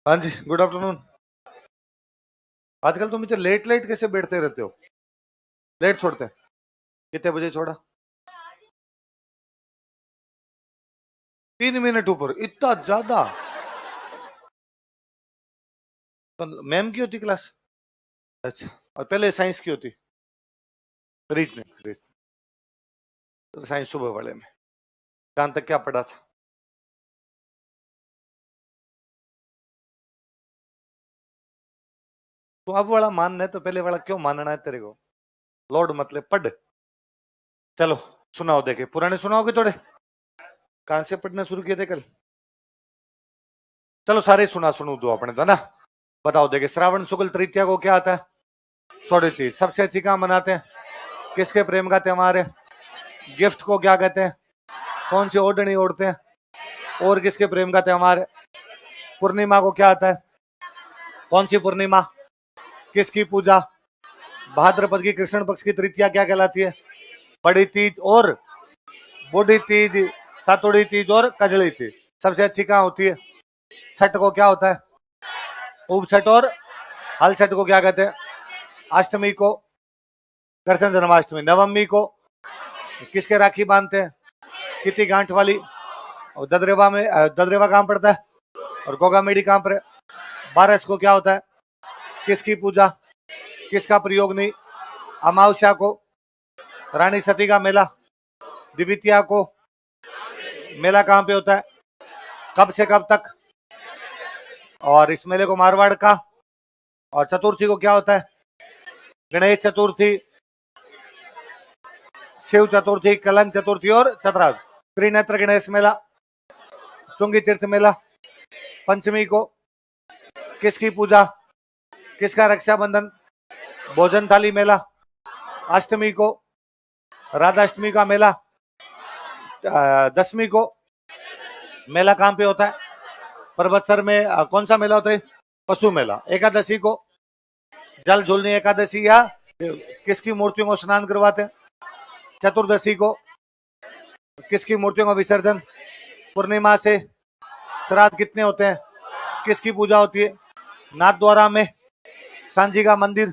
हाँ जी, good afternoon. आजकल तुम इतने लेट लेट कैसे बैठते रहते हो? लेट छोड़ते हैं? कितने बजे छोड़ा? 3 मिनट ऊपर, इतना ज्यादा? तो मैम की होती क्लास? अच्छा। और पहले साइंस की होती? रीजनिंग, रीजनिंग साइंस सुबह वाले में। कहां तक क्या पढ़ा था? तो अब वाला मानना है तो पहले वाला क्यों मानना है तेरे को? लॉर्ड मतलब पढ़। चलो, सुनाओ, देखे पुराने सुनाओगे थोड़े? कहां से पढ़ना शुरू किए थे कल? चलो सारे सुना दो अपने तो ना। बताओ, देखे श्रावण शुक्ल तृतीया को क्या आता है? सॉरी थी सबसे अच्छी कहां मनाते हैं? किसके प्रेम का त्योहार है? गिफ्ट को क्या कहते हैं? कौन सी ओढ़नी ओढ़ते हैं? और किसके प्रेम का त्योहार है? पूर्णिमा को क्या आता है? कौन सी पूर्णिमा? किसकी पूजा? भाद्रपद की कृष्ण पक्ष की तृतीया क्या कहलाती है? बड़ी तीज और बूढ़ी तीज, सातुड़ी तीज और कजली तीज। सबसे अच्छी कहाँ होती है? छठ को क्या होता है? उप छठ और हल छठ को क्या कहते हैं? अष्टमी को कृष्ण जन्माष्टमी। नवमी को किसके राखी बांधते हैं? कितनी गांठ वाली। और ददरेवा में ददरेवा कहाँ पड़ता है? और गोगा मेडी कहाँ पर है? बारस को क्या होता है? किसकी पूजा? किसका प्रयोग नहीं? अमावस्या को रानी सती का मेला। द्वितीया को मेला कहाँ पे होता है? कब से कब तक? और इस मेले को मारवाड़ का। और चतुर्थी को क्या होता है? गणेश चतुर्थी, शिव चतुर्थी, कलंक चतुर्थी और चतुरार्थ। त्रिनेत्र गणेश मेला, चुंगी तीर्थ मेला। पंचमी को किसकी पूजा? किसका रक्षाबंधन? भोजन थाली मेला। अष्टमी को राधाष्टमी का मेला। दसवीं को मेला कहाँ पे होता है? पर्वतसर में। कौन सा मेला होता है? पशु मेला। एकादशी को जल झूलनी एकादशी या किसकी मूर्तियों को स्नान करवाते हैं? चतुर्दशी को किसकी मूर्तियों का विसर्जन? पूर्णिमा से श्राद्ध कितने होते हैं? किसकी पूजा होती है? नाथ द्वारा में सांझी का मंदिर।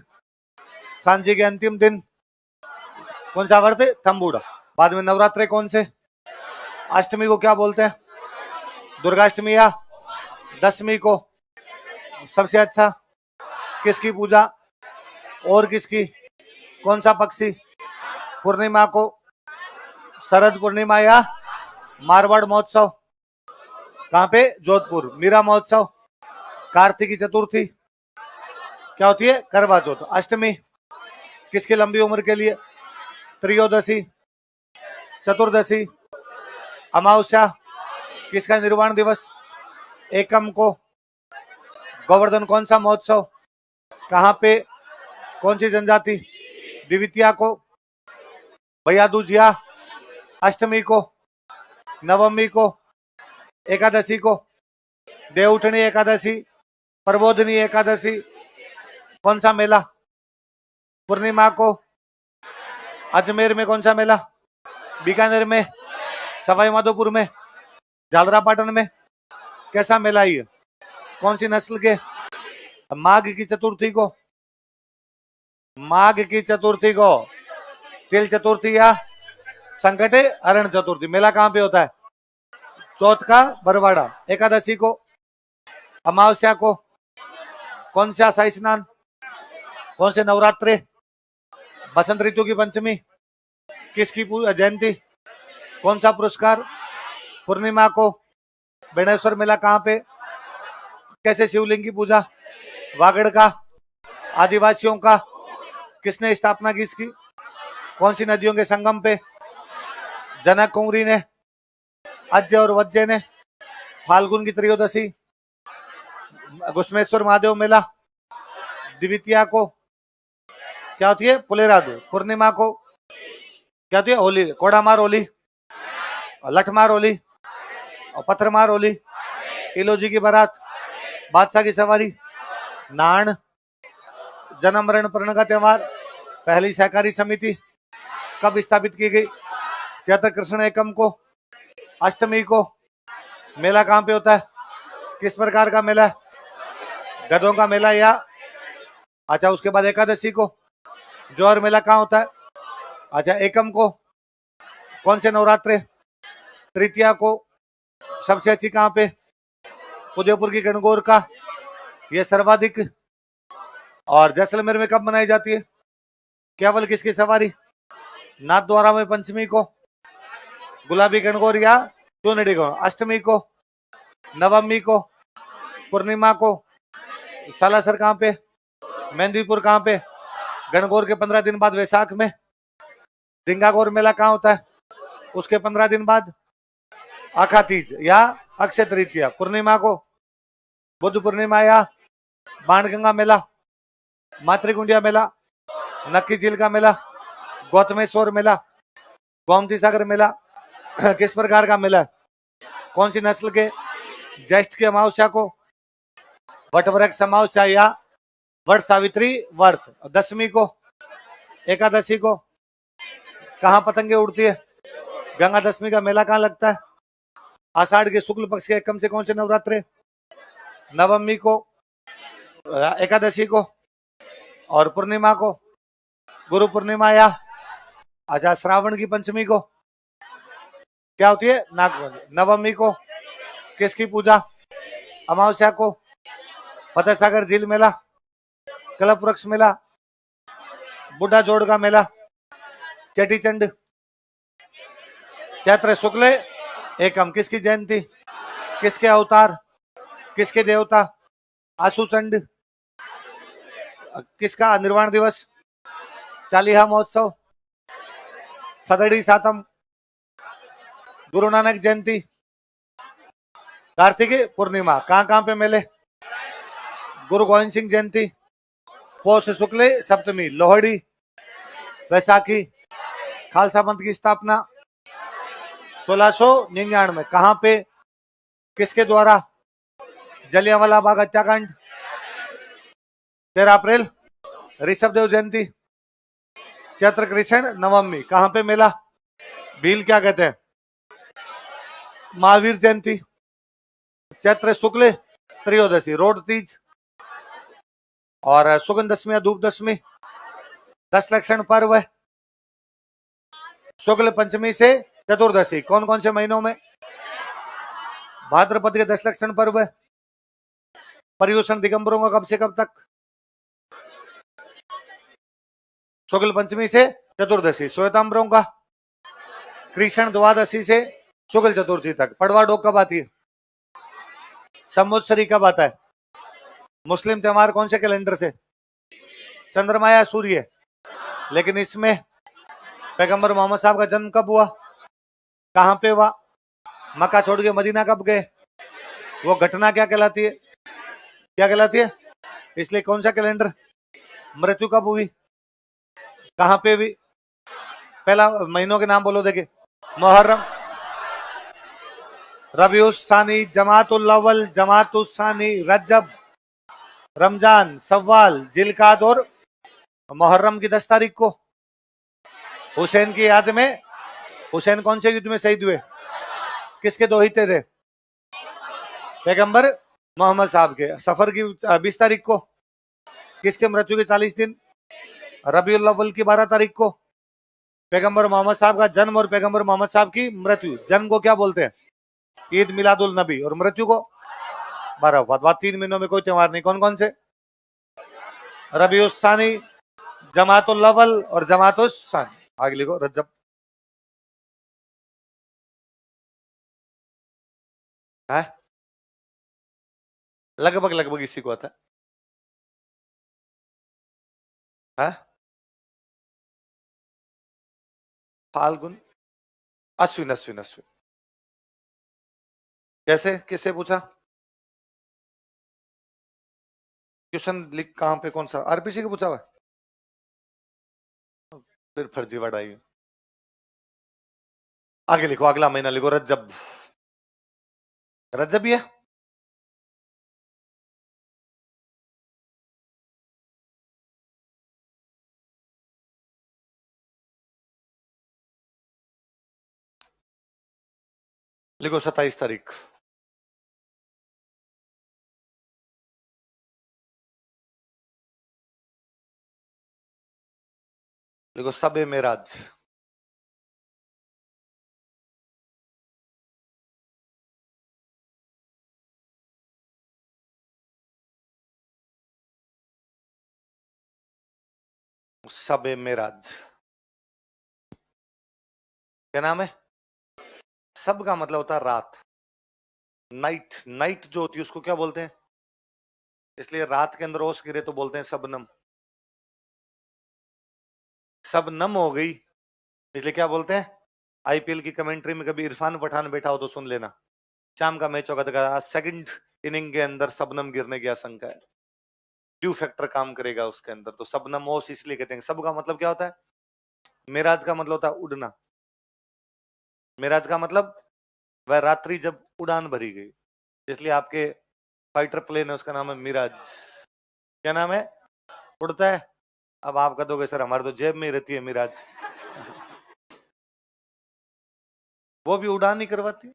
सांझी के अंतिम दिन कौन सा व्रत? तंबूड़ा। बाद में नवरात्रे कौन से? अष्टमी को क्या बोलते हैं? दुर्गाष्टमी। या दसवीं को सबसे अच्छा किसकी पूजा और किसकी? कौन सा पक्षी? पूर्णिमा को शरद पूर्णिमा या मारवाड़ महोत्सव। कहाँ पे? जोधपुर। मीरा महोत्सव। कार्तिकी चतुर्थी क्या होती है? करवा चौथ। अष्टमी किसकी लंबी उम्र के लिए? त्रयोदशी। चतुर्दशी अमावस्या किसका निर्वाण दिवस? एकम को गोवर्धन कौन सा महोत्सव? कहाँ पे? कौन सी जनजाति? द्वितीया को भैया दूज या अष्टमी को? नवमी को? एकादशी को देवउठनी एकादशी, प्रबोधनी एकादशी। कौन सा मेला? पूर्णिमा को अजमेर में कौन सा मेला? बीकानेर में, सवाई माधोपुर में, झालरापाटन में। कैसा मेला ये? कौन सी नस्ल के? माघ की चतुर्थी को, माघ की चतुर्थी को तिल चतुर्थी या संकटे हरण चतुर्थी। मेला कहाँ पे होता है? चौथ का बरवाड़ा। एकादशी को, अमावस्या को कौन सा शाही स्नान? कौन से नवरात्रे? बसंत ऋतु की पंचमी किसकी जयंती? कौन सा पुरस्कार? पूर्णिमा को बेणेश्वर मेला कहाँ पे? कैसे शिवलिंग की पूजा? वागड़ का। आदिवासियों का किसने स्थापना की इसकी? कौन सी नदियों के संगम पे? जनक कुंवरी ने, अज्य और वज्य ने। फाल्गुन की त्रयोदशी घुश्मेश्वर महादेव मेला। द्वितीया को क्या होती है? पुलेरादू। पूर्णिमा को क्या होती है? होली। कोड़ामार होली, लठमार होली और पत्थरमार होली। इलोजी की बारात, बादशाह की सवारी, नान, जन्म मरण प्रण का त्योहार। पहली सहकारी समिति कब स्थापित की गई? चैत्र कृष्ण एकम को। अष्टमी को मेला कहाँ पे होता है? किस प्रकार का मेला है? गधों का मेला या अच्छा, उसके बाद एकादशी को जौहर मेला कहाँ होता है? अच्छा, एकम को कौन से नवरात्रे? तृतीया को सबसे अच्छी कहाँ पे? उदयपुर की गणगौर का, ये सर्वाधिक। और जैसलमेर में कब मनाई जाती है? केवल किसकी सवारी? नाथ द्वारा में पंचमी को, गुलाबी गणगौर या चुनरी को, अष्टमी को, नवमी को, पूर्णिमा को, सालासर कहाँ पे? मेहंदीपुर कहाँ पे? गणगौर के 15 दिन बाद वैशाख में। ढिंगागौर मेला कहाँ होता है? उसके 15 दिन बाद आखा तीज या अक्षय तृतीया। पूर्णिमा को बुद्ध पूर्णिमा या बाणगंगा मेला, मातृकुंडिया मेला, नक्की झील का मेला, गौतमेश्वर मेला, गोमती सागर मेला किस प्रकार का मेला? कौन सी नस्ल के? ज्येष्ठ की अमावस्या को, वट वृक्ष अमावस्या या वट सावित्री व्रत। दशमी को, एकादशी को कहाँ पतंगे उड़ती है? गंगा दशमी का मेला कहाँ लगता है? आषाढ़ के शुक्ल पक्ष के एकम से कौन से नवरात्रे? नवमी को, एकादशी को, और पूर्णिमा को गुरु पूर्णिमा या अच्छा श्रावण की पंचमी को क्या होती है? नागपंचमी। नवमी को किसकी पूजा? अमावस्या को फतेह सागर झील मेला, कल्प वृक्ष मेला, बुढ़ा जोड़ का मेला, चेटीचंड। चैत्र शुक्ल एकम किसकी जयंती? किसके अवतार? किसके देवता? आशुचंड। किसका निर्वाण दिवस? चालीहा महोत्सव, थदड़ी सातम, गुरु नानक जयंती, कार्तिकी पूर्णिमा। कहाँ कहाँ पे मेले? गुरु गोविंद सिंह जयंती, पौष शुक्ल सप्तमी, लोहड़ी, वैसाखी, खालसा पंथ की स्थापना 1699। कहाँ पे? किसके द्वारा? जलियांवाला बाग हत्याकांड 13 अप्रैल, ऋषभदेव जयंती, चैत्र कृष्ण नवमी। कहाँ पे मेला? भील क्या कहते हैं? महावीर जयंती, चैत्र शुक्ल त्रयोदशी, रोड तीज, और सुगंध दशमी, धूप दशमी, 10 लक्षण पर्व है। शुक्ल पंचमी से चतुर्दशी कौन कौन से महीनों में? भाद्रपद के 10 लक्षण पर्व है। पर्युषण दिगंबरों का कब से कब तक? शुक्ल पंचमी से चतुर्दशी। श्वेतांबरों का कृष्ण द्वादशी से शुक्ल चतुर्थी तक। पड़वा डोक कब आती है? संवत्सरी कब आता है? मुस्लिम त्योहार कौन से कैलेंडर से? चंद्रमा या सूर्य? लेकिन इसमें पैगंबर मोहम्मद साहब का जन्म कब हुआ? कहां पे हुआ? मक्का छोड़ के मदीना कब गए? वो घटना क्या कहलाती है? क्या कहलाती है? इसलिए कौन सा कैलेंडर? मृत्यु कब हुई? कहां पे हुई? पहला महीनों के नाम बोलो देखिए। मुहर्रम, रबीउस सानी, जमातुल अव्वल, जमातुस सानी, रजब, रमजान, सव्वाल, जिलकाद और मुहर्रम की 10 तारीख को हुसैन की याद में। हुसैन कौन से युद्ध में शहीद हुए? किसके दो हिस्से थे? पैगंबर मोहम्मद साहब के। सफर की 20 तारीख को किसके मृत्यु के 40 दिन? रबीउल अव्वल की 12 तारीख को पैगंबर मोहम्मद साहब का जन्म और पैगंबर मोहम्मद साहब की मृत्यु। जन्म को क्या बोलते हैं? ईद मिलादुल नबी, और मृत्यु को बराबर। बाद 3 महीनों में कोई त्योहार नहीं। कौन कौन से? रबीउस सानी, जमातुल अव्वल और जमातुस सानी। आगे लिखो रजब। है लगभग लगभग इसी को आता है। फाल्गुन, अश्विन अश्विन अश्विन। कैसे? किससे पूछा? क्वेश्चन लिख कहां पे? कौन सा? आरपीसी को पूछा हुआ? फिर फर्जीवाड़ा आई। आगे लिखो, अगला महीना लिखो रजब। रजब ही है। लिखो 27 तारीख। देखो सब मेराज, सब मेराज क्या नाम है? सब का मतलब होता है रात, नाइट। नाइट जो होती है उसको क्या बोलते हैं? इसलिए रात के अंदर ओस गिरे तो बोलते हैं सबनम। सबनम हो गई, इसलिए क्या बोलते हैं? आईपीएल की कमेंट्री में कभी इरफान पठान बैठा हो तो सुन लेना, शाम का मैच होगा तो आज सेकंड इनिंग के अंदर सबनम गिरने की आशंका है, ड्यू फैक्टर काम करेगा उसके अंदर, तो सबनम ओस इसलिए कहते हैं। सब का मतलब क्या होता है? मेराज का मतलब होता है उड़ना। मेराज का मतलब वह रात्रि जब उड़ान भरी गई, इसलिए आपके फाइटर प्लेन है उसका नाम है मिराज। क्या नाम है? उड़ता है। अब आप कह दोगे सर हमारे तो जेब में ही रहती है मिराज। वो भी उड़ान ही करवाती है,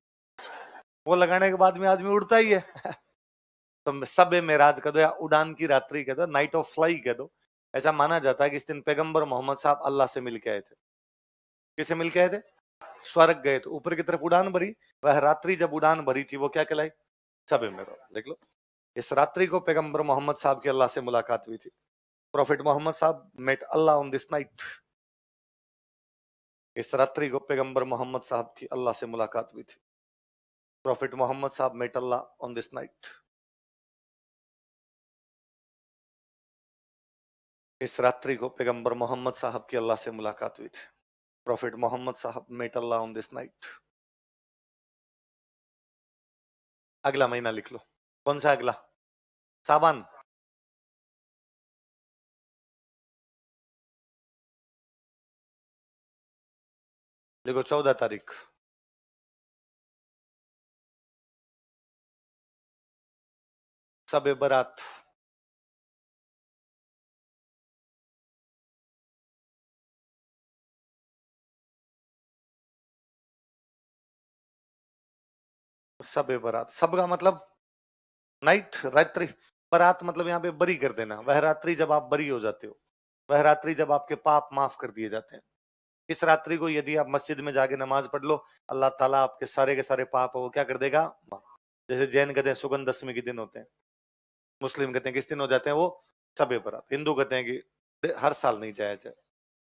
वो लगाने के बाद में आदमी उड़ता ही है। तो सब मेराज कह दो या उड़ान की रात्रि कह दो, नाइट ऑफ फ्लाई कह दो। ऐसा माना जाता है कि इस दिन पैगंबर मोहम्मद साहब अल्लाह से मिल के आए थे। किससे मिल के आए थे? स्वर्ग गए थे, ऊपर की तरफ उड़ान भरी। वह रात्रि जब उड़ान भरी थी वो क्या कहलाई? सब मेरा। देख लो, इस रात्रि को पैगंबर मोहम्मद साहब की अल्लाह से मुलाकात हुई थी। प्रॉफिट मोहम्मद साहब met Allah on this night. इस रात्रि को पैगंबर मोहम्मद साहब की अल्लाह से मुलाकात हुई थी। प्रॉफिट मोहम्मद साहब met Allah on this night. इस रात्रि को पैगंबर मोहम्मद साहब की अल्लाह से मुलाकात हुई थी। प्रॉफिट मोहम्मद साहब met Allah on this night. अगला महीना लिख लो। कौन सा अगला? साबान। देखो 14 तारीख, सब बरात। सब बरात, सब का मतलब नाइट, रात्रि। बरात मतलब यहाँ पे बरी कर देना, वह रात्रि जब आप बरी हो जाते हो, वह रात्रि जब आपके पाप माफ कर दिए जाते हैं। इस रात्रि को यदि आप मस्जिद में जाके नमाज पढ़ लो, अल्लाह ताला आपके सारे के सारे पाप वो क्या कर देगा? जैसे जैन कहते हैं सुगंध दशमी के दिन होते हैं, मुस्लिम कहते हैं किस दिन हो जाते हैं वो? सबे बरात। हिंदू कहते हैं कि हर साल नहीं जाया जाए,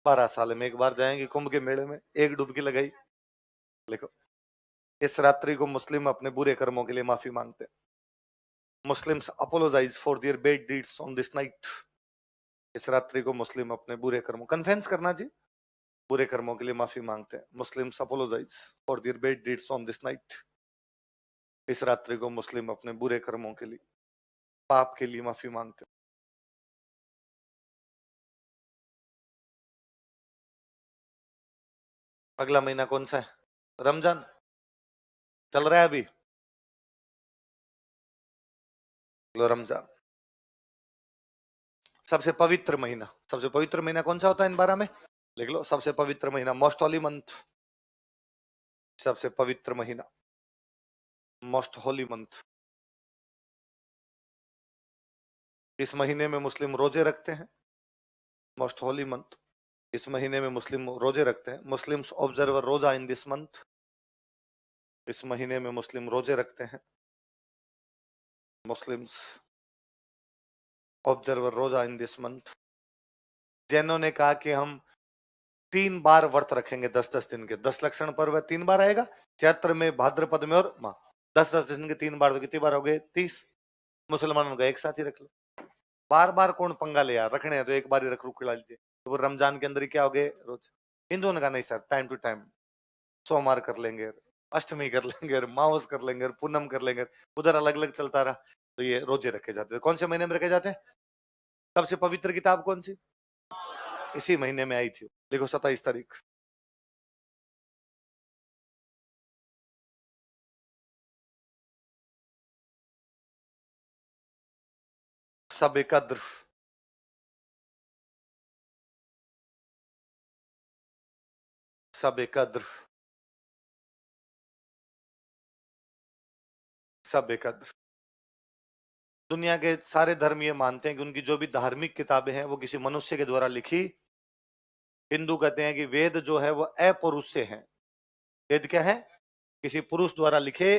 12 साल में एक बार जाएंगे कुंभ के मेले में, एक डुबकी लगाई। देखो, इस रात्रि को मुस्लिम अपने बुरे कर्मों के लिए माफी मांगते हैं। Muslims apologise for their bad deeds on this night. इस रात्रि को मुस्लिम अपने बुरे कर्मों, कन्फेंस करना जी, बुरे कर्मों के लिए माफी मांगते हैं। Muslims apologise for their bad deeds on this night. इस रात्रि को मुस्लिम अपने बुरे कर्मों के लिए, पाप के लिए माफी मांगते हैं। अगला महीना कौन सा है? रमजान चल रहा है अभी। लो रमजान, सबसे पवित्र महीना। सबसे पवित्र महीना कौन सा होता है इन 12 में? लिख लो, सबसे पवित्र महीना, मोस्ट होली मंथ। सबसे पवित्र महीना, मोस्ट होली मंथ। इस महीने में मुस्लिम रोजे रखते हैं। मोस्ट होली मंथ, इस महीने में मुस्लिम रोजे रखते हैं। मुस्लिम्स ऑब्जर्वर रोजा इन दिस मंथ। इस महीने में मुस्लिम रोजे रखते हैं। मुस्लिम्स ऑब्जर्वर रोजा इन दिस मंथ। जैनों ने कहा कि हम 3 बार व्रत रखेंगे 10-10 दिन के। 10 लक्षण पर्व है, 3 बार आएगा, चैत्र में, भाद्रपद में और माह। 10-10 दिन के 3 बार, तो कितनी बार हो गए? 30। मुसलमानों का एक साथ ही रख लो। बार बार कौन पंगा ले यार, रखने हैं तो एक बार ही रख रुक खिला लीजिए। तो वो रमजान के अंदर ही क्या हो गए रोज। हिंदुओं ने कहा नहीं सर, टाइम टू टाइम सोमवार कर लेंगे, अष्टमी कर लेंगे, मावस कर लेंगे, पूनम कर लेंगे, उधर अलग अलग चलता रहा। तो ये रोजे रखे जाते हैं। कौन से महीने में रखे जाते हैं? सबसे पवित्र किताब कौन सी? इसी महीने में आई थी, देखो 27 तारीख। सब कद्र, सब कद्र, सब कद्र। दुनिया के सारे धर्म ये मानते हैं कि उनकी जो भी धार्मिक किताबें हैं वो किसी मनुष्य के द्वारा लिखी हिंदू कहते हैं कि वेद जो है वो अपरुष से है। वेद क्या है? किसी पुरुष द्वारा लिखे।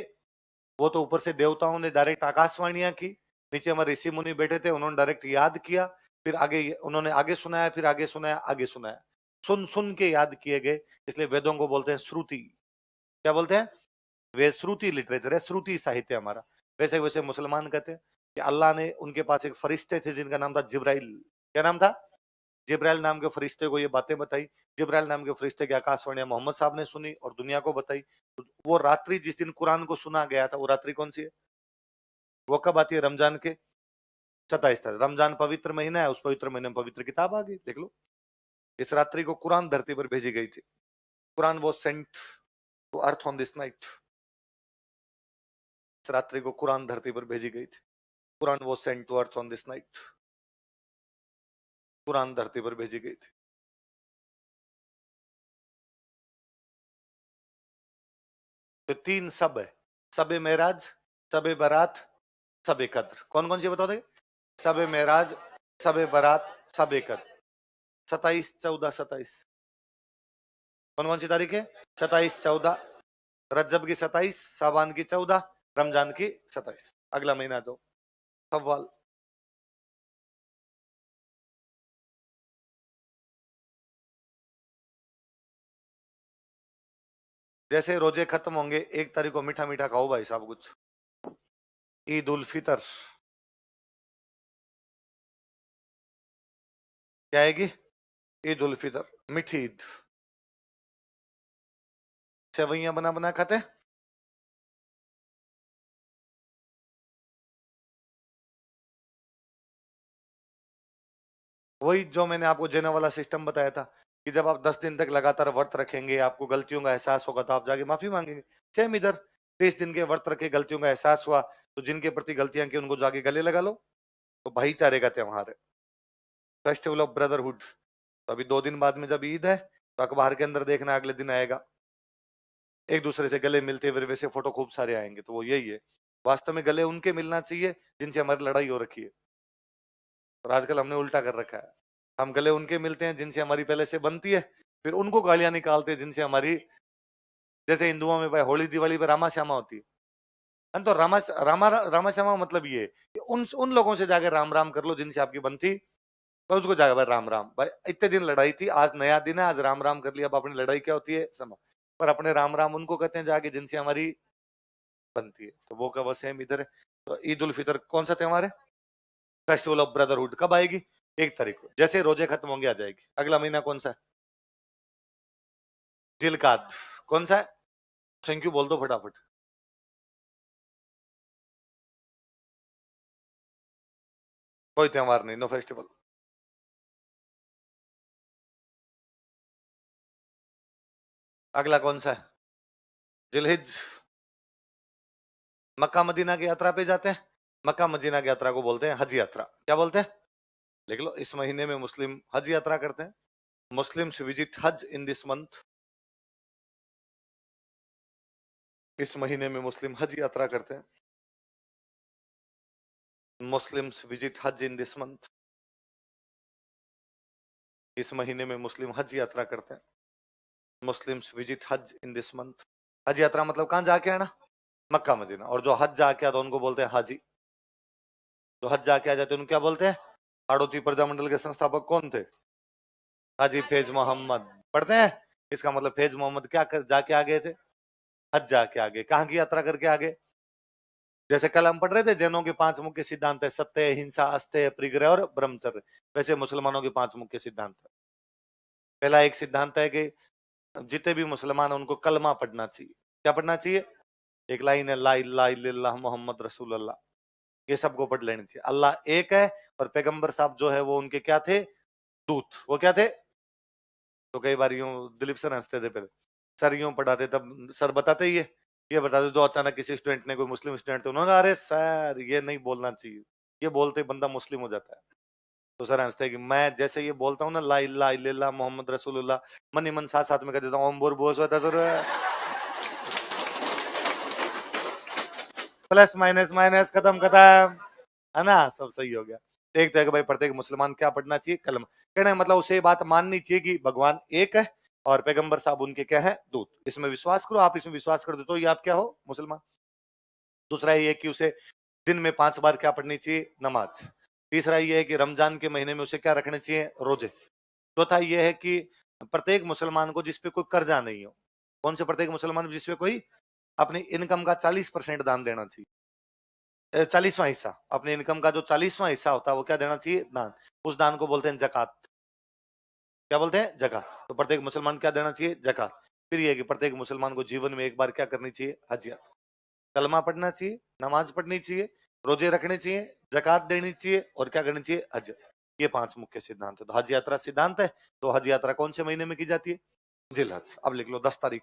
वो तो ऊपर से देवताओं ने डायरेक्ट आकाशवाणियां की, नीचे हमारे ऋषि मुनि बैठे थे, उन्होंने डायरेक्ट याद किया, फिर आगे उन्होंने आगे सुनाया, फिर आगे सुनाया, आगे सुनाया, सुन सुन के याद किए गए। इसलिए वेदों को बोलते हैं श्रुति। क्या बोलते हैं? वे श्रुति लिटरेचर है, श्रुति साहित्य हमारा। वैसे वैसे मुसलमान कहते हैं कि अल्लाह ने उनके पास एक फरिश्ते थे जिनका नाम था जिब्राइल। क्या नाम था? जिब्राइल नाम के फरिश्ते को ये बातें बताई। जिब्राइल नाम के फरिश्ते की आकाशवाणी मोहम्मद साहब ने सुनी और दुनिया को बताई। तो वो रात्रि जिस दिन कुरान को सुना गया था, वो रात्रि कौन सी है? वो कब आती है? रमजान के 27 तारीख। रमजान पवित्र महीना है, उस पवित्र महीने में पवित्र किताब आ गई, देख लो। इस रात्रि को कुरान धरती पर भेजी गई थी। कुरान वो sent to earth on this night. इस रात्रि को कुरान धरती पर भेजी गई थी। कुरान वो sent to earth on this night. Quran धरती पर भेजी गई थी। तो 3 सब है, सबे मेराज, सबे बारात, सबे कद्र। कौन कौन सी बताओ दे? सबे मेराज, सबे बारात, सबे कद्र। 27, 14, 27 कौन कौन सी तारीख है? 27, 14 रजब की 27, साबान की 14, रमजान की 27। अगला महीना जो सवाल। जैसे रोजे खत्म होंगे 1 तारीख को मीठा मीठा खाओ भाई साहब कुछ। ईद उल फितर क्या आएगी? ईद उल फितर, मीठी ईद। सेवैयां बना बना खाते हैं। वही जो मैंने आपको जेना वाला सिस्टम बताया था कि जब आप 10 दिन तक लगातार व्रत रखेंगे, आपको गलतियों का एहसास होगा, तो आप जाके माफी मांगेंगे। सेम इधर 30 दिन के व्रत रखे, गलतियों का एहसास हुआ, तो जिनके प्रति गलतियां की उनको जाके गले लगा लो। तो भाईचारे का त्योहार है, फेस्टिवल ऑफ ब्रदरहुड। तो अभी 2 दिन बाद में जब ईद है, तो अखबार के अंदर देखना अगले दिन आएगा एक दूसरे से गले मिलते हुए वैसे फोटो खूब सारे आएंगे। तो वो यही है, वास्तव में गले उनके मिलना चाहिए जिनसे हमारी लड़ाई हो रखी है। और आजकल हमने उल्टा कर रखा है, हम गले उनके मिलते हैं जिनसे हमारी पहले से बनती है, फिर उनको गालियां निकालते हैं जिनसे हमारी। जैसे हिंदुओं में भाई होली दिवाली पे रामा श्यामा होती है। तो रामा श्यामा मतलब ये है कि उन लोगों से जाकर राम राम कर लो जिनसे आपकी बनती। तो उसको जाकर भाई राम राम, भाई इतने दिन लड़ाई थी, आज नया दिन है, आज राम राम कर लिया। अब अपनी लड़ाई क्या होती है समा, पर अपने राम राम उनको कहते हैं जाके जिनसे हमारी बनती है। तो वो का वो सेम इधर है। तो ईद उल फितर कौन सा त्योहार है? Festival of brotherhood. कब आएगी? 1 तारीख को। जैसे रोजे खत्म होंगे आ जाएगी। अगला महीना कौन सा है? जिलकाद। कौन सा है? थैंक यू बोल दो फटाफट। कोई त्योहार नहीं, नो फेस्टिवल। अगला कौन सा है? जिलहिज। मक्का मदीना की यात्रा पे जाते हैं। मक्का मदीना की यात्रा को बोलते हैं हज यात्रा। क्या बोलते हैं? लिख लो, इस महीने में मुस्लिम हज यात्रा करते हैं। मुस्लिम्स विजिट हज इन दिस मंथ। इस महीने में मुस्लिम हज यात्रा करते हैं। मुस्लिम्स विजिट हज इन दिस मंथ। इस महीने में मुस्लिम हज यात्रा करते हैं। मुस्लिम्स विजिट हज इन दिस मंथ। हज यात्रा मतलब कहां जाके आना? Mecca Medina. और जो हज जाके आता उनको बोलते हैं हाजी। जो हज जाके आ जाते हैं उनको क्या बोलते हैं? हाड़ौती प्रजामंडल के संस्थापक कौन थे? हाजी फैज मोहम्मद। पढ़ते हैं। इसका मतलब फैज मोहम्मद क्या कर जाके आ गए थे? हज जाके आ गए। कहाँ की यात्रा करके आ गए? जैसे कल हम पढ़ रहे थे जैनों के 5 मुख्य सिद्धांत है, सत्य, हिंसा, अस्तेय, परिग्रह और ब्रह्मचर्य। वैसे मुसलमानों के 5 मुख्य सिद्धांत है। पहला एक सिद्धांत है कि जितने भी मुसलमान हैं उनको कलमा पढ़ना चाहिए। क्या पढ़ना चाहिए? एक लाइन है, ला इलाहा इल्लल्लाह मोहम्मद रसूल अल्लाह। ये सबको पढ़ लेनी चाहिए। अल्लाह एक है और पैगंबर साहब जो है वो उनके क्या थे? दूत। वो क्या थे? तो कई बार यूं दिलीप सर हंसते थे पहले, सर यूं पढ़ाते तब सर बताते ही ये बताते तो अचानक किसी स्टूडेंट ने, कोई मुस्लिम स्टूडेंट थे, उन्होंने कहा, अरे सर ये नहीं बोलना चाहिए, ये बोलते बंदा मुस्लिम हो जाता है। तो सर हंसते कि मैं जैसे ये बोलता हूँ ना, ला इलाहा इल्लल्लाह मोहम्मद रसूलुल्लाह, मन ही मन साथ साथ में कर देता हूँ ओम बोर बोस होता सर, प्लस माइनस माइनस खत्म खत्म, है ना, सब सही हो गया। एक तो है कि भाई प्रत्येक मुसलमान क्या पढ़ना चाहिए, कलमा। कहने का मतलब उसे ये बात माननी चाहिए कि भगवान एक है और पैगंबर साहब उनके क्या है, दूत। इसमें विश्वास करो, आप इसमें विश्वास कर दो तो ये आप क्या हो, मुसलमान। दूसरा ये है कि उसे दिन में 5 बार क्या पढ़नी चाहिए, नमाज। तीसरा ये है कि रमजान के महीने में उसे क्या रखने चाहिए, रोजे। चौथा ये है कि प्रत्येक मुसलमान को जिसपे कोई कर्जा नहीं हो, कौन से प्रत्येक मुसलमान जिसपे कोई, अपनी इनकम का 40% दान देना चाहिए। 40वां हिस्सा, अपने इनकम का जो 40वां हिस्सा होता है वो क्या देना चाहिए, दान। उस दान को बोलते हैं जकात। क्या बोलते हैं, जकात। तो प्रत्येक मुसलमान क्या देना चाहिए, जकात। फिर ये कि प्रत्येक मुसलमान को जीवन में एक बार क्या करनी चाहिए, हज यात्रा। कलमा पढ़ना चाहिए, नमाज पढ़नी चाहिए, रोजे रखने चाहिए, जकात देनी चाहिए और क्या करनी चाहिए, हज। ये 5 मुख्य सिद्धांत है। तो हज यात्रा सिद्धांत है। तो हज यात्रा कौन से महीने में की जाती है, जिलहज। अब लिख लो 10 तारीख।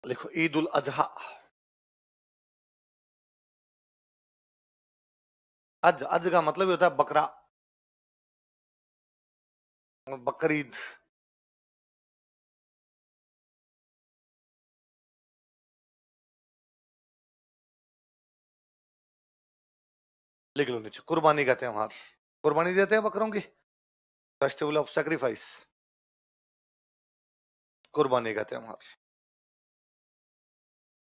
लिखो ईद उल अजहा। अज, अज का मतलब होता है बकरा, बकरीद। लिख लो नीचे, कुर्बानी का त्योहार। कुर्बानी देते हैं बकरों की, फेस्टिवल ऑफ सेक्रीफाइस, कुर्बानी का त्योहार,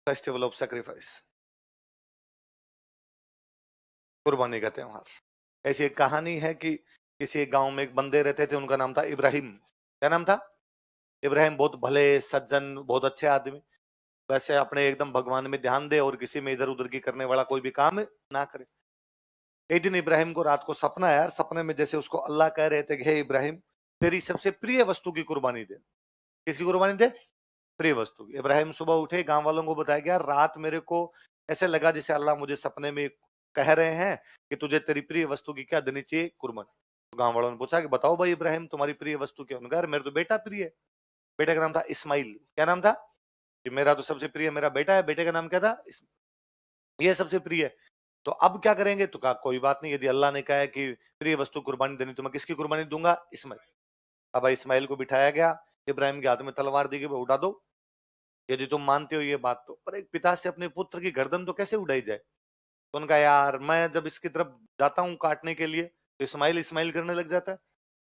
फेस्टिवल ऑफ सेक्रीफाइस, कुर्बानी का त्योहार। ऐसी एक कहानी है कि किसी एक गांव में एक बंदे रहते थे, उनका नाम था इब्राहिम। क्या नाम था, इब्राहिम। बहुत भले सज्जन, बहुत अच्छे आदमी। वैसे अपने एकदम भगवान में ध्यान दे और किसी में इधर उधर की करने वाला कोई भी काम ना करे। एक दिन इब्राहिम को रात को सपना आया, सपने में जैसे उसको अल्लाह कह रहे थे कि हे इब्राहिम, तेरी सबसे प्रिय वस्तु की कुर्बानी दे। किसकी कुर्बानी दे, प्रिय वस्तु की। इब्राहिम सुबह उठे, गांव वालों को बताया गया, रात मेरे को ऐसे लगा जैसे अल्लाह मुझे सपने में कह रहे हैं कि तुझे तेरी प्रिय वस्तु की क्या देनी चाहिए, कुर्बानी। तो गांव वालों ने पूछा कि बताओ भाई इब्राहिम, तुम्हारी प्रिय वस्तु क्या। उन्होंने कहा मेरा तो बेटा प्रिय है। बेटे का नाम था इस्माइल। क्या नाम था, कि मेरा तो सबसे प्रिय मेरा बेटा है। बेटे का नाम क्या था, ये सबसे प्रिय है। तो अब क्या करेंगे, तो कहा कोई बात नहीं, यदि अल्लाह ने कहा है कि प्रिय वस्तु कुर्बानी देनी, तो मैं किसकी कुर्बानी दूंगा, इस्माइल। अब इस्माइल को बिठाया गया, इब्राहिम के हाथ में तलवार दी गई, उड़ा दो, यदि तुम मानते हो ये बात तो। पर एक पिता से अपने पुत्र की गर्दन तो कैसे उड़ाई जाए। तो उनका यार, मैं जब इसकी तरफ जाता हूँ काटने के लिए तो इस्माइल इस्माइल करने लग जाता है,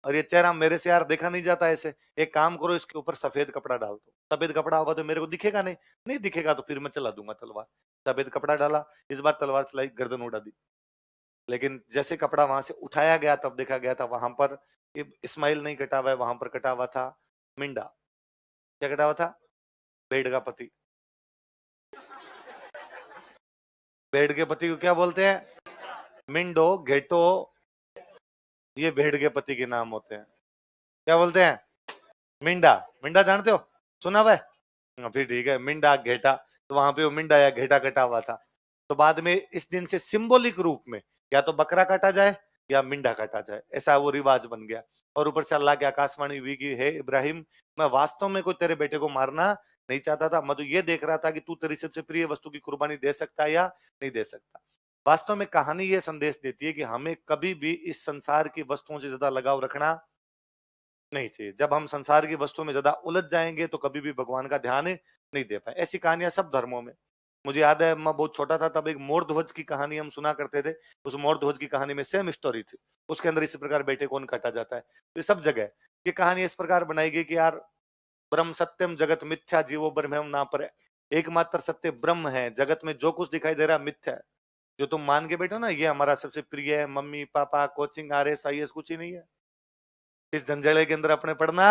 और ये चेहरा मेरे से यार देखा नहीं जाता ऐसे। एक काम करो, इसके ऊपर सफेद कपड़ा डाल दो, सफेद कपड़ा होगा तो मेरे को दिखेगा नहीं, नहीं दिखेगा तो फिर मैं चला दूंगा तलवार। सफेद कपड़ा डाला, इस बार तलवार चलाई, गर्दन उड़ा दी। लेकिन जैसे कपड़ा वहां से उठाया गया तब देखा गया था वहां पर इस्माइल नहीं कटा हुआ है, वहां पर कटा हुआ था मिंडा। क्या कटा हुआ था, भेड़ का पति। भेड़ के पति को क्या बोलते हैं, मिंडो, घेटो, ये भेड़ के पति के नाम होते हैं। क्या बोलते हैं, मिंडा। मिंडा जानते हो, सुना हुआ है। फिर ठीक है, मिंडा घेटा। तो वहां पे वो मिंडा या घेटा कटा हुआ था। तो बाद में इस दिन से सिंबॉलिक रूप में या तो बकरा काटा जाए या मिंडा काटा जाए, ऐसा वो रिवाज बन गया। और ऊपर से अल्लाह की आकाशवाणी हुई कि हे इब्राहिम, मैं वास्तव में कोई तेरे बेटे को मारना नहीं चाहता था, मैं तो ये देख रहा था कि तू तेरी सबसे प्रिय वस्तु की कुर्बानी दे सकता है या नहीं दे सकता। वास्तव में कहानी ये संदेश देती है कि हमें कभी भी इस संसार की वस्तुओं से ज्यादा लगाव रखना नहीं चाहिए। जब हम संसार की वस्तुओं में ज्यादा उलझ जाएंगे तो कभी भी भगवान का ध्यान नहीं दे पाए। ऐसी कहानियां सब धर्मों में। मुझे याद है, मैं बहुत छोटा था तब एक मोर ध्वज की कहानी हम सुना करते थे। उस मोर ध्वज की कहानी में सेम स्टोरी थी। उसके अंदर इसी प्रकार बेटे कौन काटा जाता है। तो ये सब जगह ये कहानी इस प्रकार बनाई गई कि यार, ब्रह्म सत्यम जगत मिथ्या जीवो ब्रह्म ना पर, एकमात्र सत्य ब्रह्म है, जगत में जो कुछ दिखाई दे रहा है मिथ्या है। जो तुम मान के बैठो ना ये हमारा सबसे प्रिय है, mummy papa coaching RS IAS कुछ ही नहीं है। इस जंजाले के अंदर अपने पढ़ना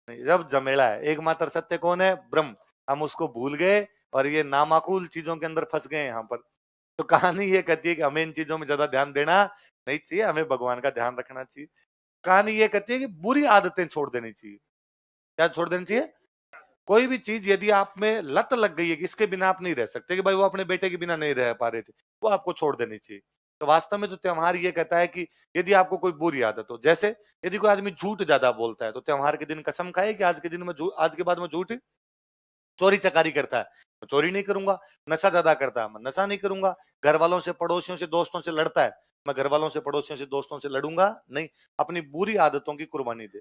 नहीं, जब झमेला है। एकमात्र सत्य कौन है, ब्रह्म। हम उसको भूल गए और ये नामाकूल चीजों के अंदर फंस गए यहाँ पर। तो कहानी ये कहती है कि हमें इन चीजों में ज्यादा ध्यान देना नहीं चाहिए, हमें भगवान का ध्यान रखना चाहिए। कहानी ये कहती है कि बुरी आदतें छोड़ देनी चाहिए। क्या छोड़ देनी चाहिए, कोई भी चीज यदि आप में लत लग गई है कि इसके बिना आप नहीं रह सकते, कि भाई वो अपने बेटे के बिना नहीं रह पा रहे थे, वो आपको छोड़ देनी चाहिए। तो वास्तव में तो त्योहार ये कहता है कि यदि आपको कोई बुरी आदत हो, जैसे यदि कोई आदमी झूठ ज्यादा बोलता है तो त्योहार के दिन कसम खाए कि आज के दिन में आज के बाद में झूठ, चोरी चकारी करता है मैं चोरी नहीं करूंगा, नशा ज्यादा करता है मैं नशा नहीं करूंगा, घर वालों से पड़ोसियों से दोस्तों से लड़ता है मैं घर वालों से पड़ोसियों से दोस्तों से लड़ूंगा नहीं। अपनी बुरी आदतों की कुर्बानी दे।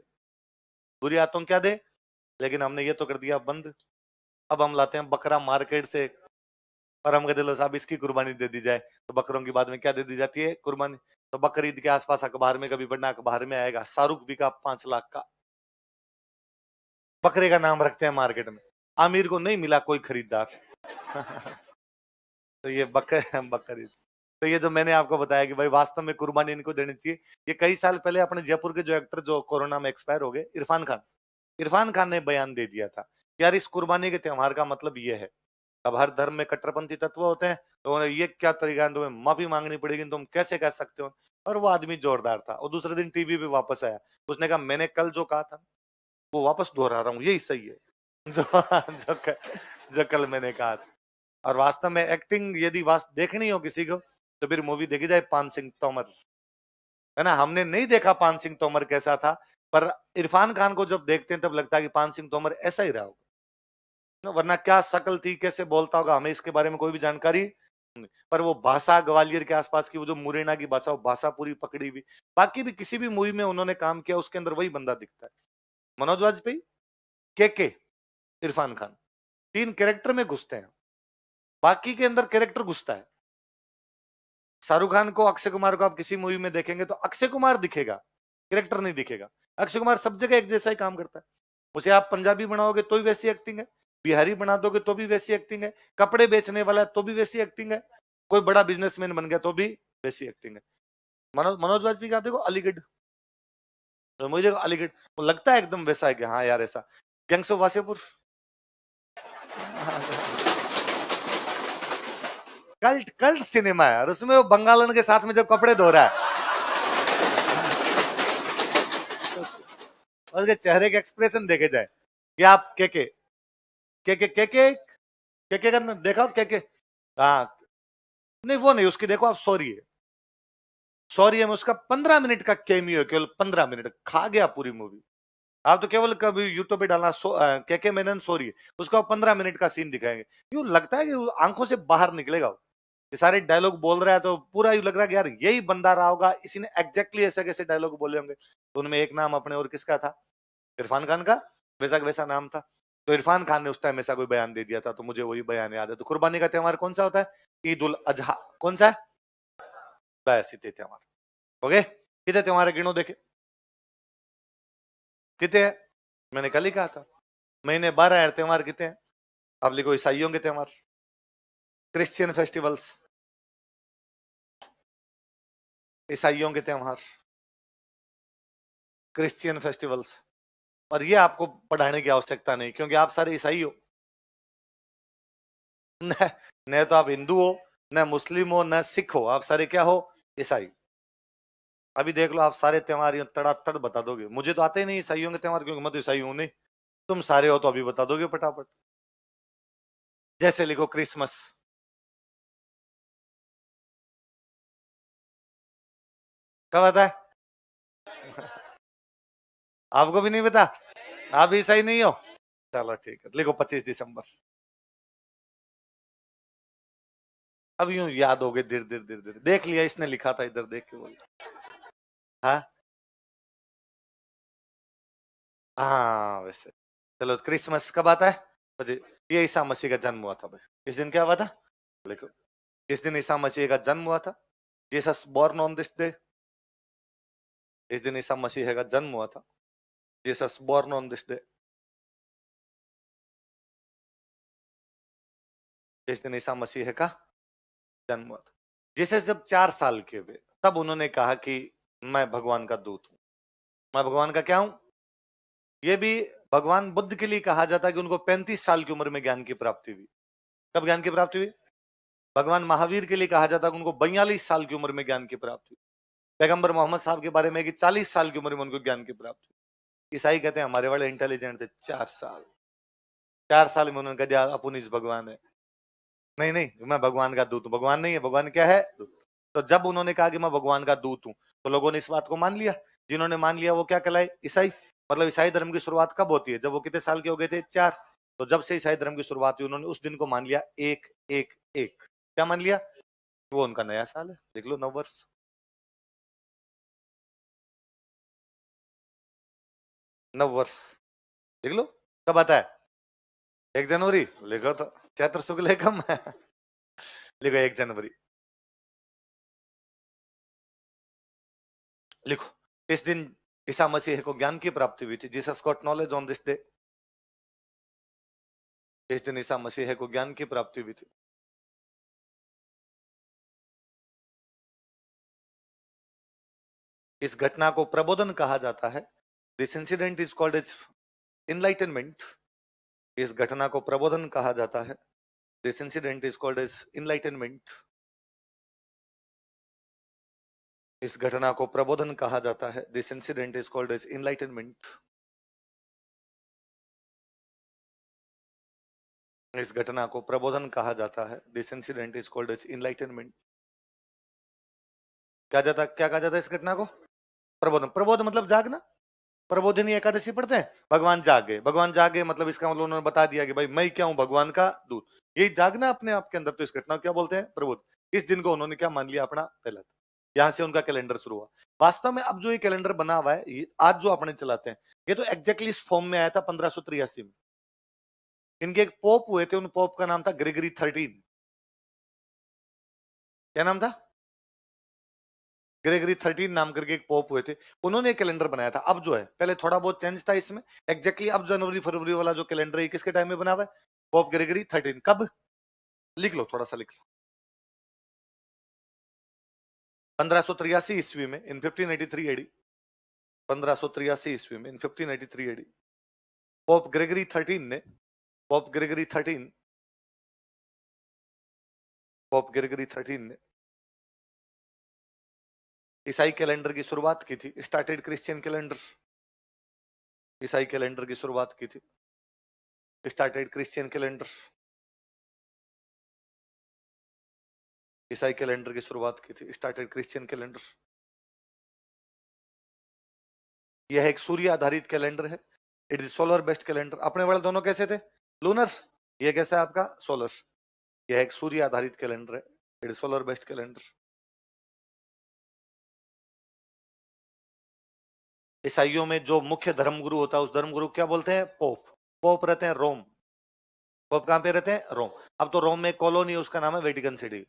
बुरी आदतों क्या दे, लेकिन हमने ये तो कर दिया बंद। अब हम लाते हैं बकरा मार्केट से, और हम कहते लो साहब इसकी कुर्बानी दे दी जाए, तो बकरों की बाद में क्या दे दी जाती है? कुर्बानी। तो बकरीद के आसपास अखबार में कभी पढ़ना, अखबार में आएगा शाहरुख बिका 5 लाख का, बकरे का नाम रखते हैं मार्केट में, आमिर को नहीं मिला कोई खरीदार। तो ये बकरीद। तो ये जो मैंने आपको बताया कि भाई वास्तव में कुर्बानी इनको देनी चाहिए। ये कई साल पहले अपने जयपुर के जो एक्टर जो कोरोना में एक्सपायर हो गए, इरफान खान ने बयान दे दिया था कि यार इस कुर्बानी के त्योहार का मतलब ये है। अब हर धर्म में कट्टरपंथी तत्व होते हैं, तो ये क्या तरीका है, तुम्हें माफी मांगनी पड़ेगी, तुम कैसे कह सकते हो। और वो आदमी जोरदार था, और दूसरे दिन टीवी पे वापस आया, उसने कहा मैंने कल जो कहा था वो वापस दोहरा रहा हूँ, यही सही है। जो जो कल मैंने कहा था। और वास्तव में एक्टिंग यदि देखनी हो किसी को, तो फिर मूवी देखी जाए पान सिंह तोमर, है ना। हमने नहीं देखा पान सिंह तोमर कैसा था, पर इरफान खान को जब देखते हैं तब लगता है कि पान सिंह तोमर ऐसा ही रहा होगा, वरना क्या शक्ल थी, कैसे बोलता होगा, हमें इसके बारे में कोई भी जानकारी नहीं। पर वो भाषा ग्वालियर के आसपास की, वो जो मुरैना की भाषा, वो भाषा पूरी पकड़ी हुई। बाकी भी किसी भी मूवी में उन्होंने काम किया उसके अंदर वही बंदा दिखता है। मनोज वाजपेयी, के इरफान खान, 3 कैरेक्टर में घुसते हैं, बाकी के अंदर कैरेक्टर घुसता है। शाहरुख खान को, अक्षय कुमार को आप किसी मूवी में देखेंगे तो अक्षय कुमार दिखेगा, कैरेक्टर नहीं दिखेगा। अक्षय कुमार सब जगह एक जैसा ही काम करता है। उसे आप पंजाबी बनाओगे तो भी वैसी एक्टिंग है, बिहारी बना दोगे तो भी वैसी एक्टिंग है, कपड़े बेचने वाला है तो भी वैसी एक्टिंग है, कोई बड़ा बिजनेसमैन बन गया तो भी वैसी एक्टिंग है। मनोज वाजपेयी का आप देखो अलीगढ़, तो मुझे देखो अलीगढ़, वो लगता है एकदम वैसा है कि हाँ यार ऐसा। Gangs of Wasseypur, cult cult cinema है, और उसमें वो बंगालन के साथ में जब कपड़े धो रहा है, और उसके चेहरे के एक्सप्रेशन देखे जाए कि आप के का देखा के। हाँ, नहीं वो नहीं, उसकी देखो आप सॉरी है में उसका 15 मिनट का कैमियो है, केवल 15 मिनट खा गया पूरी मूवी। आप तो केवल कभी यूट्यूब पे डालना के मेनन सॉरी, उसका 15 मिनट का सीन दिखाएंगे, यूं लगता है कि आंखों से बाहर निकलेगा। ये सारे डायलॉग बोल रहा है तो पूरा यूं लग रहा है कि यार यही बंदा रहा होगा, इसी ने एग्जैक्टली ऐसे कैसे डायलॉग बोले होंगे। तो उनमें एक नाम अपने और किसका था, इरफान खान का, वैसा वैसा नाम था। तो इरफान खान ने उस टाइम ऐसा कोई बयान दे दिया था, तो मुझे वही बयान याद है। तो कुर्बानी का त्योहार कौन सा होता है? ईद उल अजहा। कौन सा है? बस इतने त्योहार हो गए। कितने त्योहार गिनो देखे, कितने हैं? मैंने कल ही कहा था, महीने 12 है, त्योहार कितने हैं? आप लिखो ईसाइयों के त्योहार, क्रिश्चियन फेस्टिवल्स, ईसाइयों के त्योहार, क्रिश्चियन फेस्टिवल्स। और ये आपको पढ़ाने की आवश्यकता नहीं, क्योंकि आप सारे ईसाई हो। न, न तो आप हिंदू हो, न मुस्लिम हो, न सिख हो, आप सारे क्या हो? ईसाई। अभी देख लो, आप सारे त्योहार तड़ातड़ बता दोगे। मुझे तो आते ही नहीं ईसाइयों के त्योहार, क्योंकि मैं तो ईसाई हूं नहीं। तुम सारे हो तो अभी बता दोगे फटाफट। जैसे लिखो क्रिसमस, कब आता है? आपको भी नहीं पता? आप ईसाई नहीं हो? चलो ठीक है, लिखो 25 दिसंबर। अब यूं याद हो गए, धीरे धीरे धीरे धीरे देख लिया, इसने लिखा था इधर देख के बोल। हाँ हाँ वैसे। चलो क्रिसमस कब आता है? ये ईसा मसीह का जन्म हुआ था भाई। किस दिन क्या हुआ था? लिखो, किस दिन ईसा मसीह का जन्म हुआ था? Jesus born on this day. इस दिन ईसा मसीह का जन्म हुआ था, Jesus born on this day. इस दिन ईसा मसीह का जन्म हुआ था। जीसस जब 4 साल के हुए, तब उन्होंने कहा कि मैं भगवान का दूत हूं। मैं भगवान का क्या हूं? ये भी भगवान बुद्ध के लिए कहा जाता है कि उनको 35 साल की उम्र में ज्ञान की प्राप्ति हुई। कब ज्ञान की प्राप्ति हुई? भगवान महावीर के लिए कहा जाता है कि उनको 42 साल की उम्र में ज्ञान की प्राप्ति हुई। पैगंबर मोहम्मद साहब के बारे में कि 40 साल की उम्र में उनको ज्ञान की प्राप्ति हुई। ईसाई कहते हैं हमारे वाले इंटेलिजेंट थे, 4 साल। 4 साल में उन्होंने कह दिया अपन इस भगवान है। नहीं नहीं, मैं भगवान का दूत हूं। भगवान नहीं है, भगवान क्या है? दूत। तो जब उन्होंने कहा कि मैं भगवान का दूत हूं, तो लोगों ने इस बात को मान लिया। जिन्होंने मान लिया वो क्या कहलाए? ईसाई। मतलब ईसाई धर्म की शुरुआत कब होती है? जब वो कितने साल के हो गए थे? 4। तो जब से ईसाई धर्म की शुरुआत हुई, उन्होंने उस दिन को मान लिया एक एक एक। क्या मान लिया? वो उनका नया साल है, देख लो, नव वर्ष। नव वर्ष, देख लो, कब आता है? 1 जनवरी लिखो तो, चैत्र शुक्ल एकम लिखो 1 जनवरी लिखो। इस दिन ईसा मसीह को ज्ञान की प्राप्ति हुई थी। Jesus got knowledge on this day. इस दिन ईसा मसीह को ज्ञान की प्राप्ति हुई थी। इस घटना को प्रबोधन कहा जाता है। This incident is called as enlightenment. इस घटना को प्रबोधन कहा जाता है। This incident is called as enlightenment. इस घटना को प्रबोधन कहा जाता है। This incident is called as enlightenment. इस घटना को प्रबोधन कहा जाता है। This incident is called as enlightenment. क्या कहा जाता है इस घटना को? प्रबोधन। प्रबोध मतलब जागना। प्रबोधिनी एकादशी पढ़ते हैं, भगवान जागे। भगवान जागे मतलब इसका मतलब उन्होंने बता दिया कि भाई मैं क्या हूं, भगवान का दूत। यही जागना अपने आप के अंदर। तो इस घटना को क्या बोलते हैं? प्रबोध। इस दिन को उन्होंने क्या मान लिया? अपना पहला। यहां से उनका कैलेंडर शुरू हुआ। वास्तव में अब जो ये कैलेंडर बना हुआ है, आज जो अपने चलाते हैं, ये तो एग्जैक्टली इस फॉर्म में आया था 1583 में। इनके एक पोप हुए थे, उन पोप का नाम था ग्रेगरी 13। क्या नाम था? ग्रेगरी 13 नाम करके एक पोप हुए थे। उन्होंने कैलेंडर बनाया था। अब जो है, पहले थोड़ा बहुत चेंज था इसमें। एग्जैक्टली अब जनवरी फरवरी वाला जो कैलेंडर है, किसके टाइम में बना हुआ है? Pope Gregory 13। कब? लिख लो, थोड़ा सा लिख लो। 1583 ईस्वी में, इन 1583 एडी। 1583 ईस्वी में, इन 1583 एडी, पोप ग्रेगरी 13 ने, पोप ग्रेगरी 13, पोप ग्रेगरी 13 ने ईसाई कैलेंडर की शुरुआत की थी। Started Christian calendar. ईसाई कैलेंडर की शुरुआत की थी। Started Christian calendar. ईसाई कैलेंडर की शुरुआत की थी। Started Christian calendar. यह एक सूर्य आधारित कैलेंडर है। It is solar based calendar. अपने वाले दोनों कैसे थे? लूनर। ये कैसा है आपका? सोलर। यह एक सूर्य आधारित कैलेंडर है। It is solar based calendar. ईसाइयों में जो मुख्य धर्मगुरु होता है, उस धर्मगुरु क्या बोलते हैं? पोप। पोप रहते हैं रोम। पोप कहां पे रहते हैं? रोम। अब तो रोम में कॉलोनी, उसका नाम है वेटिकन सिटी।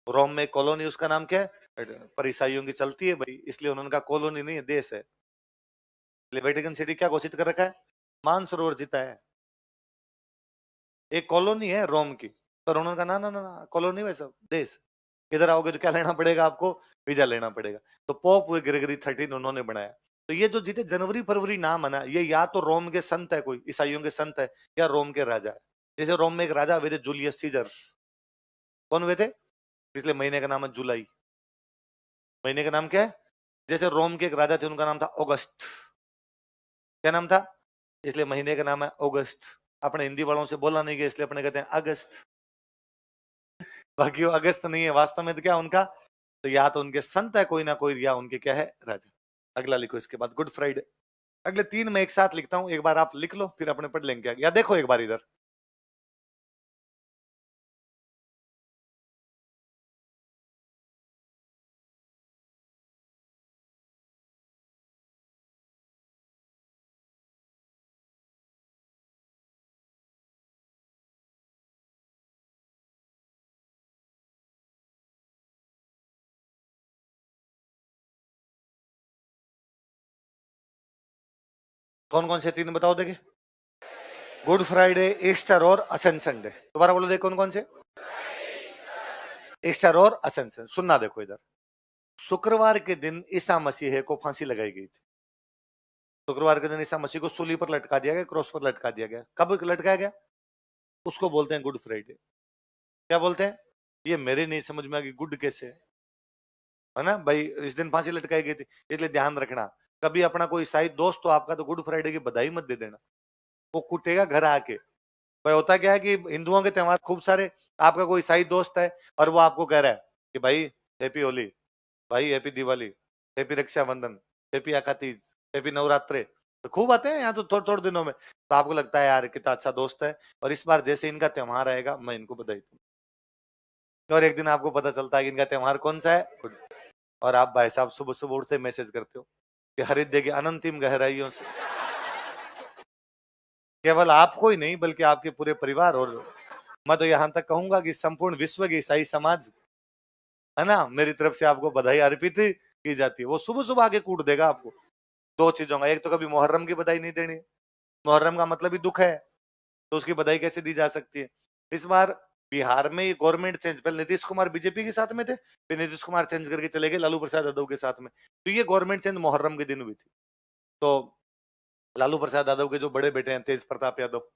रोम में कॉलोनी, उसका नाम क्या है? पर ईसाइयों की चलती है भाई, इसलिए उन्होंने कहा कॉलोनी नहीं है, देश है। इसलिए वेटिकन सिटी क्या घोषित कर रखा है? मानसरोवर जीता है। एक कॉलोनी है रोम की, पर उन्होंने कहा ना ना ना ना, कॉलोनी वैसा देश। इधर आओगे तो क्या लेना पड़ेगा आपको? वीजा लेना पड़ेगा। तो पोप हुए ग्रेगरी 13, उन्होंने बनाया। तो ये जो जीते जनवरी फरवरी नाम है ना, ये या तो रोम के संत है, कोई ईसाइयों के संत है, या रोम के राजा है। जैसे रोम में एक राजा हुए थे, जूलियस सीजर। कौन हुए थे? इसलिए महीने का नाम है जुलाई। महीने का नाम क्या है? जैसे रोम के एक राजा थे, उनका नाम था अगस्त। क्या नाम था? इसलिए महीने का नाम है अगस्त। अपने हिंदी वालों से बोला नहीं गया, इसलिए अपने कहते हैं अगस्त। बाकी वो अगस्त नहीं है वास्तव में। तो क्या उनका? तो या तो उनके संत है कोई ना कोई, या उनके क्या है? राजा। अगला लिखो इसके बाद गुड फ्राइडे। अगले 3 मैं एक साथ लिखता हूं, एक बार आप लिख लो, फिर अपने पढ़ लेंगे। या देखो एक बार इधर। कौन कौन से 3 बताओ देखे? गुड फ्राइडे, ईस्टर और असेंशन डे। दोबारा बोलो, देखो कौन कौन से? ईस्टर और असेंशन। सुनना देखो इधर। शुक्रवार के दिन ईसा मसीह को फांसी लगाई गई थी। शुक्रवार के दिन ईसा मसीह को सूली पर लटका दिया गया, क्रॉस पर लटका दिया गया। कब लटकाया गया? उसको बोलते हैं गुड फ्राइडे। क्या बोलते हैं? ये मेरे नहीं समझ में आ गई, गुड कैसे है ना भाई? इस दिन फांसी लटकाई गई थी, इसलिए ध्यान रखना। कभी अपना कोई ईसाई दोस्त तो आपका, तो गुड फ्राइडे की बधाई मत दे देना, वो कुटेगा घर आके। भाई होता क्या है कि हिंदुओं के त्योहार खूब सारे, आपका कोई ईसाई दोस्त है और वो आपको कह रहा है कि भाई हैप्पी होली, भाई happy Diwali, happy Rakshabandhan, happy Akhateej, happy Navratre, तो खूब आते हैं यहाँ तो थोड़े थोड़े दिनों में। तो आपको लगता है यार कितना अच्छा दोस्त है, और इस बार जैसे इनका त्योहार आएगा मैं इनको बधाई दूं। और एक दिन आपको पता चलता है कि इनका त्योहार कौन सा है, और आप भाई साहब सुबह सुबह उठते मैसेज करते हो कि हृदय की अनंतिम गहराइयों से केवल आपको ही नहीं बल्कि आपके पूरे परिवार, और मैं तो यहां तक कहूंगा कि संपूर्ण विश्व के ईसाई समाज, है ना, मेरी तरफ से आपको बधाई अर्पित की जाती है। वो सुबह सुबह आके कूट देगा आपको दो चीजों का, एक तो कभी मुहर्रम की बधाई नहीं देनी, मुहर्रम का मतलब ही दुख है, तो उसकी बधाई कैसे दी जा सकती है। इस बार बिहार में ये गवर्नमेंट चेंज, पहले नीतीश कुमार बीजेपी के साथ में थे, फिर नीतीश कुमार चेंज करके चले गए लालू प्रसाद यादव के साथ में, तो ये गवर्नमेंट चेंज मुहर्रम के दिन हुई थी। तो लालू प्रसाद यादव के जो बड़े बेटे हैं तेज प्रताप यादव,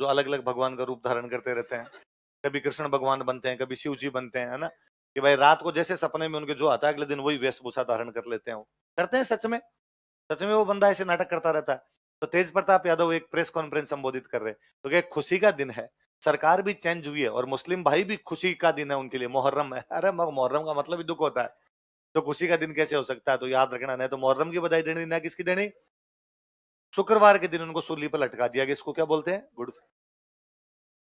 जो अलग अलग भगवान का रूप धारण करते रहते हैं, कभी कृष्ण भगवान बनते हैं, कभी शिव जी बनते हैं, है ना, कि भाई रात को जैसे सपने में उनके जो आता है अगले दिन वही वेशभूषा धारण कर लेते हैं, वो करते हैं सच में, सच में वो बंदा ऐसे नाटक करता रहता है। तो तेज प्रताप यादव एक प्रेस कॉन्फ्रेंस संबोधित कर रहे, तो क्या खुशी का दिन है, सरकार भी चेंज हुई है और मुस्लिम भाई भी खुशी का दिन है उनके लिए, मुहर्रम है। अरे मुहर्रम का मतलब ही दुख होता है, तो खुशी का दिन कैसे हो सकता है, तो याद रखना, नहीं तो मुहर्रम की बधाई देनी ना किसकी देनी, शुक्रवार के दिन उनको सूली पर लटका दिया गया, इसको क्या बोलते हैं, गुड।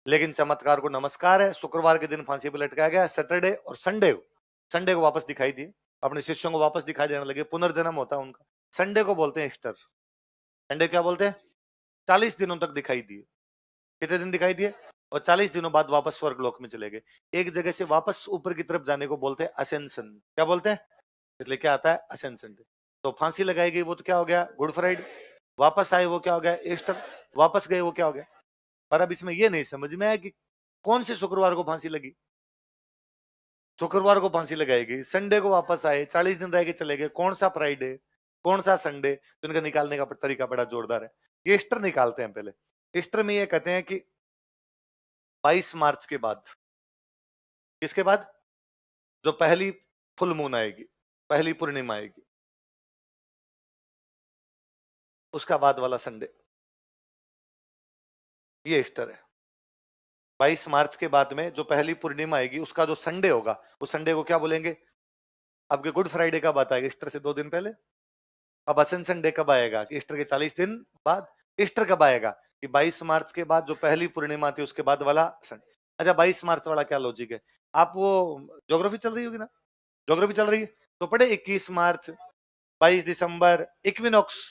लेकिन चमत्कार को नमस्कार है, शुक्रवार के दिन फांसी पर लटकाया गया, सैटरडे और संडे को वापस दिखाई दिए, अपने शिष्यों को वापस दिखाई देने लगे, पुनर्जन्म होता है उनका। संडे को बोलते हैं ईस्टर, संडे क्या बोलते हैं, 40 दिनों तक दिखाई दिए, कितने दिन दिखाई दिए, और 40 दिनों बाद वापस स्वर्ग लोक में चले गए। एक जगह से वापस ऊपर की तरफ जाने को बोलते हैं असेंशन, क्या बोलते हैं, इसलिए क्या आता है असेंशन डे। तो फांसी लगाई गई वो तो क्या हो गया गुड फ्राइडे, वापस आए वो क्या हो गया ईस्टर, वापस गए वो क्या हो गया। पर अब इसमें ये नहीं समझ में आया कि कौन से शुक्रवार को फांसी लगी, शुक्रवार को फांसी लगाएगी, संडे को वापस आए, 40 दिन रह के चले गए, कौन सा फ्राइडे कौन सा संडे, तो इनका निकालने का तरीका बड़ा जोरदार है। ये ईस्टर निकालते हैं पहले, ईस्टर में ये कहते हैं कि 22 मार्च के बाद, किसके बाद, जो पहली फुल मून आएगी, पहली पूर्णिमा आएगी, उसका बाद वाला संडे, ये ईस्टर है। 22 मार्च के बाद में जो पहली पूर्णिमा आएगी उसका जो संडे होगा, उस संडे को क्या बोलेंगे, आपके गुड फ्राइडे कब आता है, ईस्टर से 2 दिन पहले। अब असेंशन डे कब आएगा, कि ईस्टर के 40 दिन बाद। ईस्टर कब आएगा, कि 22 मार्च के बाद जो पहली पूर्णिमा थी उसके बाद वाला संडे। अच्छा 22 मार्च वाला क्या लॉजिक है, आप वो ज्योग्राफी चल रही होगी ना, ज्योग्राफी चल रही है, तो पढ़े 21 मार्च, 22 दिसंबर, इक्विनॉक्स,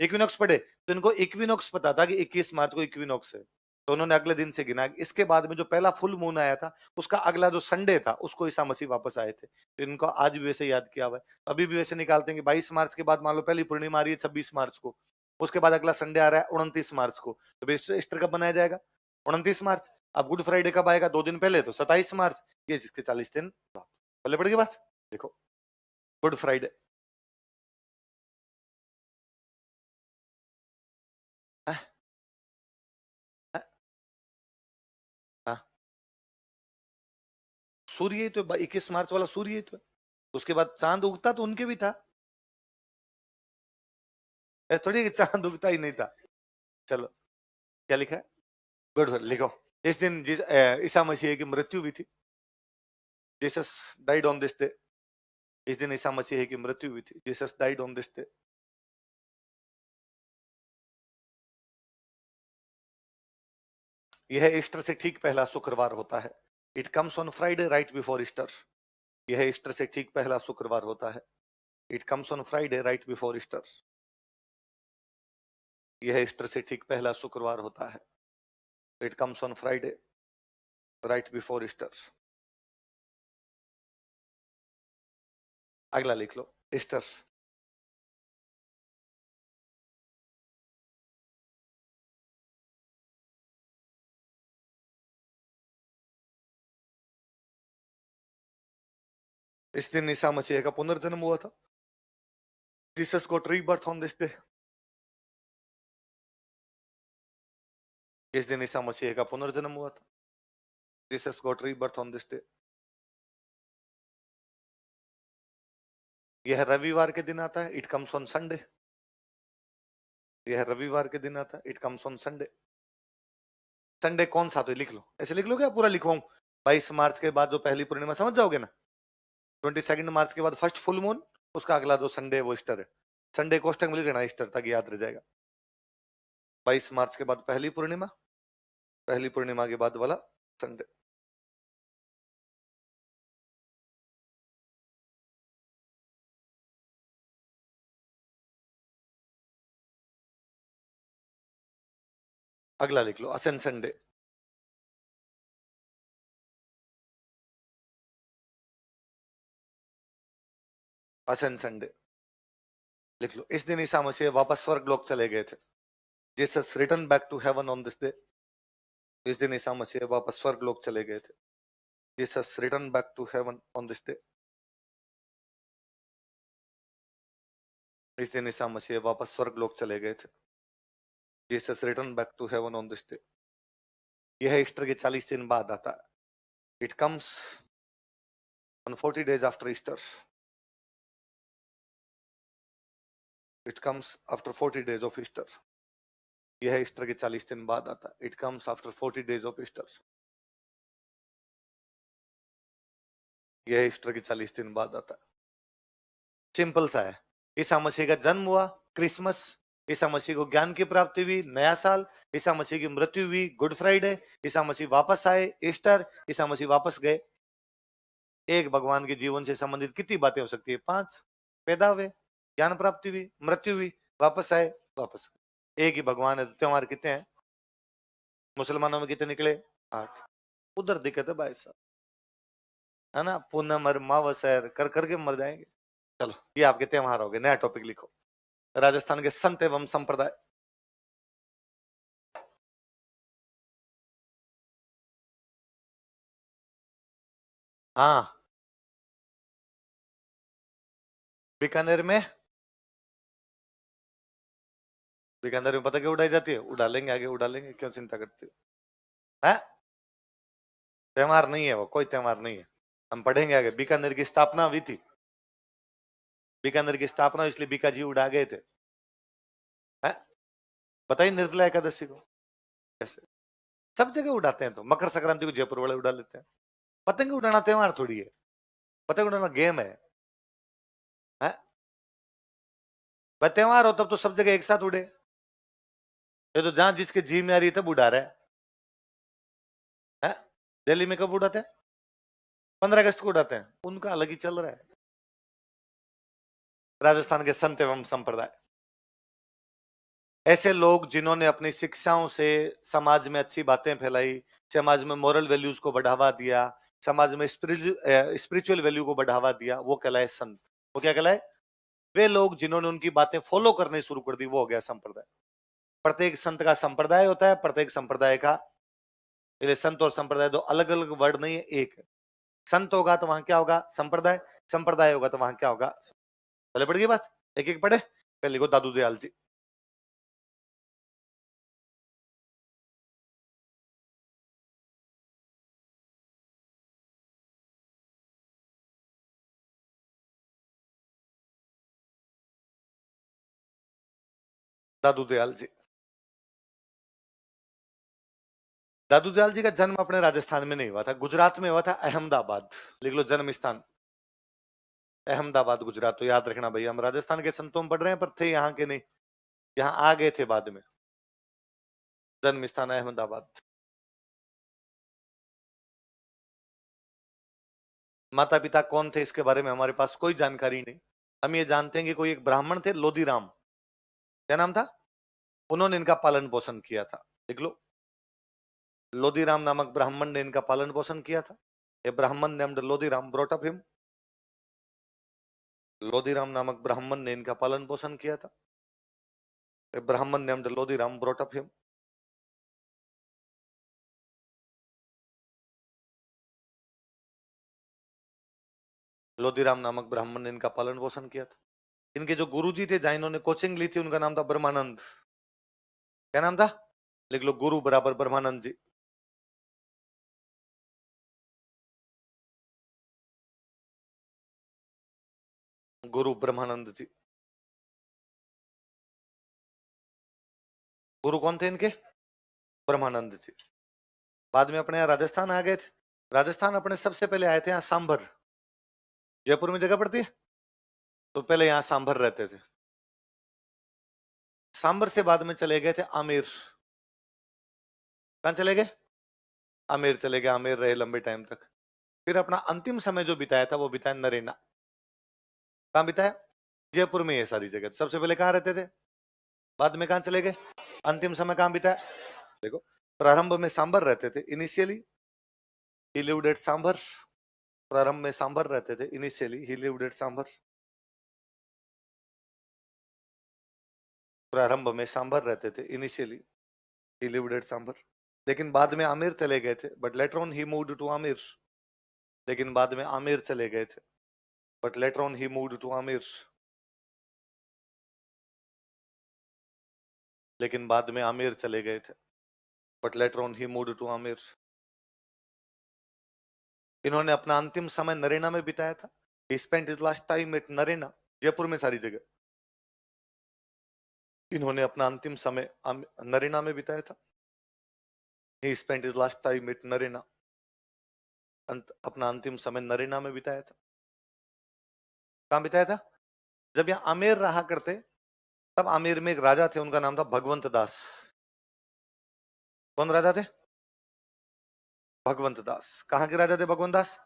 इक्विनॉक्स पढ़े, तो इनको इक्विनॉक्स पता था कि 21 मार्च को इक्विनॉक्स है, तो उन्होंने अगले दिन से गिना। इसके बाद में जो पहला फुल मून आया था उसका अगला जो संडे था उसको ईसा मसीह वापस आए थे, तो इनको आज भी वैसे याद किया हुआ है। अभी भी वैसे निकालते हैं कि 22 मार्च के बाद मान लो पहली पूर्णिमा आ रही है 26 मार्च को, उसके बाद अगला संडे आ रहा है 29 मार्च को, तो ईस्टर कब बनाया जाएगा, 29 मार्च। अब गुड फ्राइडे कब आएगा, 2 दिन पहले, तो 27 मार्च, ये जिसके 40 दिन पहले पड़ गई बात। देखो गुड फ्राइडे, सूर्य ही तो 21 मार्च वाला सूर्य ही तो है। उसके बाद चांद उगता तो उनके भी था, ऐसा थोड़ी कि चांद उगता ही नहीं था। चलो क्या लिखा है, गुड लिखो। इस दिन जिस ईसा मसीह की मृत्यु हुई थी, Jesus died on this day, इस दिन ईसा मसीह की मृत्यु हुई थी, Jesus died on this day. यह ईस्टर से ठीक पहला शुक्रवार होता है, it comes on Friday right before Easter. यह ईस्टर से ठीक पहला शुक्रवार होता है, it comes on Friday right before Easter. यह ईस्टर से ठीक पहला शुक्रवार होता है, it comes on Friday right before Easter. अगला लिख लो ईस्टर, इस दिन ईसा मसीह का पुनर्जन्म हुआ था, Jesus got rebirth on this day. इस दिन ईसा मसीह का पुनर्जन्म हुआ था, Jesus got rebirth on this day. यह रविवार के दिन आता है, इट कम्स ऑन संडे। यह रविवार के दिन आता है, it comes on Sunday. Sunday कौन सा, तो लिख लो, ऐसे लिख लो क्या पूरा लिखवाऊं, 22 मार्च के बाद जो पहली पूर्णिमा, समझ जाओगे ना, 22 मार्च के बाद फर्स्ट फुल मून, उसका अगला जो संडे वो ईस्टर है। संडे को अष्टक में लिख देना ईस्टर, तक याद रह जाएगा। 22 मार्च के बाद पहली पूर्णिमा, पहली पूर्णिमा के बाद वाला संडे। अगला लिख लो, असेंशन डे। असेंशन डे लिख लो। इस दिन ईसा मसीह वापस स्वर्ग लोक चले गए थे। Jesus return back to heaven on this day. इस दिन ईसा मसीह वापस स्वर्ग लोक चले गए थे। Jesus return back to heaven on this day. इस दिन ईसा मसीह वापस स्वर्ग लोक चले गए थे। Jesus return back to heaven on this day. यह ईस्टर के 40 दिन बाद आता है। It comes on 40 days after Easter. It comes after 40 days of Easter. यह ईस्टर के 40 दिन बाद आता है। It comes after 40 days of Easter. यह ईस्टर के 40 दिन बाद आता है। सिंपल सा है। ईसा मसीह का जन्म हुआ क्रिसमस, ईसा मसीह को ज्ञान की प्राप्ति हुई नया साल, ईसा मसीह की मृत्यु हुई गुड फ्राइडे, ईसा मसीह वापस आए ईस्टर, ईसा मसीह वापस गए। एक भगवान के जीवन से संबंधित कितनी बातें हो सकती है? 5। पैदा हुए, ज्ञान प्राप्ति हुई, मृत्यु हुई, वापस आए, वापस गए। एक ही भगवान है। त्योहार कितने हैं? मुसलमानों में कितने निकले? 8। उधर दिक्कत है भाई साहब, है ना? पूनम और मावसर कर करके मर जाएंगे। चलो ये आपके त्योहार हो गए। नया टॉपिक लिखो, राजस्थान के संत एवं संप्रदाय। हाँ, बीकानेर में, बीकानेर में पता क्यों उड़ाई जाती है? उड़ा लेंगे, आगे उड़ा लेंगे, क्यों चिंता करते हो? है त्योहार नहीं है वो, कोई त्योहार नहीं है। हम पढ़ेंगे आगे। बीकानेर की स्थापना हुई थी, बीकानेर की स्थापना इसलिए बीकाजी उड़ा गए थे। है बताइए, निर्जला एकादशी को कैसे सब जगह उड़ाते हैं। तो मकर संक्रांति को जयपुर वाले उड़ा लेते हैं। पतंग उड़ाना त्योहार थोड़ी है, पतंग उड़ाना गेम है। भाई त्योहार हो तब तो सब जगह एक साथ उड़े। ये तो जहां जिसके जी में आ रही है तब उड़ा रहे हैं। दिल्ली में कब उड़ाते हैं? 15 अगस्त को उड़ाते हैं, उनका अलग ही चल रहा है। राजस्थान के संत एवं संप्रदाय, ऐसे लोग जिन्होंने अपनी शिक्षाओं से समाज में अच्छी बातें फैलाई, समाज में मोरल वैल्यूज को बढ़ावा दिया, समाज में स्पिरिचुअल वैल्यू को बढ़ावा दिया, वो कहलाए संत। वो क्या कहलाए? वे लोग जिन्होंने उनकी बातें फॉलो करनी शुरू कर दी, वो हो गया संप्रदाय। प्रत्येक संत का संप्रदाय होता है, प्रत्येक संप्रदाय का, इसलिए संत और संप्रदाय दो अलग अलग वर्ड नहीं है, एक है। संत होगा तो वहां क्या होगा? संप्रदाय। संप्रदाय होगा तो वहां क्या होगा? पहले पढ़ गई बात, एक एक पढ़े। पहले लिखो दादू दयाल जी। दादू दयाल जी। दादू दयाल जी का जन्म अपने राजस्थान में नहीं हुआ था, गुजरात में हुआ था, अहमदाबाद। लिख लो जन्म स्थान अहमदाबाद गुजरात। तो याद रखना भैया, हम राजस्थान के संतों में पढ़ रहे हैं पर थे यहाँ के नहीं, यहाँ आ गए थे बाद में। जन्म स्थान अहमदाबाद। माता पिता कौन थे इसके बारे में हमारे पास कोई जानकारी नहीं। हम ये जानते हैं कि कोई एक ब्राह्मण थे, लोदीराम, क्या नाम था? उन्होंने इनका पालन पोषण किया था। लिख लो, लोदीराम नामक ब्राह्मण ने इनका पालन पोषण किया था। ये ब्राह्मण नेम्ड लोदीराम ब्रॉट अप हिम। लोदीराम नामक ब्राह्मण ने इनका पालन पोषण किया था। ये ब्राह्मण नेम्ड लोदीराम ब्रॉट अप हिम। लोदीराम नामक ब्राह्मण ने इनका पालन पोषण किया था। इनके जो गुरुजी थे, जहां इन्होंने कोचिंग ली थी, उनका नाम था ब्रह्मानंद। क्या नाम था? लिख लो, गुरु बराबर ब्रह्मानंद जी। गुरु ब्रह्मानंद जी। गुरु कौन थे इनके? ब्रह्मानंद जी। बाद में अपने यहाँ राजस्थान आ गए थे। राजस्थान अपने सबसे पहले आए थे यहाँ सांभर, जयपुर में जगह पड़ती है, तो पहले यहाँ सांभर रहते थे। सांभर से बाद में चले गए थे आमेर। कहां चले गए? आमेर चले गए, आमेर रहे लंबे टाइम तक। फिर अपना अंतिम समय जो बिताया था वो बिताया नरेना। कहां बिताया? जयपुर में। ये सारी जगह सबसे पहले कहां रहते थे, बाद में कहां चले गए, अंतिम समय कहां बिताया? देखो, प्रारंभ में सांबर रहते थे, initially he lived at Sambhar. प्रारंभ में सांबर रहते थे, initially he lived at Sambhar. प्रारंभ में सांबर रहते थे, initially he lived at Sambhar. लेकिन बाद में आमेर चले गए थे, but later on he moved to Amer. लेकिन बाद में आमेर चले गए थे, but later on he moved to Amer. लेकिन बाद में आमेर चले गए थे, but later on he moved to Amer. इन्होंने अपना अंतिम समय नरेना में बिताया था। He spent his last time at Narena, Jaipur में सारी जगह। इन्होंने अपना अंतिम समय नरेना में बिताया था। He spent his last time at Narena, अपना अंतिम समय नरेना में बिताया था। कहां बिताया था? जब यहाँ आमेर रहा करते, तब आमेर में एक राजा थे, उनका नाम था भगवंत दास। कौन राजा थे? भगवंत दास। कहां के राजा थे भगवंत दास?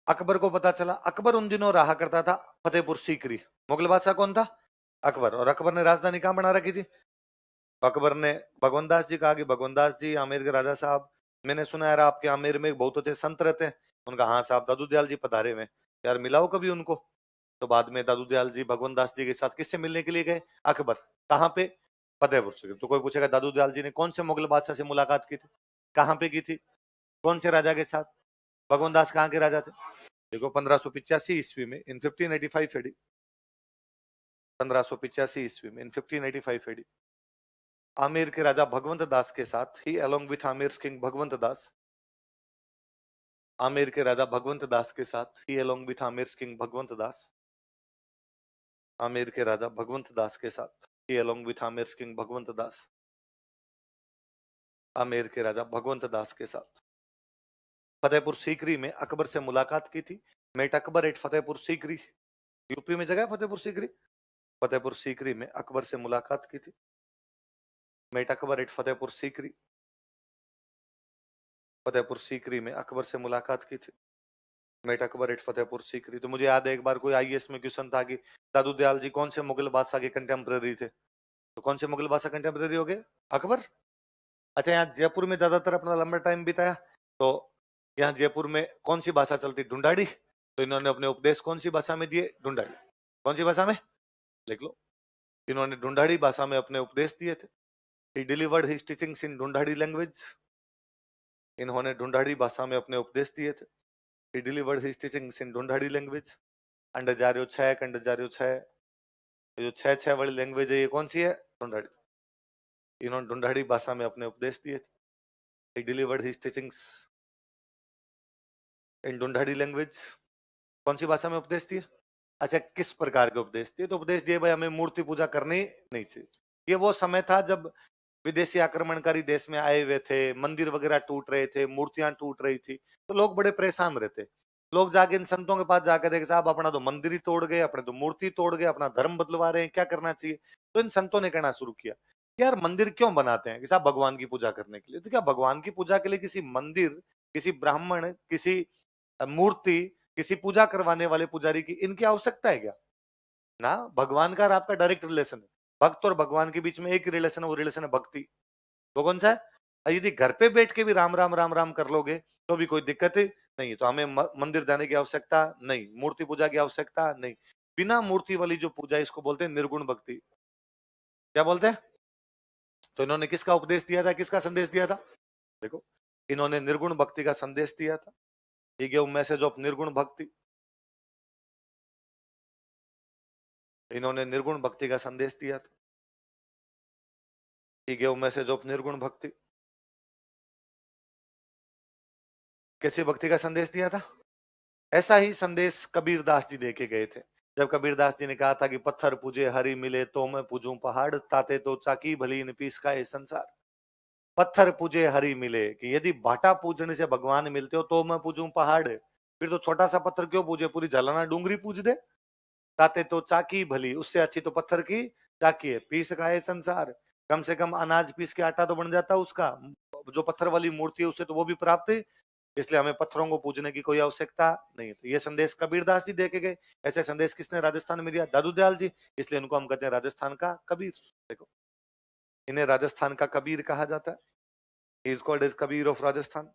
अकबर को पता चला, अकबर उन दिनों रहा करता था फतेहपुर सीकरी। मुगल बादशाह कौन था? अकबर। और अकबर ने राजधानी कहां बना रखी थी? अकबर ने भगवंत दास जी कहा कि भगवंत दास जी, आमेर के राजा साहब, मैंने सुना यार आपके आमेर में बहुत अच्छे संत रहते हैं। उनका हाँ साहब, दादू दयाल जी पधारे हुए, यार मिलाओ कभी उनको। तो बाद में दादू दयाल जी भगवंत दास जी के साथ किससे मिलने के लिए गए? अकबर। कहाँ पे? फतेहपुर सीकरी। तो कोई पूछेगा दादू दयाल जी ने कौन से मुगल बादशाह से मुलाकात की थी? कहाँ पे की थी? कौन से राजा के साथ? भगवंत दास कहाँ के राजा थे? देखो, 1585 ईस्वी में, इन 1585 एडी, 1585 ईस्वी में, इन 1585 एडी, आमेर के राजा भगवंत दास के साथ, ही अलोंग विथ आमेर किंग भगवंत दास, आमेर के राजा भगवंत दास के साथ, ही अलोंग विथ आमेर किंग भगवंत दास, आमेर के राजा भगवंत दास के साथ, ही अलोंग विथ आमेर किंग भगवंत दास, आमेर के राजा भगवंत दास के साथ फतेहपुर सीकरी में अकबर से मुलाकात की थी। Met Akbar at Fatehpur Sikri. UP में जगह है फतेहपुर सीकरी। फतेहपुर सीकरी में अकबर से मुलाकात की थी। Met Akbar at Fatehpur Sikri. फतेहपुर सीकरी में अकबर से मुलाकात की थी। Met Akbar at Fatehpur Sikri. तो मुझे याद है एक बार कोई आईएएस में क्वेश्चन था कि दादू दयाल जी कौन से मुगल बादशाह के कंटेम्पररी थे? तो कौन से मुगल बादशाह कंटेम्पररी हो गए? अकबर। अच्छा, यहाँ जयपुर में ज्यादातर अपना लंबा टाइम बिताया, तो यहाँ जयपुर में कौन सी भाषा चलती? ढूंढाड़ी। तो इन्होंने अपने उपदेश कौन सी भाषा में दिए? ढूंढाड़ी। कौन सी भाषा में? लिख लो। इन्होंने ढूंढाड़ी भाषा में अपने उपदेश दिए थे। He delivered his teachings in Dhundhari language. इन्होंने ढूंढाड़ी भाषा में अपने उपदेश दिए थे। He delivered his teachings in Dhundhari language. अंडर जा रहे हो 6, अंडर जा रहे हो 6, जो 6 वाली लैंग्वेज है ये कौन सी है? ढूंढाड़ी। इन्होंने ढूंढाड़ी भाषा में अपने उपदेश दिए थे। He delivered his teachings in Dhundhari language. कौन सी भाषा में उपदेश दिए? अच्छा, किस प्रकार के उपदेश दिए? तो उपदेश दिए भाई हमें मूर्ति पूजा करनी नहीं चाहिए। ये वो समय था जब विदेशी आक्रमणकारी देश में आए हुए थे, मंदिर वगैरह टूट रहे थे, मूर्तियां टूट रही थी, तो लोग बड़े परेशान रहते। लोग जाके इन संतों के पास जाकर देखे साहब अपना तो मंदिर ही तोड़ गए, अपने तो मूर्ति तोड़ गए, अपना धर्म बदलवा रहे हैं, क्या करना चाहिए? तो इन संतों ने कहना शुरू किया कि यार मंदिर क्यों बनाते हैं? कि साहब भगवान की पूजा करने के लिए। तो क्या भगवान की पूजा के लिए किसी मंदिर, किसी ब्राह्मण, किसी मूर्ति, किसी पूजा करवाने वाले पुजारी की इनकी आवश्यकता है क्या? ना, भगवान का और आपका डायरेक्ट रिलेशन है। भक्त और भगवान के बीच में एक ही रिलेशन है, वो रिलेशन है भक्ति। वो कौन सा है? यदि घर पे बैठ के भी राम राम राम राम कर लोगे तो भी कोई दिक्कत नहीं है। तो हमें मंदिर जाने की आवश्यकता नहीं, मूर्ति पूजा की आवश्यकता नहीं। बिना मूर्ति वाली जो पूजा, इसको बोलते हैं निर्गुण भक्ति। क्या बोलते हैं? तो इन्होंने किसका उपदेश दिया था, किसका संदेश दिया था? देखो, इन्होंने निर्गुण भक्ति का संदेश दिया था। ही गिव मैसेज ऑफ निर्गुण भक्ति। इन्होंने निर्गुण भक्ति का संदेश दिया था। ही गिव मैसेज ऑफ निर्गुण भक्ति। कैसी भक्ति का संदेश दिया था? ऐसा ही संदेश कबीर दास जी देके गए थे। जब कबीर दास जी ने कहा था कि पत्थर पूजे हरि मिले तो मैं पूजूं पहाड़, ताते तो चाकी भली न पीस का ये संसार। पत्थर पूजे हरि मिले, कि यदि भाटा पूजने से भगवान मिलते हो तो मैं पूजूं पहाड़, फिर तो छोटा सा पत्थर क्यों पूजे, पूरी जलाना डूंगरी पूज दे। ताते तो चाकी भली, उससे अच्छी तो पत्थर की चाकी है। पीस का है संसार, कम से कम अनाज पीस के आटा तो बन जाता उसका। जो पत्थर वाली मूर्ति है उससे तो वो भी प्राप्त है, इसलिए हमें पत्थरों को पूजने की कोई आवश्यकता नहीं है। तो ये संदेश कबीरदास जी देके गए। ऐसे संदेश किसने राजस्थान में दिया? दादू दयाल जी। इसलिए उनको हम कहते हैं राजस्थान का कबीर। देखो, इन्हें राजस्थान का कबीर कहा जाता है. He is called as Kabir of Rajasthan.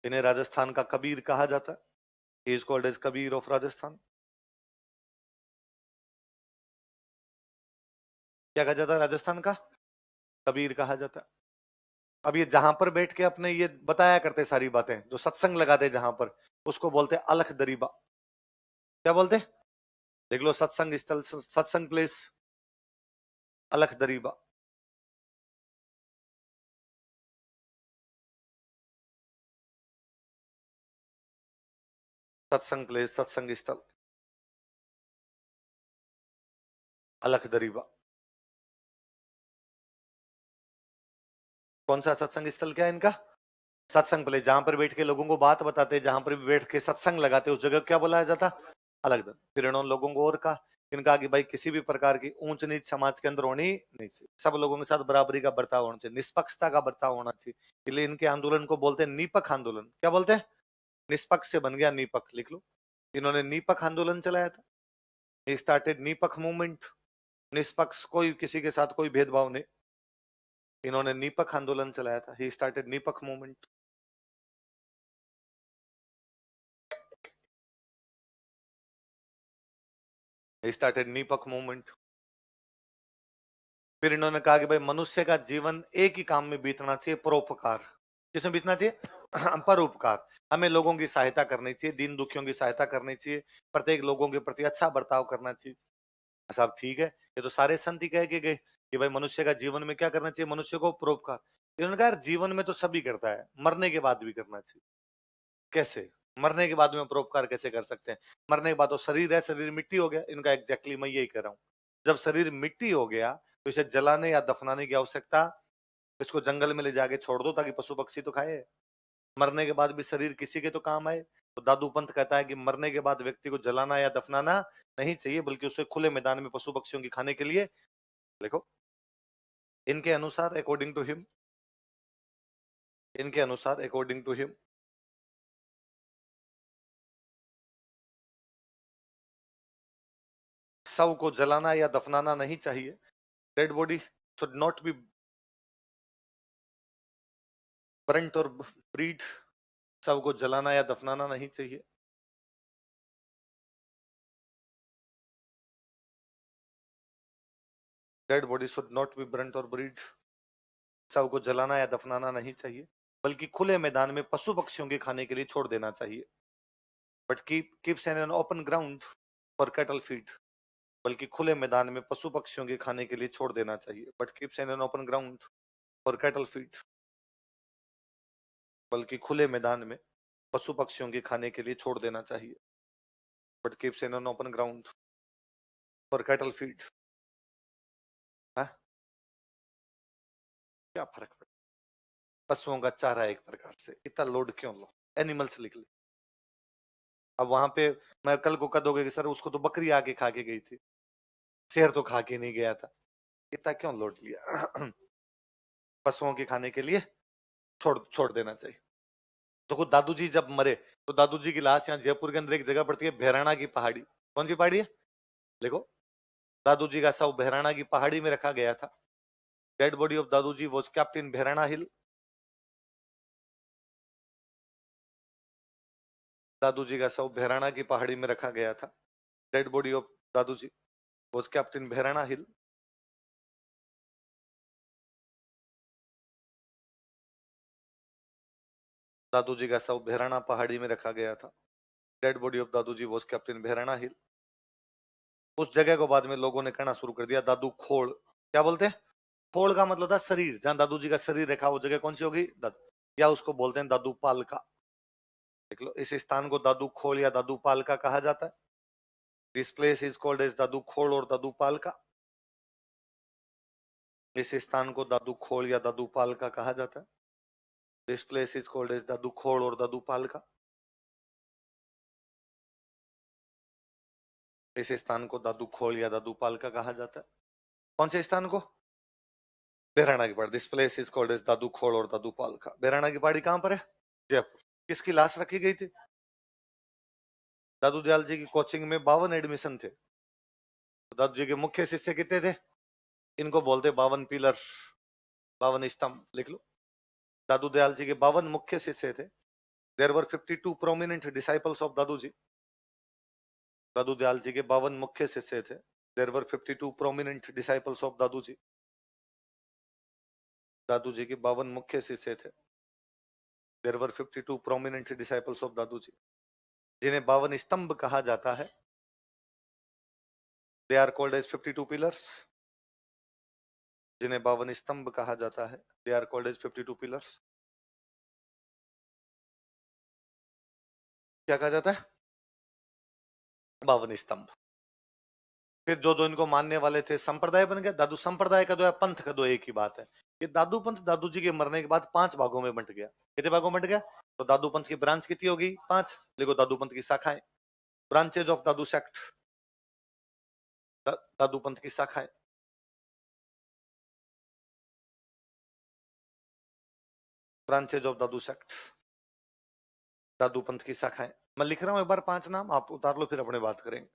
इन्हें राजस्थान का कबीर कहा जाता है. He is called as Kabir of Rajasthan. क्या कहा जाता है? राजस्थान का कबीर कहा जाता है. अब ये जहां पर बैठ के अपने ये बताया करते सारी बातें, जो सत्संग लगाते जहां पर, उसको बोलते अलख दरीबा. क्या बोलते? देख लो, सत्संग स्थल, सत्संग प्लेस, अलख दरीबा. सत्संग प्लेस, सत्संग स्थल, अलख दरीबा. कौन सा सत्संग स्थल क्या है इनका? सत्संग प्लेस. जहां पर बैठ के लोगों को बात बताते, जहां पर भी बैठ के सत्संग लगाते, उस जगह क्या बोला जाता? अलग दर. फिर इन्होंने लोगों को और कहा, इनका कि भाई किसी भी प्रकार की ऊंच नीच समाज के अंदर होनी नहीं चाहिए. सब लोगों के साथ बराबरी का बर्ताव होना चाहिए, निष्पक्षता का बर्ताव होना चाहिए. इसलिए इनके आंदोलन को बोलते हैं नीपक आंदोलन. क्या बोलते हैं? निष्पक्ष से बन गया नीपक. लिख लो, इन्होंने नीपक आंदोलन चलाया था. He started Nipak movement. निष्पक्ष, कोई किसी के साथ कोई भेदभाव नहीं. इन्होंने नीपक आंदोलन चलाया था. He started Nipak movement. He started Nipak movement. फिर इन्होंने कहा कि भाई मनुष्य का जीवन एक ही काम में बीतना चाहिए, परोपकार. किसमें बीतना चाहिए? परोपकार. हमें लोगों की सहायता करनी चाहिए, दीन दुखियों की सहायता करनी चाहिए, प्रत्येक लोगों के प्रति अच्छा बर्ताव करना चाहिए. साहब ठीक है, ये तो सारे संत ही कह के गए कि भाई मनुष्य का जीवन में क्या करना चाहिए? मनुष्य को परोपकार. इन्होंने कहा यार जीवन में तो सभी करता है, मरने के बाद भी करना चाहिए. कैसे? मरने के बाद में परोपकार कैसे कर सकते हैं? मरने के बाद तो शरीर है, शरीर मिट्टी हो गया. इनका एग्जैक्टली मैं यही कह रहा हूँ. जब शरीर मिट्टी हो गया तो इसे जलाने या दफनाने की आवश्यकता, इसको जंगल में ले जाके छोड़ दो ताकि पशु पक्षी तो खाए. मरने के बाद भी शरीर किसी के तो काम आए. तो दादू पंत कहता है कि मरने के बाद व्यक्ति को जलाना या दफनाना नहीं चाहिए, बल्कि उसे खुले मैदान में पशु पक्षियों की खाने के लिए. देखो, इनके अनुसार अकॉर्डिंग टू हिम, इनके अनुसार अकॉर्डिंग टू हिम, शव को जलाना या दफनाना नहीं चाहिए. Dead body should not be burnt और ब्रीड. शव को जलाना या दफनाना नहीं चाहिए. Dead body should not be burnt और ब्रीड. शव को जलाना या दफनाना नहीं चाहिए, बल्कि खुले मैदान में पशु पक्षियों के खाने के लिए छोड़ देना चाहिए. But keeps an open ground for cattle feed. बल्कि खुले मैदान में पशु पक्षियों के खाने के लिए छोड़ देना चाहिए. But keeps an open ground for cattle feed. बल्कि खुले मैदान में पशु पक्षियों के खाने के लिए छोड़ देना चाहिए. But keeps an open ground for cattle feed. क्या फर्क पड़ता? पशुओं का चारा एक प्रकार से. इतना लोड क्यों लो? एनिमल्स लिख ले. अब वहां पे मैं कल को कह दोगे कि सर उसको तो बकरी आके खा के गई थी, शेर तो खा के नहीं गया था. इतना क्यों लोड लिया? पशुओं के खाने के लिए छोड़ छोड़ देना चाहिए. तो खुद दादू जी जब मरे तो दादू जी की लाश यहाँ जयपुर के अंदर एक जगह पड़ती है, भैराणा की पहाड़ी. कौन सी पहाड़ी है? देखो, दादू जी का शव भैराणा की पहाड़ी में रखा गया था. Dead body of Dadu ji was kept in Bhairana hill. Dadu ji का शव भैराणा की पहाड़ी में रखा गया था. Dead body of Dadu ji was kept in Bhairana hill. Dadu ji का शव भैराणा पहाड़ी में रखा गया था. Dead body of Dadu ji was kept in Bhairana hill. उस जगह को बाद में लोगों ने कहना शुरू कर दिया दादू खोड़. क्या बोलते हैं? खोड़ का मतलब था शरीर. जहां दादू जी का शरीर रखा वो जगह कौन सी होगी? दादू. या उसको बोलते हैं दादू पालका. देख लो, इस स्थान को दादू खोड़ या दादू पालका कहा जाता है. This place is called as Dadu Khod और दादू पालका. इस स्थान को दादू खोड़ या दादू पालका कहा जाता है. This place is called as Dadu Khod और दादू पालका. इस स्थान को दादू खोड़ या दादू पालका कहा जाता है. कौन से स्थान को? बेराना की पहाड़ी. This place is called as Dadu Khod और दादू पालका. बेराना की पहाड़ी कहां पर है? जयपुर. किसकी लाश रखी गई थी? दादू दयाल जी की कोचिंग में 52 एडमिशन थे. तो दादू जी के मुख्य शिष्य कितने थे? इनको बोलते 52 पिलर, 52 स्तंभ। लिख लो। दादू दयाल जी के 52 मुख्य शिष्य थे। There were 52 prominent disciples of Dadu ji. Dadu Dayal ji के 52 मुख्य शिष्य थे। There were 52 prominent disciples of Dadu ji. Dadu ji के 52 मुख्य शिष्य थे। There were 52 prominent disciples of Dadu ji, जिन्हें 52 स्तंभ कहा जाता है। They are called as 52 pillars. जिन्हें 52 स्तंभ कहा जाता है। They are called as 52 pillars. क्या कहा जाता है? 52 स्तंभ। फिर जो जो इनको मानने वाले थे, संप्रदाय बन गया। दादू संप्रदाय का दो या पंथ का दो एक ही बात है। ये दादू पंथ दादू जी के मरने के बाद 5 भागों में बंट गया। कितने भागों में बंट गया? तो दादू पंथ की ब्रांच कितनी होगी? 5। देखो दादू पंथ की शाखाएं, ब्रांचेज ऑफ दादू सेक्ट। दादू पंथ की शाखाएं, ब्रांचेज ऑफ दादू सेक्ट, दादू पंथ की शाखाएं। मैं लिख रहा हूं एक बार 5 नाम, आप उतार लो, फिर अपने बात करेंगे।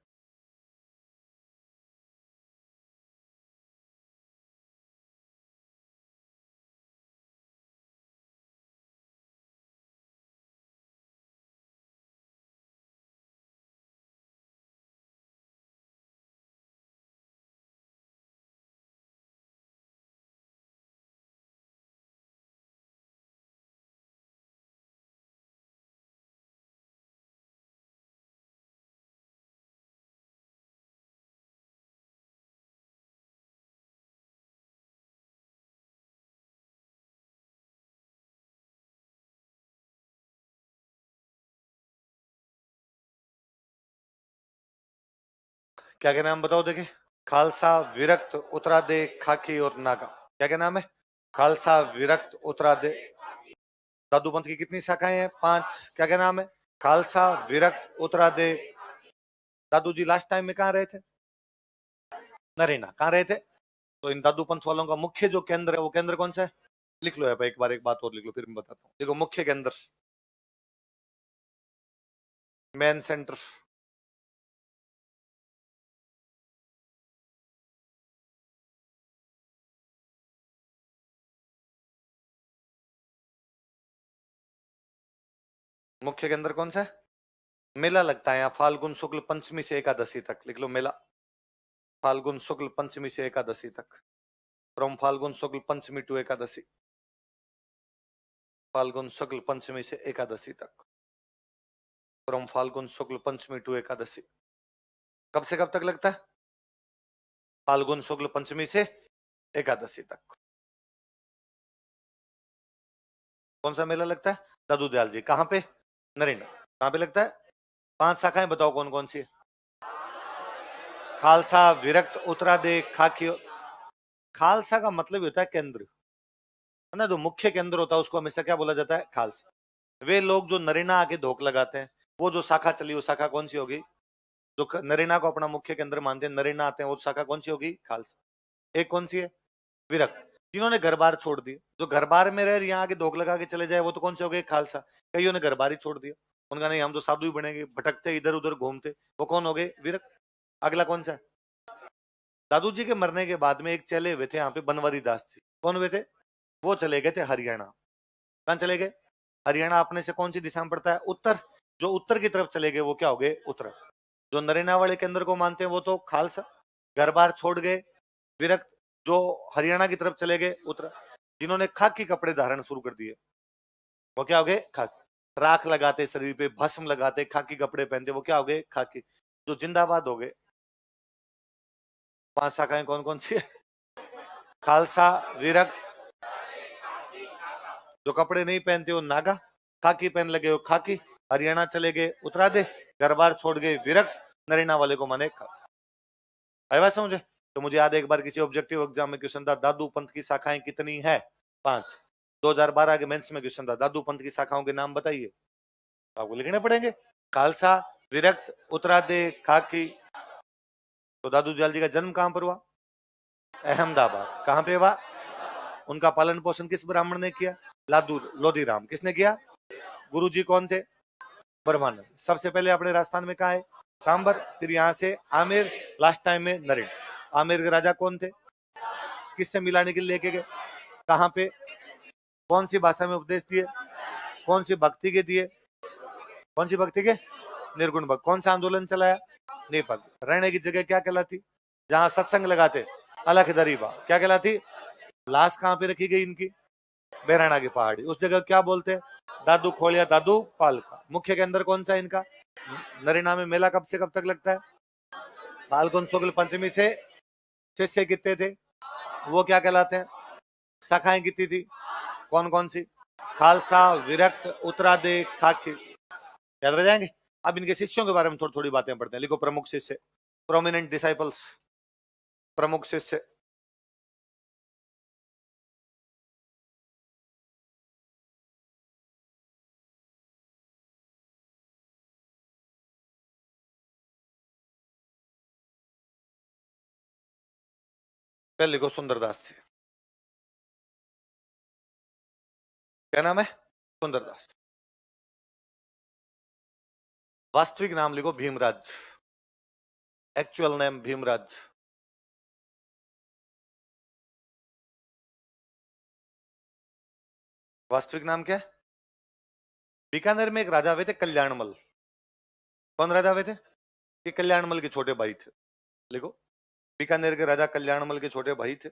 क्या क्या नाम बताओ देखे? खालसा, विरक्त, उत्तरादे, खाकी और नागा। क्या क्या नाम है? खालसा, विरक्त, उत्तरादे। दादू पंथ की कितनी शाखाएं हैं? 5। क्या क्या नाम है? खालसा, विरक्त, उत्तरादे। दादू जी लास्ट टाइम में कहाँ रहे थे? नरेना। कहाँ रहे थे? तो इन दादू पंथ वालों का मुख्य जो केंद्र है, वो केंद्र कौन सा है? लिख लो यहाँ पे एक बार, एक बात और लिख लो, फिर मैं बताता हूँ। देखो मुख्य केंद्र, मेन सेंटर, मुख्य केंद्र कौन सा है? मेला लगता है यहाँ फाल्गुन शुक्ल पंचमी से एकादशी तक। लिख लो मेला, फाल्गुन शुक्ल पंचमी से एकादशी तक। From Phalgun Shukla Panchami to Ekadashi, फाल्गुन शुक्ल पंचमी से एकादशी तक। From Phalgun Shukla Panchami to Ekadashi. कब से कब तक लगता है? फाल्गुन शुक्ल पंचमी से एकादशी तक। कौन सा मेला लगता है? दादू दयाल जी। कहाँ पे? नरेंद्र। कहाँ पे लगता है? 5 शाखाएं बताओ कौन कौन सी है? खालसा, विरक्त, उत्तरादे, खाकी। खालसा का मतलब होता है केंद्र, है ना। जो मुख्य केंद्र होता है उसको हमेशा क्या बोला जाता है? खालसा। वे लोग जो नरेना आके धोख लगाते हैं, वो जो शाखा चली, वो शाखा कौन सी होगी? जो नरेना को अपना मुख्य केंद्र मानते हैं, नरेना आते हैं, वो शाखा कौन सी होगी? खालसा। एक कौन सी है? विरक्त। जिन्होंने घर बार छोड़ दिए, जो घर बार में रह यहाँ आके धोख लगा के चले जाए, वो तो कौन से हो गए? खालसा। कईयों ने घर बार ही छोड़ दिया, उनका नहीं हम तो साधु ही बनेंगे, भटकते इधर उधर घूमते, वो कौन हो गए? विरक्त। अगला कौन सा है? दादू जी के मरने के बाद में एक चले हुए थे यहाँ पे, बनवारी दास जी। कौन हुए थे? वो चले गए थे हरियाणा। कहां चले गए? हरियाणा अपने से कौन सी दिशा में पड़ता है? उत्तर। जो उत्तर की तरफ चले गए वो क्या हो गए? उत्तर। जो नरेना वाले केंद्र को मानते हैं वो तो खालसा, घर बार छोड़ गए, विरक्त। जो हरियाणा की तरफ चले गए, उत्तर। जिन्होंने खाकी कपड़े धारण शुरू कर दिए, वो क्या हो गए? खाकी। राख लगाते शरीर पे, भस्म लगाते, खाकी कपड़े पहनते, वो क्या हो गए? खाकी। जो जिंदाबाद हो गए। 5 शाखाएं कौन कौन सी है? खालसा, विरक्त। जो कपड़े नहीं पहनते वो नागा, खाकी पहन लगे वो खाकी, हरियाणा चले गए उत्तरादे, घर बार छोड़ गए विरक्त, नरेना वाले को माने खालसा। बात समझे? तो मुझे याद है एक बार किसी ऑब्जेक्टिव एग्जाम में क्वेश्चन था, दादू पंथ की शाखाएं कितनी है? 5। 2012 के मेंस में क्वेश्चन था, दादू पंथ की शाखाओं के नाम बताइए। आपको लिखने पड़ेंगे। खालसा, विरक्त, उत्तरादे, खाकी। तो दादू दयाल जी का जन्म कहां पर हुआ? अहमदाबाद। कहां पे हुआ? उनका पालन पोषण किस ब्राह्मण ने किया? लादू लोधीराम। किसने किया? गुरुजी कौन थे? ब्रह्मानंद। सबसे पहले अपने राजस्थान में कहा है? सांबर। फिर यहाँ से आमेर, लास्ट टाइम में नरेन। आमेर के राजा कौन थे? किससे मिलाने के लिए लेके गए? कहाँ पे? कौन सी भाषा में उपदेश दिए? कौन सी भक्ति के दिए? कौन सी भक्ति के? निर्गुण भक्त। कौन सा आंदोलन चलाया? नेपाल। रहने की जगह क्या कहलाती? जहां सत्संग लगाते, अलख दरीबा। क्या कहलाती? लाश कहाँ पे रखी गई इनकी? बेराना की पहाड़ी। उस जगह क्या बोलते हैं? दादू खोलिया दादू पालका। मुख्य के अंदर कौन सा इनका? नरीना में मेला कब से कब तक लगता है? फाल्गुन शुक्ल पंचमी से। शिष्य कितने थे? वो क्या कहलाते हैं? शाखाएं कितनी थी? कौन कौन सी? खालसा, विरक्त, उत्तरादे, खाकी। याद रह जाएंगे। अब इनके शिष्यों के बारे में थोड़ी थोड़ी बातें पढ़ते हैं। लिखो प्रमुख शिष्य, प्रोमिनेंट डिसाइपल्स। प्रमुख शिष्य, पहले लिखो सुंदरदास जी। क्या नाम है? सुंदरदास। वास्तविक नाम लिखो भीमराज। Actual name Bhimraj. वास्तविक नाम क्या है? बीकानेर में एक राजा हुए थे कल्याणमल। कौन राजा हुए थे? ये कल्याणमल के छोटे भाई थे। लिखो, बीकानेर के राजा कल्याणमल के छोटे भाई थे।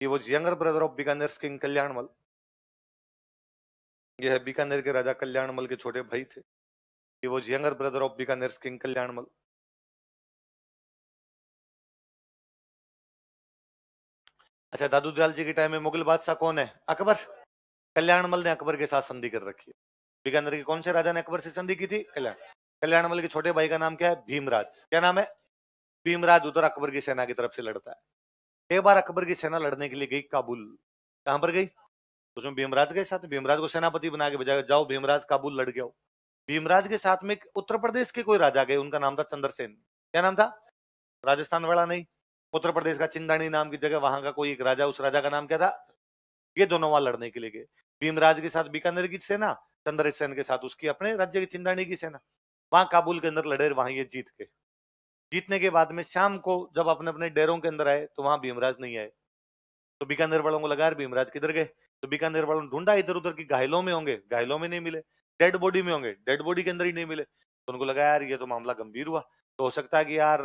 ये वो younger brother of Bikaner king Kalyanmal. ये है बीकानेर के राजा कल्याणमल के छोटे भाई थे। ये वो younger brother of Bikaner king Kalyanmal. अच्छा, दादू दयाल जी के टाइम में मुगल बादशाह कौन है? अकबर। कल्याणमल ने अकबर के साथ संधि कर रखी है। बीकानेर के कौन से राजा ने अकबर से संधि की थी? कल्याणमल के छोटे भाई का नाम क्या है? भीमराज। क्या नाम है? भीमराज उधर अकबर की सेना की तरफ से लड़ता है। एक बार अकबर की सेना लड़ने के लिए गई काबुल। कहां पर गई? उसमें भीमराज के साथ। भीमराज को सेनापति बना के भेजा, जाओ भीमराज काबुल लड़ के आओ। भीमराज के साथ में उत्तर प्रदेश के कोई राजा गए, उनका नाम था चंद्रसेन। क्या नाम था? राजस्थान वाला नहीं, उत्तर प्रदेश का चिंदानी नाम की जगह, वहां का कोई एक राजा, उस राजा का नाम क्या था? ये दोनों वहां लड़ने के लिए गए। भीमराज के साथ बीकानेर की सेना, चंद्रसेन के साथ उसकी अपने राज्य की चिंदानी की सेना। वहां काबुल के अंदर लड़े, वहां ये जीत गए। जीतने के बाद में शाम को जब अपने अपने डेरों के अंदर आए तो वहां भीमराज नहीं आए। तो बीकानेर वालों को लगा भीमराज किधर गए। तो बीकानेर वालों ने ढूंढा इधर उधर की, घायलों में होंगे, घायलों में नहीं मिले। डेड बॉडी में होंगे, डेड बॉडी के अंदर ही नहीं मिले। तो उनको लगा यार ये तो मामला गंभीर हुआ। तो हो सकता है कि यार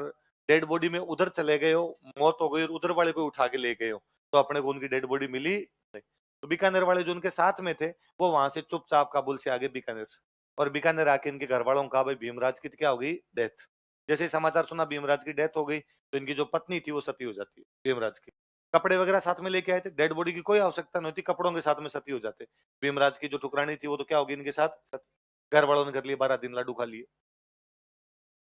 डेड बॉडी में उधर चले गए हो, मौत हो गई और उधर वाले को उठा के ले गए हो, तो अपने को उनकी डेड बॉडी मिली नहीं। तो बीकानेर वाले जो उनके साथ में थे वो वहां से चुपचाप काबुल से आगे बीकानेर से, और बीकानेर आके इनके घर वालों को कहा भाई भीमराज की क्या हो गई? डेथ। जैसे ही समाचार सुना भीमराज की डेथ हो गई तो इनकी जो पत्नी थी वो सती हो जाती है भीमराज की। कपड़े वगैरह साथ में लेके आए थे, डेड बॉडी की कोई आवश्यकता नहीं होती, कपड़ों के साथ में सती हो जाते। भीमराज की जो ठुकरानी थी वो तो क्या होगी इनके साथ सती। घर वालों ने कर लिए 12 दिन लड्डू खा लिए।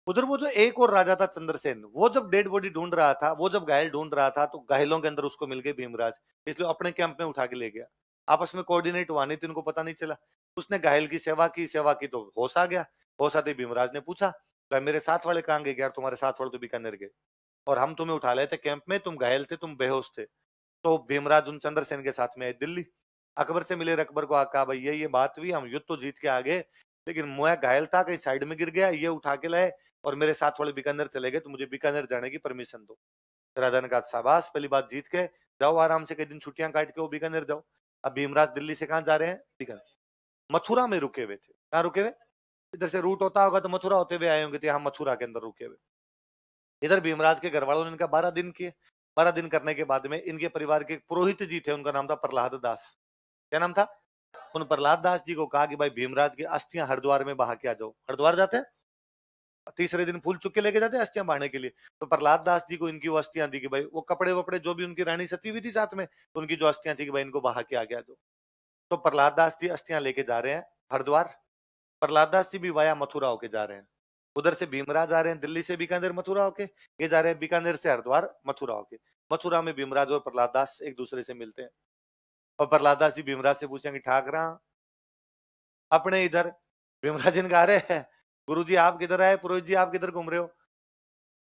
उधर वो जो एक और राजा था चंद्रसेन, वो जब डेड बॉडी ढूंढ रहा था, वो जब घायल ढूंढ रहा था, तो घायलों के अंदर उसको मिल गए भीमराज, इसलिए अपने कैंप में उठा के ले गया। आपस में कोऑर्डिनेट हुआ नहीं तो इनको पता नहीं चला। उसने घायल की सेवा की तो होश आ गया। होश आते भीमराज ने पूछा भाई मेरे साथ वाले कहाँ गए? यार तुम्हारे साथ वाले तो बीकानेर गए और हम तुम्हें उठा लाए थे कैंप में, तुम घायल थे, तुम बेहोश थे। तो भीमराज उन चंद्रसेन के साथ में आए दिल्ली। अकबर से मिले, अकबर को कहा भाई ये बात हुई, हम युद्ध तो जीत के आ गए, लेकिन मैं घायल था, कहीं साइड में गिर गया, ये उठा के लाए और मेरे साथ वाले बीकानेर चले गए, तो मुझे बीकानेर जाने की परमिशन दो। राजा ने कहा शाबाश, पहली बात जीत के जाओ, आराम से कई दिन छुट्टियां काट के वो बीकानेर जाओ। अब भीमराज दिल्ली से कहाँ जा रहे हैं? बीकानेर। मथुरा में रुके हुए थे। कहाँ रुके हुए? इधर से रूट होता होगा तो मथुरा होते हुए आए होंगे, तो यहाँ मथुरा के अंदर रुके हुए। इधर भीमराज के घर वालों ने इनका 12 दिन किए। 12 दिन करने के बाद में इनके परिवार के पुरोहित जी थे, उनका नाम था प्रहलाद दास। क्या नाम था? उन प्रहलाद दास जी को कहा कि भाई भीमराज की अस्थियां हरिद्वार में बहा के आ जाओ। हरिद्वार जाते हैं, तीसरे दिन फूल चुक के लेके जाते हैं अस्थियां बहाने के लिए। तो प्रहलाद दास जी को इनकी वो अस्थियां दी कि भाई वो कपड़े वपड़े जो भी उनकी रानी सती हुई थी साथ में, तो उनकी जो अस्थियां थी कि भाई इनको बहा के आ गया जो। तो प्रहलाद दास जी अस्थियां लेके जा रहे हैं हरिद्वार। प्रहलाद दास जी भी वाया मथुरा होके जा रहे हैं। उधर से भीमराज आ रहे हैं दिल्ली से बीकानेर मथुरा होके, ये जा रहे हैं बीकानेर से हरिद्वार मथुरा होके। मथुरा में भीमराज और प्रहलाद दास एक दूसरे से मिलते हैं और प्रहलाद दास जी भीमराज से पूछेंगे ठाकरा अपने इधर। भीमराज इनका अरे गुरु जी आप किधर आए, पुरोहित जी आप किधर घूम रहे हो,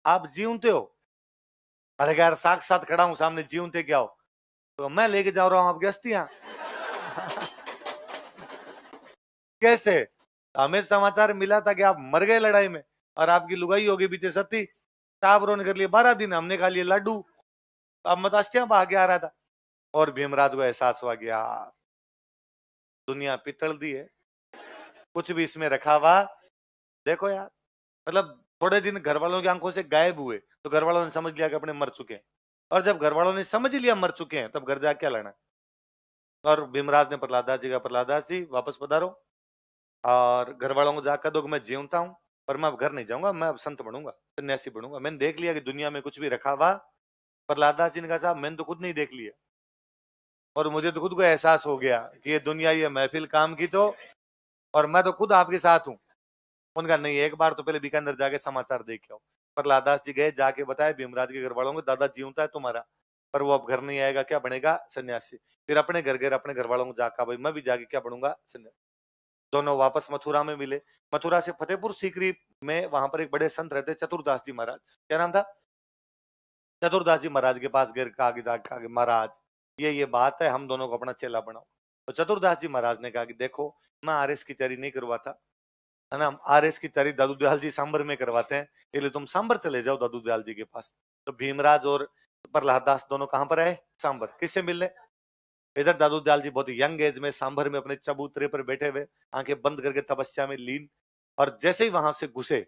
आप जीवते हो? अरे यार साक्षात खड़ा हूं सामने, जीवते क्या हो? तो मैं लेके जा रहा हूं आपकी अस्थियां। कैसे? हमें समाचार मिला था कि आप मर गए लड़ाई में और आपकी लुगाई होगी पीछे सती। टाबरों ने कर लिए 12 दिन, हमने खा लिए लड्डू, अब मत अस्थियां बहा के आ रहा था। और भीमराज को एहसास हुआ कि यार दुनिया पितल दी है, कुछ भी इसमें रखा हुआ देखो यार। मतलब थोड़े दिन घर वालों की आंखों से गायब हुए तो घर वालों ने समझ लिया कि अपने मर चुके हैं, और जब घर वालों ने समझ लिया मर चुके हैं तब घर जाके क्या लेना। और भीमराज ने प्रहलादास जी का, प्रहलादास जी वापस पधारो, और घर वालों को जाकर दो कि मैं जीवता हूँ, पर मैं अब घर नहीं जाऊंगा, मैं अब संत बनूंगा, सन्यासी बनूंगा। मैंने देख लिया कि दुनिया में कुछ भी रखा हुआ। प्रहलादास जी ने कहा साहब मैंने तो खुद नहीं देख लिया, और मुझे तो खुद को एहसास हो गया कि ये दुनिया, ये महफिल काम की तो, और मैं तो खुद आपके साथ हूँ। उनका नहीं, एक बार तो पहले बीकानेर जाके समाचार देख आओ। प्रहलादास जी गए, जाके बताया भीमराज के घर वालों को, दादा जीवता है तुम्हारा, पर वो अब घर नहीं आएगा, क्या बनेगा, सन्यासी। फिर अपने घर गए, अपने घर वालों को जाकर भाई मैं भी जाके क्या बनूंगा, सन्यासी। दोनों वापस मथुरा में मिले। मथुरा से फतेहपुर सीकरी में वहां पर एक बड़े संत रहते, चतुरदास जी महाराज, क्या नाम था, चतुरदास जी महाराज के पास गए, आगे जाके कहा कि महाराज ये बात है, हम दोनों को अपना चेला बनाओ। तो चतुरदास जी महाराज ने कहा कि देखो मैं आरएस की तैयारी नहीं करवाता, है ना, आरएस की तैयारी दादू दयाल जी सांबर में करवाते हैं, इसलिए तुम सांबर चले जाओ दादू दयाल जी के पास। तो भीमराज और प्रहलाद दास दोनों कहां पर आए, सांबर, किससे मिलने। इधर दादू दयाल जी बहुत यंग एज में सांभर में अपने चबूतरे पर बैठे हुए, आंखें बंद करके तपस्या में लीन। और जैसे ही वहां से घुसे,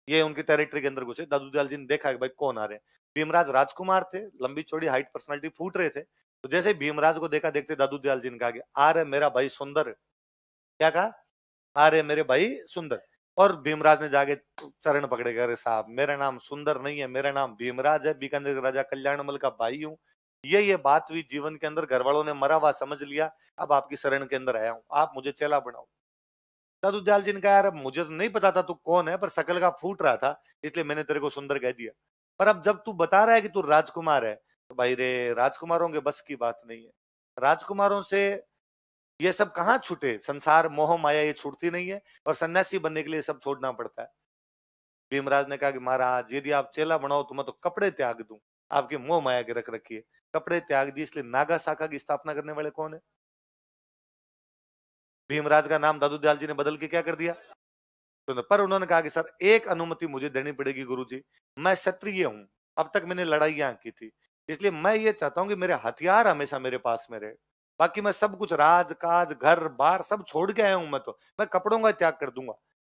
ये उनकी टेरिटरी के अंदर घुसे, दादू दयाल जी ने देखा कि भाई कौन आ रहे हैं। भीमराज राजकुमार थे, लंबी चौड़ी हाइट, पर्सनालिटी, फूट रहे थे। तो जैसे ही भीमराज को देखा, देखते दादू दयाल जी ने कहा कि आ रहे मेरा भाई सुंदर, क्या कहा, आ रहे मेरे भाई सुंदर। और भीमराज ने जाके चरण पकड़े, अरे साहब मेरा नाम सुंदर नहीं है, मेरा नाम भीमराज है, बीकानेर के राजा कल्याणमल का भाई हूँ। ये बात हुई जीवन के अंदर, घर वालों ने मरा हुआ समझ लिया, अब आपकी शरण के अंदर आया हूँ, आप मुझे चेला बनाओ। दादू दयाल जी ने कहा यार मुझे तो नहीं पता था तू कौन है, पर शकल का फूट रहा था इसलिए मैंने तेरे को सुंदर कह दिया, पर अब जब तू बता रहा है कि तू राजकुमार है, तो भाई रे राजकुमारों के बस की बात नहीं है। राजकुमारों से ये सब कहाँ छूटे, संसार मोह माया ये छूटती नहीं है, और सन्यासी बनने के लिए सब छोड़ना पड़ता है। भीमराज ने कहा कि महाराज यदि आप चेला बनाओ तो मैं तो कपड़े त्याग दूं, आपकी मोह माया के रख रखी है, कपड़े त्याग दी। इसलिए नागा शाखा की स्थापना करने वाले कौन है, भीमराज का नाम दादू दयाल जी ने बदल के क्या कर दिया, तो पर उन्होंने कहा कि सर एक अनुमति मुझे देनी पड़ेगी गुरुजी, मैं क्षत्रिय हूं, अब तक मैंने लड़ाइयां की थी, इसलिए मैं ये चाहता हूं कि मेरे हथियार हमेशा मेरे पास में रहे, बाकी मैं सब कुछ राज काज घर बार सब छोड़ के आया हूं, मैं कपड़ों का त्याग कर दूंगा।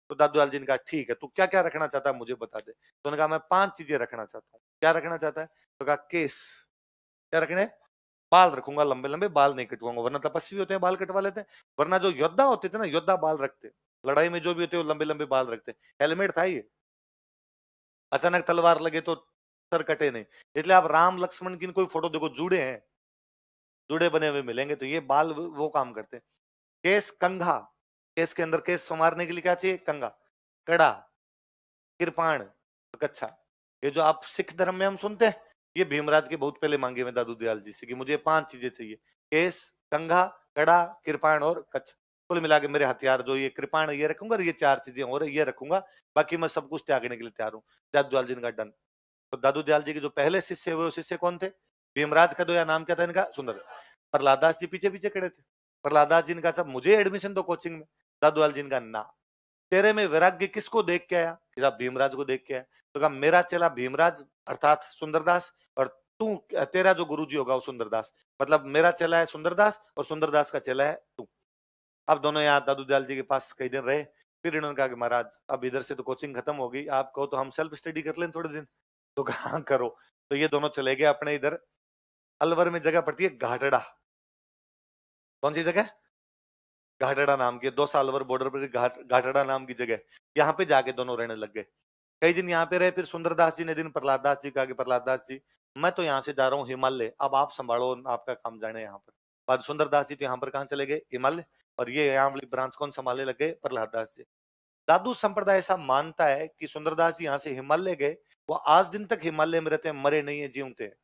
तो दादू लाल जी ने कहा ठीक है, तू क्या क्या रखना चाहता है मुझे बता दे। तो उन्होंने कहा मैं 5 चीजें रखना चाहता हूँ। क्या रखना चाहता है, तो कहा केस, क्या रखने, बाल रखूंगा, लंबे लंबे बाल नहीं कटवाऊंगा, वरना तपस्वी होते हैं बाल कटवा लेते हैं, वरना जो योद्धा होते थे ना, योद्धा बाल रखते, लड़ाई में जो भी होते वो लंबे लंबे बाल रखते। हेलमेट था ये, अचानक तलवार लगे तो सर कटे नहीं। इसलिए आप राम लक्ष्मण की कोई फोटो देखो, जूड़े हैं, जूड़े बने हुए मिलेंगे, तो ये बाल वो काम करते हैं। केस कंघा, केस के अंदर केस संवारने के लिए क्या चाहिए, कंघा, कड़ा, कृपाण, कच्छा। ये जो आप सिख धर्म में हम सुनते हैं, ये भीमराज के बहुत पहले मांगे हुए दादू दयाल जी से कि मुझे 5 चीजें चाहिए, केस, कंघा, कड़ा, कृपाण और कच्छ। कुल मिला के मेरे हथियार जो ये कृपाण ये रखूंगा, ये 4 चीजें और ये रखूंगा, बाकी मैं सब कुछ त्यागने के लिए तैयार हूँ। दादू दयाल जी ने कहा डन। तो दादू दयाल जी के जो पहले शिष्य हुए, वो शिष्य कौन थे, भीमराज का दो या नाम क्या था इनका, सुंदर। प्रहलादास जी पीछे पीछे खड़े थे। प्रहलादास जी ने कहा सब मुझे एडमिशन दो कोचिंग में। दादू दयाल जी ने कहा ना, तेरे में वैराग्य किसको देख के आया, कि साहब भीमराज को देख के आया। तो कहा मेरा चेला भीमराज अर्थात सुंदरदास, और तू, तेरा जो गुरुजी होगा वो सुंदरदास, मतलब मेरा चेला है सुंदरदास और सुंदरदास का चेला है तू। अब दोनों यहाँ दादू दयाल जी के पास कई दिन रहे, फिर इन्होंने कहा कि महाराज अब इधर से तो कोचिंग खत्म हो गई, आप कहो तो हम सेल्फ स्टडी कर लें थोड़े दिन। तो कहा करो। तो ये दोनों चले गए अपने इधर, अलवर में जगह पड़ती है घाटड़ा, कौन सी जगह, घाटड़ा नाम की, 2 साल बॉर्डर पर घाटड़ा नाम की जगह, यहाँ पे जाके दोनों रहने लग गए। कई दिन यहाँ पे रहे, फिर सुंदरदास जी ने दिन प्रहलाद दास जी कहा कि प्रहलाद दास जी मैं तो यहाँ से जा रहा हूँ हिमालय, अब आप संभालो, आपका काम जाने यहाँ पर। बाद सुंदरदास जी तो यहाँ पर कहाँ चले गए, हिमालय, और ये यहाँ वाली ब्रांच कौन संभालने लगे, प्रहलाद दास जी। दादू संप्रदाय ऐसा मानता है कि सुंदरदास जी यहाँ से हिमालय गए, वो आज दिन तक हिमालय में रहते हैं, मरे नहीं है, जीवते हैं,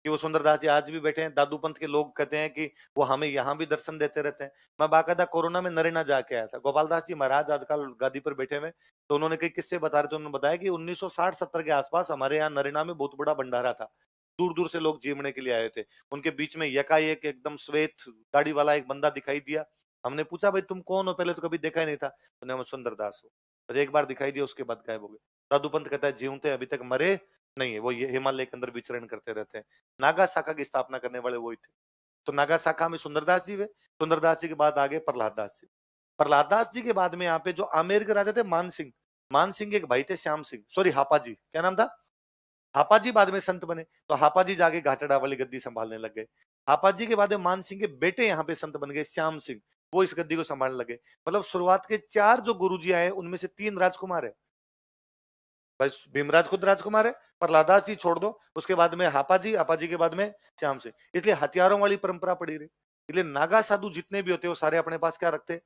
कि वो सुंदरदास जी आज भी बैठे हैं। दादू पंथ के लोग कहते हैं कि वो हमें यहाँ भी दर्शन देते रहते हैं। मैं बाकायदा कोरोना में नरेना जाके आया था, गोपाल दास जी महाराज आजकल गादी पर बैठे हुए, तो उन्होंने कई किस्से बता रहे थे, उन्होंने बताया कि 1960-70 के आसपास हमारे यहाँ नरेना में बहुत बड़ा भंडारा था, दूर दूर से लोग जीवने के लिए आए थे। उनके बीच में यकाएक एकदम श्वेत दाढ़ी वाला एक बंदा दिखाई दिया। हमने पूछा भाई तुम कौन हो, पहले तो कभी देखा ही नहीं था। उन्हें मैं सुंदरदास हूँ, एक बार दिखाई दिया उसके बाद गायब हो गए। दादू पंथ कहता है जीवते अभी तक मरे नहीं है, वो ये हिमालय के अंदर विचरण करते रहते हैं। नागा शाखा की स्थापना करने वाले वही थे। तो नागा शाखा में सुंदरदास जी हुए, सुंदरदास जी के बाद आगे प्रहलाद दास जी, प्रहलाद दास जी के बाद में यहाँ पे जो आमेर के राजा थे मान सिंह, मान सिंह के एक भाई थे श्याम सिंह, सॉरी हापा जी, क्या नाम था, हापा जी बाद में संत बने, तो हापा जी जाके घाटड़ा वाली गद्दी संभालने लग गए। हापा जी के बाद में मान सिंह के बेटे यहाँ पे संत बन गए श्याम सिंह, वो इस गद्दी को संभालने लगे। मतलब शुरुआत के 4 जो गुरु जी आए उनमें से 3 राजकुमार है भाई, भीमराज खुद राजकुमार है, प्रहलाद दास जी छोड़ दो, उसके बाद में हापा जी के बाद में श्याम सिंह, इसलिए हथियारों वाली परंपरा पड़ी रही। इसलिए नागा साधु जितने भी होते वो सारे अपने पास क्या रखते,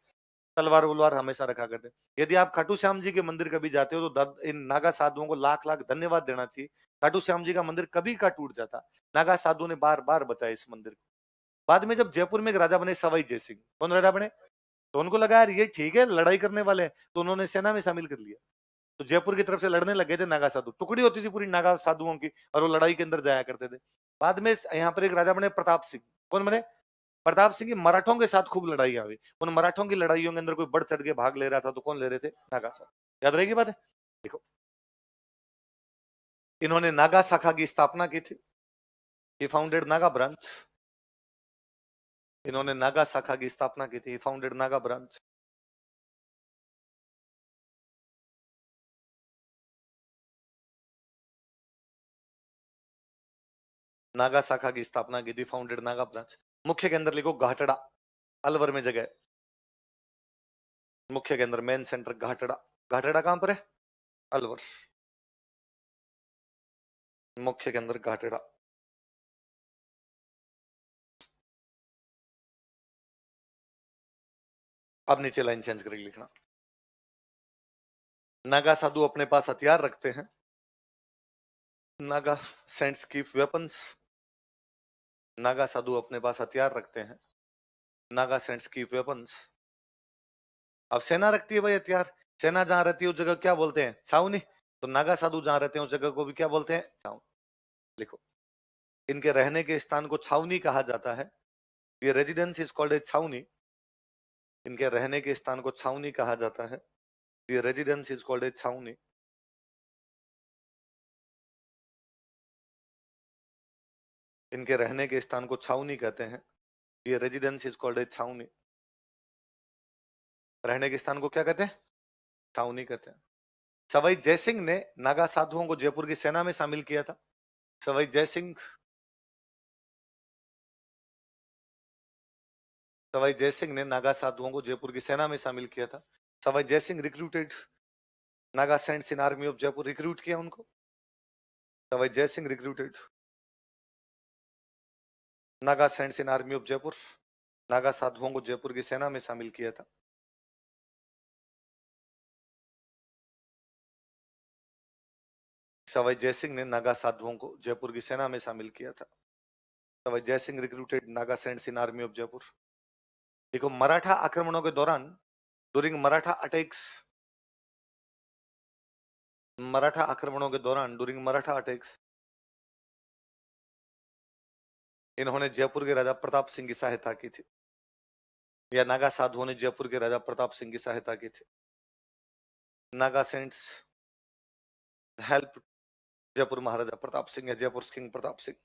तलवार उलवार हमेशा रखा करते। यदि आप खाटू श्याम जी के मंदिर कभी जाते हो तो इन नागा साधुओं को लाख लाख धन्यवाद देना चाहिए। खाटू श्याम जी का मंदिर कभी का टूट जाता, नागा साधु ने बार बार बचाया इस मंदिर को। बाद में जब जयपुर में एक राजा बने सवाई जय सिंह, कौन राजा बने, तो उनको लगा यार ये ठीक है लड़ाई करने वाले हैं, तो उन्होंने सेना में शामिल कर लिया। तो जयपुर की तरफ से लड़ने लगे थे नागा साधु, टुकड़ी होती थी पूरी नागा साधुओं की, और वो लड़ाई के अंदर जाया करते थे। बाद में यहाँ पर एक राजा बने प्रताप सिंह, कौन बने, प्रताप सिंह की मराठों के साथ खूब लड़ाई हुई। उन मराठों की लड़ाइयों के अंदर कोई बढ़ चढ़ के भाग ले रहा था तो कौन ले रहे थे, नागा साधु। याद रहेगी बात है। देखो इन्होंने नागा शाखा की स्थापना की थी, ही फाउंडेड नागा ब्रांच, इन्होंने नागा शाखा की स्थापना की थी, ही फाउंडेड नागा ब्रांच। नागा शाखा की स्थापना की थी, फाउंडेड नागा ब्रांच। मुख्य के अंदर लिखो घाटड़ा, अलवर में जगह, मुख्य के अंदर मेन सेंटर घाटड़ा, घाटड़ा कहां पर है, अलवर, मुख्य के अंदर घाटड़ा। अब नीचे लाइन चेंज करके लिखना, नागा साधु अपने पास हथियार रखते हैं, Naga saints keep weapons, Naga साधु अपने पास हथियार रखते हैं, नागा सेंट्स कीप वेपन्स। अब सेना रखती है भाई हथियार, सेना जहां रहती है उस जगह क्या बोलते हैं, छावनी, तो नागा साधु जहां रहते हैं उस जगह को भी क्या बोलते हैं, छावनी। लिखो इनके रहने के स्थान को छावनी कहा जाता है, ये रेजिडेंस इज कॉल्ड ए छावनी, इनके रहने के स्थान को छावनी कहा जाता है, ये रेजिडेंस इज कॉल्ड ए छावनी। इनके रहने के स्थान को छावनी कहते हैं, ये रेजिडेंस इज कॉल्ड ए छावनी। रहने के स्थान को क्या कहते हैं, छावनी कहते हैं। सवाई जयसिंह ने नागा साधुओं को जयपुर की सेना में शामिल किया था, सवाई जयसिंह, सवाई जयसिंह ने नागा साधुओं को जयपुर की सेना में शामिल किया था। Sawai Jaisingh recruited Naga saints in army of Jaipur, recruit किया उनको, Sawai Jaisingh recruited Naga saints in army of Jaipur, Naga साधुओं को जयपुर की सेना में शामिल किया था। सवाई जयसिंह ने नागा साधुओं को जयपुर की सेना में शामिल किया था, Sawai Jaisingh recruited Naga saints in army of Jaipur. देखो मराठा आक्रमणों के दौरान, ड्यूरिंग मराठा अटैक्स, मराठा आक्रमणों के दौरान, ड्यूरिंग मराठा अटैक्स, इन्होंने जयपुर के राजा प्रताप सिंह की सहायता की थी, या नागा साधुओं ने जयपुर के राजा प्रताप सिंह की सहायता की थी। नागा सेंट्स हेल्प जयपुर महाराजा प्रताप सिंह या जयपुर किंग प्रताप सिंह,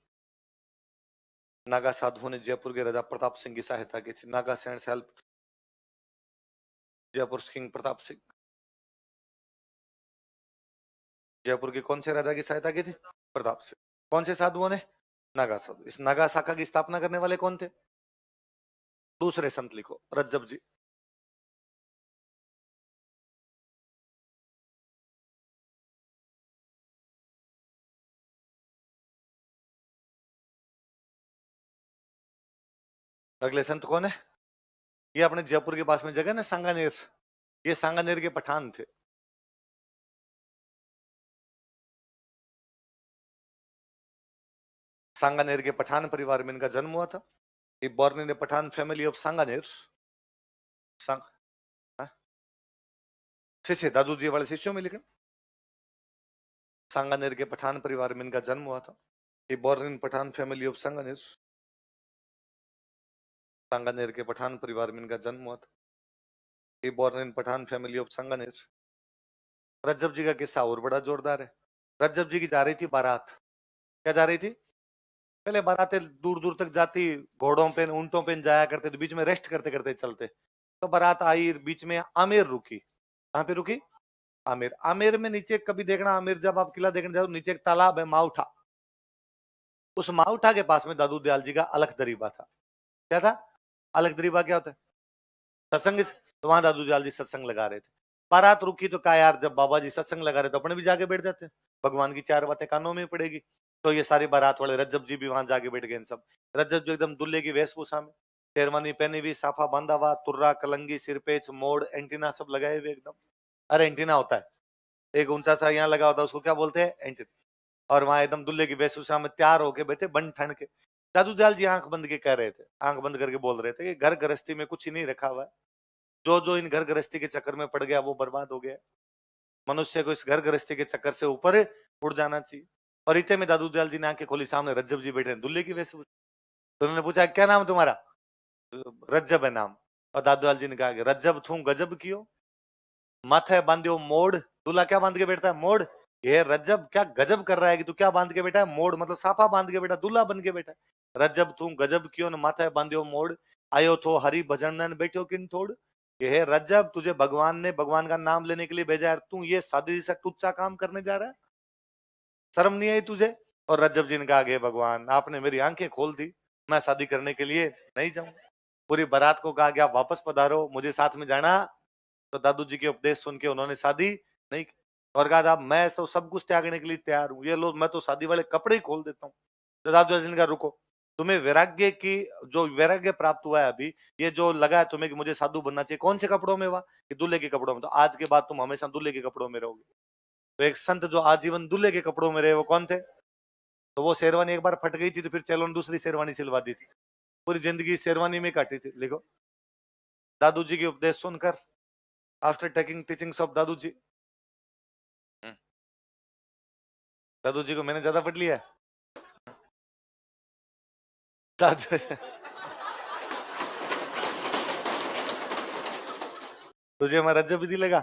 नागा साधुओं ने जयपुर के राजा प्रताप सिंह की सहायता की थी। Naga saints help Jaipur king Pratap Singh, Jaipur के कौन से राजा की सहायता की थी, प्रताप सिंह। कौन से साधुओं ने, नागा साधु। इस नागा शाखा की स्थापना करने वाले कौन थे, दूसरे संत लिखो, रज्जब जी। अगले संत कौन है, ये अपने जयपुर के पास में जगह ना सांगानेर, ये सांगानेर के पठान थे। सांगानेर के पठान परिवार में इनका जन्म हुआ था। He born in a Pathan family of Sanganer. सांग हाँ? शिष्य, दादू जी वाले शिष्यों में, लेकिन सांगानेर के पठान परिवार में इनका जन्म हुआ था। He born in Pathan family of Sanganer. Sanganer के पठान परिवार में इनका जन्म हुआ था। He born in Pathan family of Sanganer. Rajjab जी का किस्सा और बड़ा जोरदार है। रज्जब जी की जा रही थी बारात। क्या जा रही थी? पहले बारातें दूर दूर तक जाती, घोड़ों पे ऊंटों पे जाया करते, तो बीच में रेस्ट करते करते चलते। तो बारात आई, बीच में आमेर रुकी। कहाँ पे रुकी? आमेर। आमेर में नीचे कभी देखना, आमेर जब आप किला देखने जाओ, नीचे एक तालाब है माउठा। उस माउठा के पास में दादू दयाल जी का अलख दरीबा था। क्या था? अलख दरीबा क्या होता है? सत्संग। तो वहां दादू दयाल जी सत्संग लगा रहे थे। बारात रुकी तो कहा यार जब बाबा जी सत्संग लगा रहे तो अपने भी जाके बैठ जाते हैं, भगवान की चार बातें कानों में पड़ेगी। तो ये सारी बारात वाले रज्जब जी भी वहां जाके बैठ गए। इन सब रज्जब जो एकदम दुल्हे की वेशभूषा में, शेरवानी पहनी हुई, साफा बांधा हुआ, तुर्रा, कलंगी, सिरपेच, मोड़, एंटीना सब लगाए हुए एकदम। अरे एंटीना होता है एक ऊंचा सा यहाँ लगा होता है, उसको क्या बोलते हैं? एंटीना। और वहां एकदम दुल्हे की वेशभूषा में तैयार होके बैठे बन ठन के। दादू दयाल जी आंख बंद के कह रहे थे, आंख बंद करके बोल रहे थे कि घर गृहस्थी में कुछ ही नहीं रखा हुआ है। जो जो इन घर गृहस्थी के चक्कर में पड़ गया वो बर्बाद हो गया। मनुष्य को इस घर गृहस्थी के चक्कर से ऊपर उड़ जाना चाहिए। और इतने में दादू दयाल जी ने आंखें खोली, सामने रज्जब जी बैठे हैं दुल्हे की वेशभूषा। तो उन्होंने पूछा क्या नाम तुम्हारा? रज्जब है नाम। और दादू दयाल जी ने कहा कि रज्जब थू गजब कियो, माथे बांधियो मोड़। दूल्हा क्या बांध के बैठता है? मोड़। ये रज्जब क्या गजब कर रहा है कि तू क्या बांध के बैठा है? मोड़ मतलब साफा बांध के बैठा, दूल्हा बन के बैठा है। रज्जब तू गजब क्यों न माथे बांधियो मोड़, आयो थो हरि भजन बैठो किन थोड़। ये है रज्जब, तुझे भगवान ने भगवान का नाम लेने के लिए भेजा है, तू ये सादी सा टुच्चा काम करने जा रहा है? शर्म नहीं आई तुझे? और रज्जब जी ने कहा कि भगवान आपने मेरी आंखें खोल दी, मैं शादी करने के लिए नहीं जाऊंगा। पूरी बारात को कहा कि आप वापस पधारो, मुझे साथ में जाना। तो दादू जी के उपदेश सुन के उन्होंने शादी नहीं की। और कहा था मैं तो सब कुछ त्यागने के लिए तैयार हूं, ये लो मैं तो शादी वाले कपड़े ही खोल देता हूँ। तो दादू जी ने कहा रुको, तुम्हें वैराग्य की जो वैराग्य प्राप्त हुआ है अभी, ये जो लगा है तुम्हें कि मुझे साधु बनना चाहिए, कौन से कपड़ों में हुआ? कि दूल्हे के कपड़ों में। तो आज के बाद तुम हमेशा दूल्हे के कपड़ों में रहोगे। तो एक संत जो आजीवन दूल्हे के कपड़ों में रहे वो कौन थे? तो वो शेरवानी एक बार फट गई थी तो फिर चलो दूसरी शेरवानी सिलवा दी थी, पूरी जिंदगी शेरवानी में काटी थी। लिखो, दादू जी के उपदेश सुनकर, after taking teachings of Dadu ji. Dadu जी को मैंने ज्यादा पढ़ लिया है। दादू तुझे हमारा रज्जब जी लगा?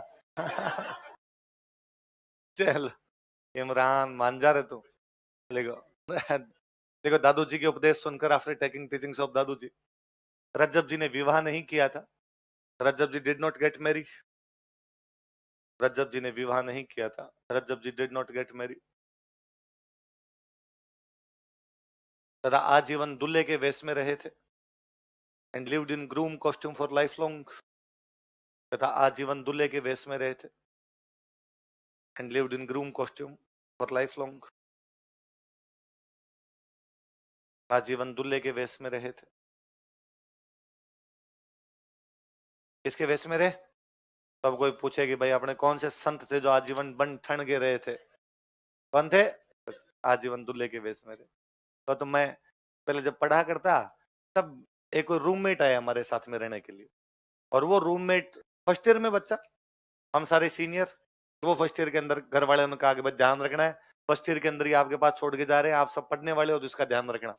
चल इमरान मान जा रहे तू। देखो देखो, दादू जी के उपदेश सुनकर, after taking teachings of Dadu ji, Rajjab ji ने विवाह नहीं किया था। Rajjab ji did not get marry. Rajjab ji ने विवाह नहीं किया था। Rajjab ji did not get marry. तथा आजीवन दूल्हे के वेश में रहे थे। And lived in groom costume for life long. तथा आजीवन दूल्हे के वेश में रहे थे। And lived in groom costume for life long. आजीवन दूल्हे के वेश में रहे थे। किसके वेश में रहे? तब कोई पूछे कि भाई अपने कौन से संत थे जो आजीवन बन ठन के रहे थे? कौन थे? आजीवन दूल्हे के वेश में रहे। तो मैं पहले जब पढ़ा करता तब एक रूममेट आया हमारे साथ में रहने के लिए। और वो रूममेट फर्स्ट ईयर में बच्चा, हम सारे सीनियर। वो फर्स्ट ईयर के अंदर घर वाले ने कहा कि भाई ध्यान रखना है, फर्स्ट ईयर के अंदर ही आपके पास छोड़ के जा रहे हैं, आप सब पढ़ने वाले हो तो इसका ध्यान रखना।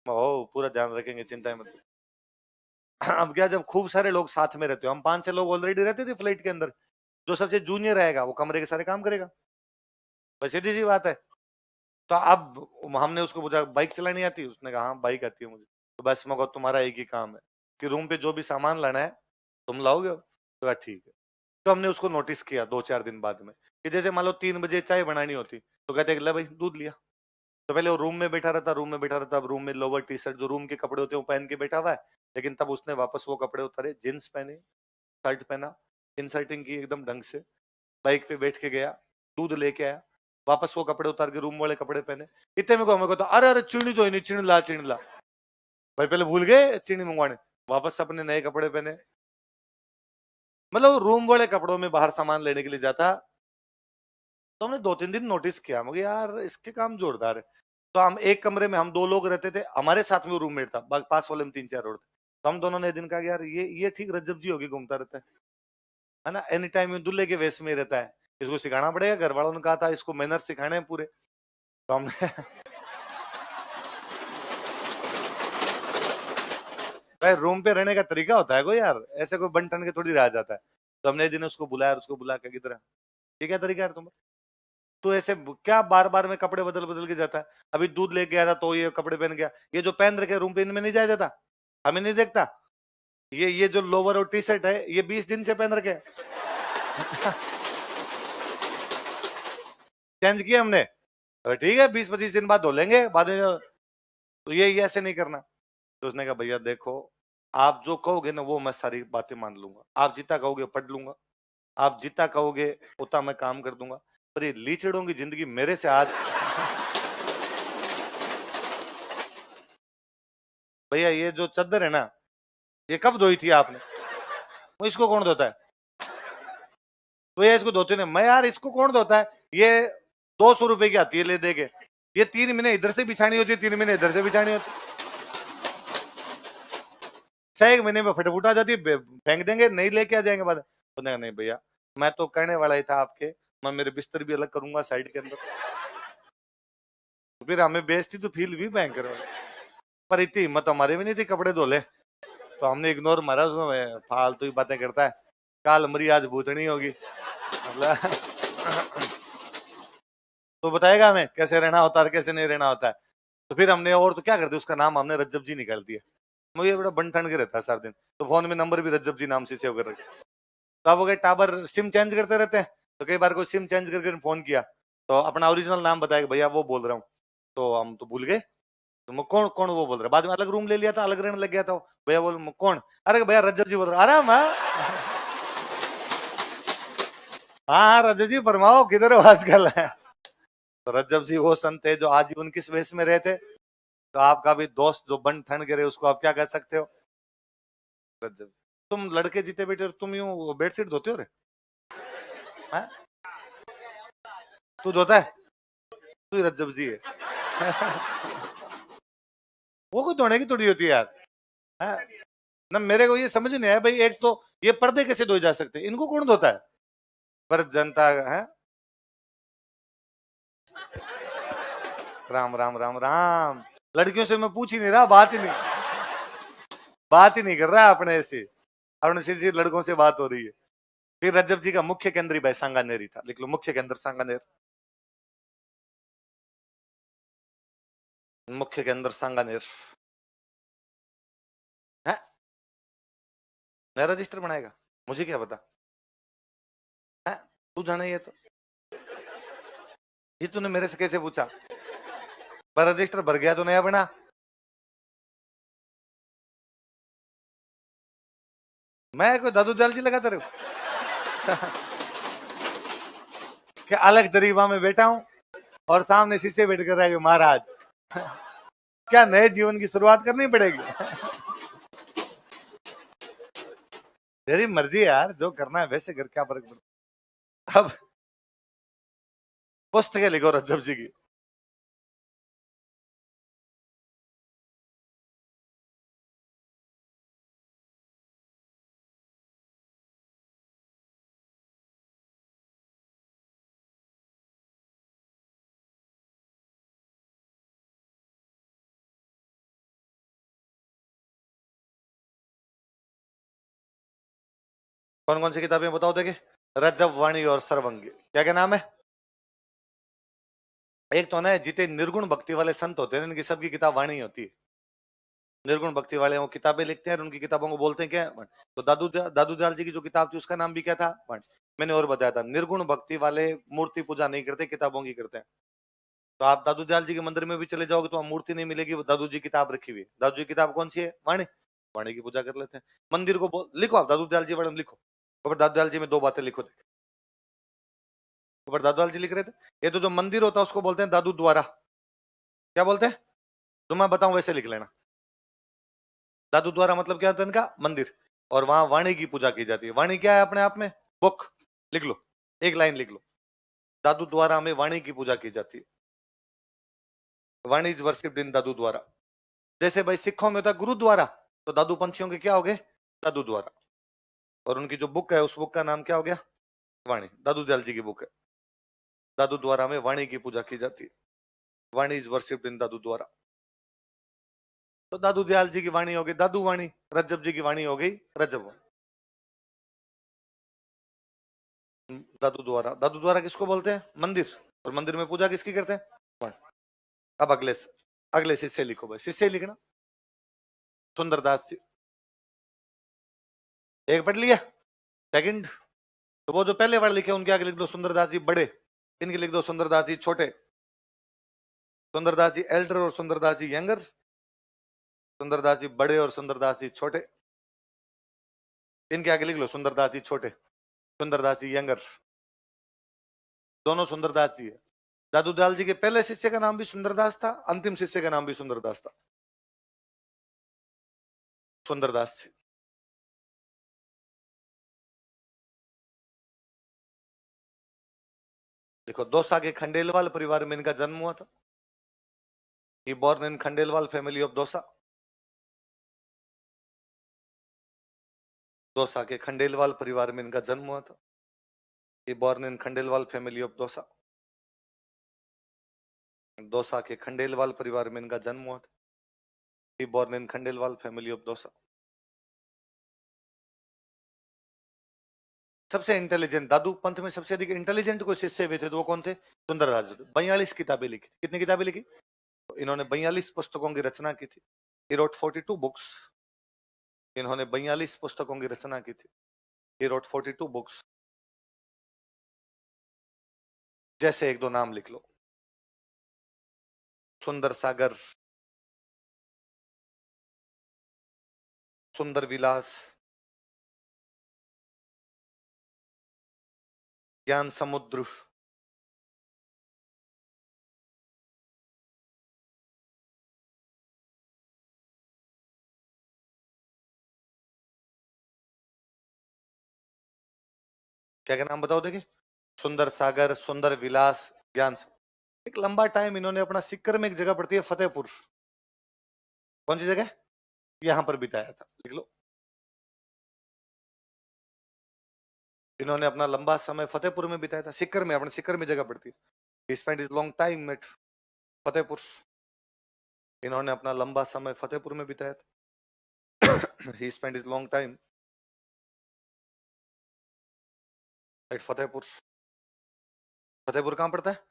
ओ पूरा ध्यान रखेंगे, चिंता मत। अब क्या, जब खूब सारे लोग साथ में रहते हो, हम 5-6 लोग ऑलरेडी रहते थे फ्लाइट के अंदर, जो सबसे जूनियर रहेगा वो कमरे के सारे काम करेगा, बस सीधी सी बात है। तो अब हमने उसको पूछा बाइक चलानी आती है? उसने कहा हाँ बाइक आती है मुझे। तो बस मैं कहूँ तुम्हारा एक ही काम है कि रूम पे जो भी सामान लाना है तुम लाओगे? तो कहा ठीक है। तो हमने उसको नोटिस किया 2-4 दिन बाद में कि जैसे मान लो 3 बजे चाय बनानी होती तो कहते ले भाई दूध लिया। तो पहले वो रूम में बैठा रहता, रूम में बैठा रहता, अब रूम में लोअर टी शर्ट जो रूम के कपड़े होते हैं वो पहन के बैठा हुआ है। लेकिन तब उसने वापस वो कपड़े उतारे, जींस पहने, शर्ट पहना, इंसर्टिंग की एकदम ढंग से, बाइक पे बैठ के गया, दूध लेके आया, वापस वो कपड़े उतार के रूम वाले कपड़े पहने। इतने में को हमें को तो अरे अरे चीनी तो नहीं, चीनी ला। भाई पहले भूल गए चीनी मंगवाने, वापस अपने नए कपड़े पहने। मतलब रूम वाले कपड़ों में बाहर सामान लेने के लिए जाता। तो हमने 2-3 दिन नोटिस किया, मगर यार इसके काम जोरदार है। तो हम एक कमरे में हम 2 लोग रहते थे, हमारे साथ में रूममेट था, पास वाले में 3-4 और थे। तो हम दोनों ने दिन कहा यार ये ठीक रज्जब जी होगी, घूमता रहता है ना, एनी टाइम दूल्हे के वेश में रहता है, इसको सिखाना पड़ेगा। घर वालों ने कहा था इसको मैनर सिखाने हैं पूरे। तो हमने भाई रूम पे रहने का तरीका होता है कोई यार, ऐसे कोई बन ठन के थोड़ी रह जाता है। तो हमने एक दिन उसको बुलाया, उसको बुला के किधर है, ये क्या तरीका है तुम्हारा? तू ऐसे क्या बार बार में कपड़े बदल बदल के जाता है? अभी दूध लेके गया था तो ये कपड़े पहन गया, ये जो पहन रखे रूम पे इनमें नहीं जाया जाता? हमें नहीं देखता? ये जो लोवर और टी शर्ट है ये 20 दिन से पहन रखे चेंज किया हमने, तो ठीक है 20-25 दिन बाद धो लेंगे बाद में। तो ये ऐसे नहीं करना। तो उसने कहा भैया देखो, आप जो कहोगे ना वो मैं सारी बातें मान लूंगा, आप जितना कहोगे पढ़ लूंगा, आप जितना कहोगे उतना मैं काम कर दूंगा, पर ये लीचड़ों की जिंदगी मेरे से आज भैया ये जो चद्दर है ना ये कब धोई थी आपने? वो इसको कौन धोता है? तो ये इसको धोते नहीं, मैं यार इसको कौन धोता है? ये 200 रुपए की आती है ले दे के, ये 3 महीने इधर से बिछानी होती है, 3 महीने इधर से बिछानी होती है, 6 महीने में फटाफट आ जाती है, फेंक देंगे नहीं लेके आ जाएंगे बाद। तो नहीं भैया मैं तो कहने वाला ही था आपके, मैं मेरे बिस्तर भी अलग करूंगा साइड के अंदर। तो फिर हमें बेइज्जती तो फील भी भयंकर हो, पर इतनी हिम्मत हमारे भी नहीं थी कपड़े धो ले, तो हमने इग्नोर मारा उसमें, फालतू ही बातें करता है, काल मरी आज भूतनी होगी मतलब तो बताएगा हमें कैसे रहना होता है कैसे नहीं रहना होता है। तो फिर हमने और तो क्या करते, उसका नाम हमने रज्जब जी निकाल दिया, मुझे बड़ा बन ठन के रहता है सारा दिन, तो फोन में नंबर भी रज्जब जी नाम से सेव कर रखे। तो अब वो टावर सिम चेंज करते रहते हैं, तो कई बार कोई सिम चेंज करके फोन किया तो अपना ओरिजिनल नाम बताया कि भैया वो बोल रहा हूँ, तो हम तो भूल गए, तो कौन कौन वो बोल रहा है, बाद में अलग रूम ले लिया था, अलग रहने लग गया था भैया बोल कौन, अरे भैया रज्जब जी बोल रहा, अरे मैं हाँ रज्जब जी फरमाओ किधर हो आजकल है। तो रज्जब जी वो संत है जो आजीवन किस वेश में रहते, तो आपका भी दोस्त जो बन ठन के रहे उसको आप क्या कह सकते हो? रज्जब, तुम लड़के जीते बैठे तुम यूं बेडशीट धोते हो रे? हैं? तू धोता है? तू ही रज्जब जी है वो कोई धोने की थोड़ी होती है यार, हैं? ना मेरे को ये समझ नहीं आया भाई, एक तो ये पर्दे कैसे धोए जा सकते, इनको कौन धोता है? पर जनता है, राम राम राम राम, लड़कियों से मैं पूछ ही नहीं रहा, बात ही नहीं कर रहा अपने से, अपने से लड़कों से बात हो रही है। फिर रज्जब जी का मुख्य केंद्र भाई सांगानेर था, लिख लो मुख्य केंद्र सांगानेर, मुख्य केंद्र सांगानेर है। नया रजिस्टर बनाएगा, मुझे क्या पता है, तू जाने ये तो, ये तूने मेरे से कैसे पूछा? पर रजिस्टर भर गया तो नया बना, मैं कोई दादू जाल जी लगाता रहूं क्या अलग दरीबा में बैठा हूं और सामने शीशे बैठ कर रहा महाराज क्या नए जीवन की शुरुआत करनी पड़ेगी तेरी मर्जी यार, जो करना है वैसे कर, क्या फर्क पड़ता। अब पुस्तकें लिखो रज्जब जी की, कौन कौन सी किताबें बताओ देखे? रज्जब वाणी और सर्वंगी, क्या क्या नाम है? एक तो ना जितने निर्गुण भक्ति वाले संत होते हैं इनकी सबकी किताब वाणी होती है, निर्गुण भक्ति वाले वो किताबें लिखते हैं और उनकी किताबों को बोलते हैं क्या? तो दादू दयाल जी की जो किताब थी उसका नाम भी क्या था? मैंने और बताया था, निर्गुण भक्ति वाले मूर्ति पूजा नहीं करते, किताबों की करते हैं। तो आप दादू दयाल जी के मंदिर में भी चले जाओगे तो वहां मूर्ति नहीं मिलेगी, वो दादू जी किताब रखी हुई है। दादू जी किताब कौन सी है? वाणी, वाणी की पूजा कर लेते हैं। मंदिर को लिखो आप दादू दयाल जी वाले में लिखो, दादू दयाल जी में 2 बातें लिखो, दादू दयाल जी लिख रहे थे। ये तो जो मंदिर होता है उसको बोलते हैं दादू द्वारा, क्या बोलते हैं? जो मैं बताऊं वैसे लिख लेना। दादू द्वारा मतलब क्या होता है? इनका मंदिर, और वहां वाणी की पूजा की जाती है। वाणी क्या है अपने आप में? बुक, लिख लो, एक लाइन लिख लो, दादू द्वारा हमें वाणी की पूजा की जाती है। वाणी इज वर्शिप्ड इन दादू द्वारा। जैसे भाई सिखों में होता है गुरुद्वारा, तो दादू पंथियों के क्या हो गए? दादू द्वारा। और उनकी जो बुक है उस बुक का नाम क्या हो गया? वाणी, दादू दयाल जी की बुक है। दादू द्वारा में वाणी की पूजा की जाती है, वाणी इज वर्शिप्ड इन दादू द्वारा। तो दादू दयाल जी की वाणी हो गई दादू वाणी, रज्जब जी की वाणी हो गई रज्जब वाणी। दादू द्वारा, दादू द्वारा किसको बोलते हैं? मंदिर। और मंदिर में पूजा किसकी करते हैं? अब अगले शिष्य लिखो भाई, शिष्य लिखना सुंदरदास जी। एक पढ़ लिया। सेकंड, तो वो जो पहले वाले लिखे उनके आगे लिख दो सुंदरदास जी बड़े, इनके लिख दो सुंदरदास जी छोटे, सुंदरदास जी एल्डर और सुंदरदास जी यंगर, सुंदरदास जी बड़े और सुंदरदास जी छोटे, इनके आगे लिख लो सुंदरदास जी छोटे, सुंदरदास जी यंगर, दोनों सुंदरदास जी है। दादू दयाल जी के पहले शिष्य का नाम भी सुंदरदास था, अंतिम शिष्य का नाम भी सुंदरदास था, सुंदरदास जी। देखो दौसा के खंडेलवाल परिवार में इनका जन्म हुआ था। He born in Khandelwal family of Dausa. Dausa के खंडेलवाल परिवार में इनका जन्म हुआ था। He born in Khandelwal family of Dausa. Dausa के खंडेलवाल परिवार में इनका जन्म हुआ था। He born in Khandelwal family of Dausa. सबसे इंटेलिजेंट दादू पंथ में सबसे अधिक इंटेलिजेंट कोई शिष्य हुए थे तो वो कौन थे? सुंदरदास जी। 42 किताबें लिखी। कितनी किताबें लिखी? इन्होंने 42 पुस्तकों की रचना की थी। He wrote 42 books. इन्होंने 42 पुस्तकों की रचना की थी। He wrote 42 books. जैसे एक दो नाम लिख लो, सुंदर सागर, सुंदर विलास, ज्ञान समुद्र, क्या क्या नाम बताओ देखिए? सुंदर सागर, सुंदर विलास, ज्ञान। एक लंबा टाइम इन्होंने अपना सिक्कर में एक जगह पड़ती है फतेहपुर, कौन सी जगह? यहां पर बिताया था, लिख लो। इन्होंने अपना लंबा समय फतेहपुर में बिताया था, सिक्कर में, अपने सिक्कर में जगह पड़ती है। He spent his long time at Fatehpur. इन्होंने अपना लंबा समय फतेहपुर में बिताया था। He spent his long time at Fatehpur. Fatehpur कहां पड़ता है?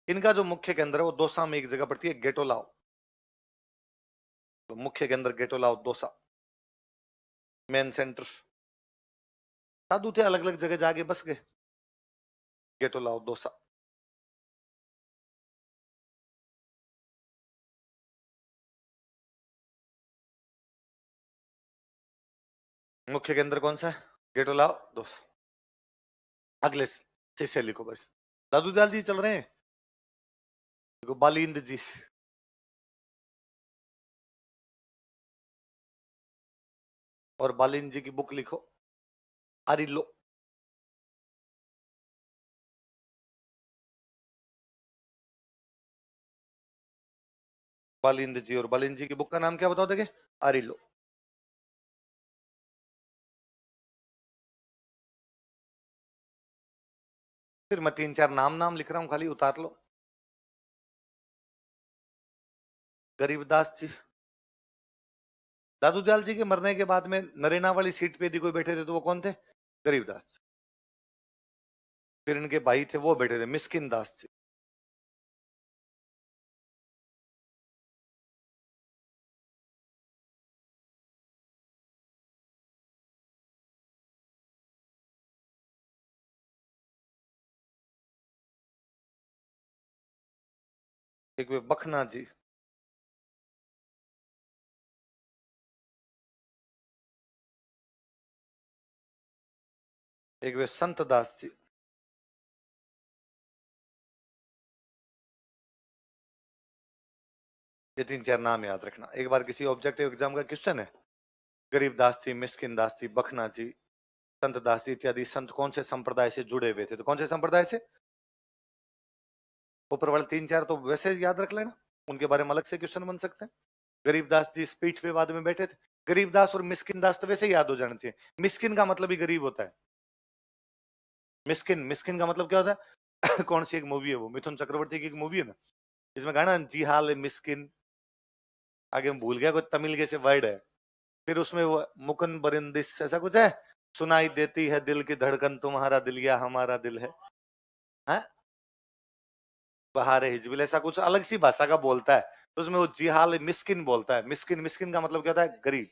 इनका जो मुख्य केंद्र है वो दौसा में एक जगह पड़ती है, गेटोलाव। तो मुख्य केंद्र गेटोलाव दौसा, मेन सेंटर। साधु थे, अलग अलग जगह जाके बस गए। गेटोलाव दौसा। मुख्य केंद्र कौन सा है? गेटोलाव दौसा। अगले शिष्य लिखो बस। दादू दयाल जी चल रहे हैं। देखो बालिंद जी, और बालिंद जी की बुक लिखो आरिलो। बालिंद जी, और बालिंद जी की बुक का नाम क्या बताओ देखे? आरिलो। फिर मैं तीन चार नाम लिख रहा हूं, खाली उतार लो। गरीबदास जी। दादू दयाल जी के मरने के बाद में नरेना वाली सीट पे यदि कोई बैठे थे तो वो कौन थे? गरीबदास। फिर इनके भाई थे वो बैठे थे, मिस्किन दास जी। एक वे बखना जी। एक वे संत दास जी। ये तीन चार नाम याद रखना। एक बार किसी ऑब्जेक्टिव एग्जाम का क्वेश्चन है, गरीबदास जी, मिस्किन दास जी, बखना जी, संत दास जी इत्यादि संत कौन से संप्रदाय से जुड़े हुए थे? तो कौन से संप्रदाय से? ऊपर वाले तीन चार तो वैसे याद रख लेना, उनके बारे में अलग से क्वेश्चन बन सकते हैं। गरीबदास जी स्पीच पे बाद में बैठे थे। गरीबदास और मिस्किन दास तो वैसे ही याद हो जाना चाहिए। मिस्किन का मतलब ही गरीब होता है। मिस्किन, मिस्किन का मतलब क्या होता है? कौन सी एक मूवी है वो, मिथुन चक्रवर्ती की एक मूवी है ना, इसमें गाना जी हाल मिस्किन, आगे मैं भूल गया, कोई तमिल के से वर्ड है। फिर उसमें वो मुकन बरिंदिस ऐसा कुछ है, सुनाई देती है दिल की धड़कन, तुम्हारा दिल या हमारा दिल है। हाँ? बहार हिजबिल, ऐसा कुछ अलग सी भाषा का बोलता है। तो उसमें वो जिहाल मिस्किन बोलता है। मिस्किन, मिस्किन का मतलब क्या होता है? गरीब।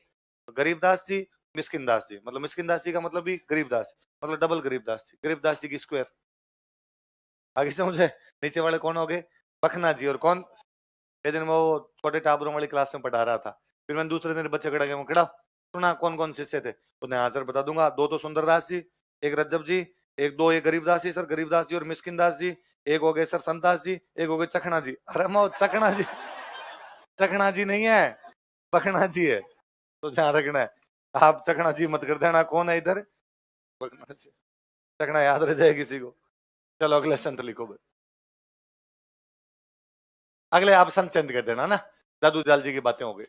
तो गरीबदास जी, मिस्किन दास जी, मतलब मिस्किन दास जी का मतलब भी गरीबदास, मतलब डबल गरीबदास जी, गरीबदास जी की स्क्वायर। आगे से मुझे नीचे वाले कौन हो गए? बखना जी। और कौन? ये दिन वो छोटे टाबरों वाली क्लास में पढ़ा रहा था। फिर मैंने दूसरे दिन बच्चे खड़ा गया, खड़ा सुना कौन कौन शिष्य थे? उन्हें आंसर बता दूंगा। दो तो सुंदरदास जी, एक रज्जब जी, एक दो ये गरीबदास जी, सर गरीबदास जी और मिस्किन दास जी। एक हो गए सर संतदास जी, एक हो गए चखना जी। अरे मो चखना जी, चखना जी नहीं है, बखना जी है, तो ध्यान रखना है। आप चखना जी मत कर देना। कौन है इधर? बखना जी। चखना याद रह जाए किसी को। चलो अगले संत लिखो भाई। अगले आप संत चेंज कर देना ना, दादू दयाल जी की बातें हो गई।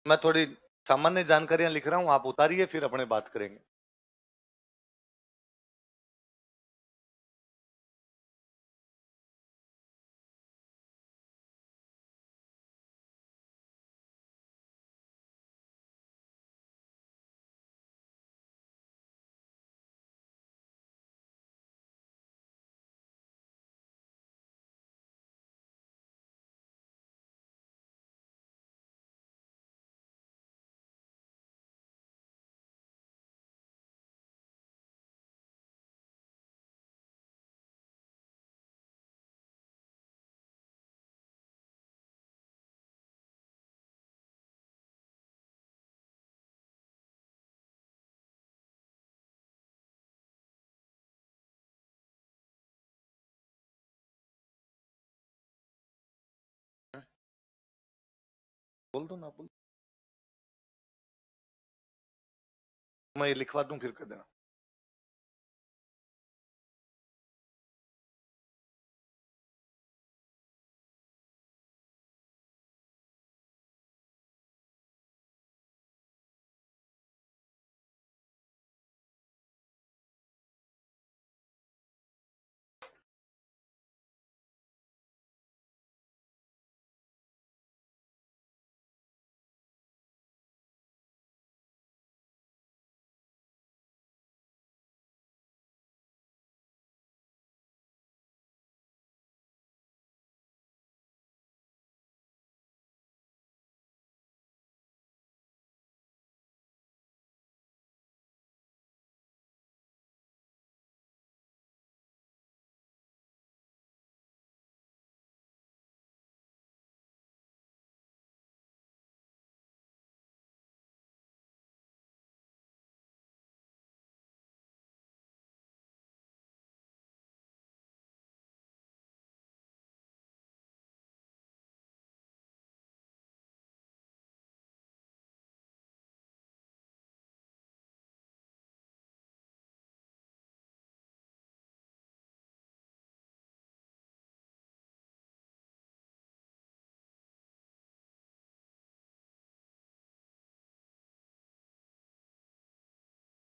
मैं थोड़ी सामान्य जानकारियां लिख रहा हूं, आप उतारिए फिर अपने बात करेंगे। बोल दो ना, बोल। मैं ये लिखवा दूं फिर कर देना।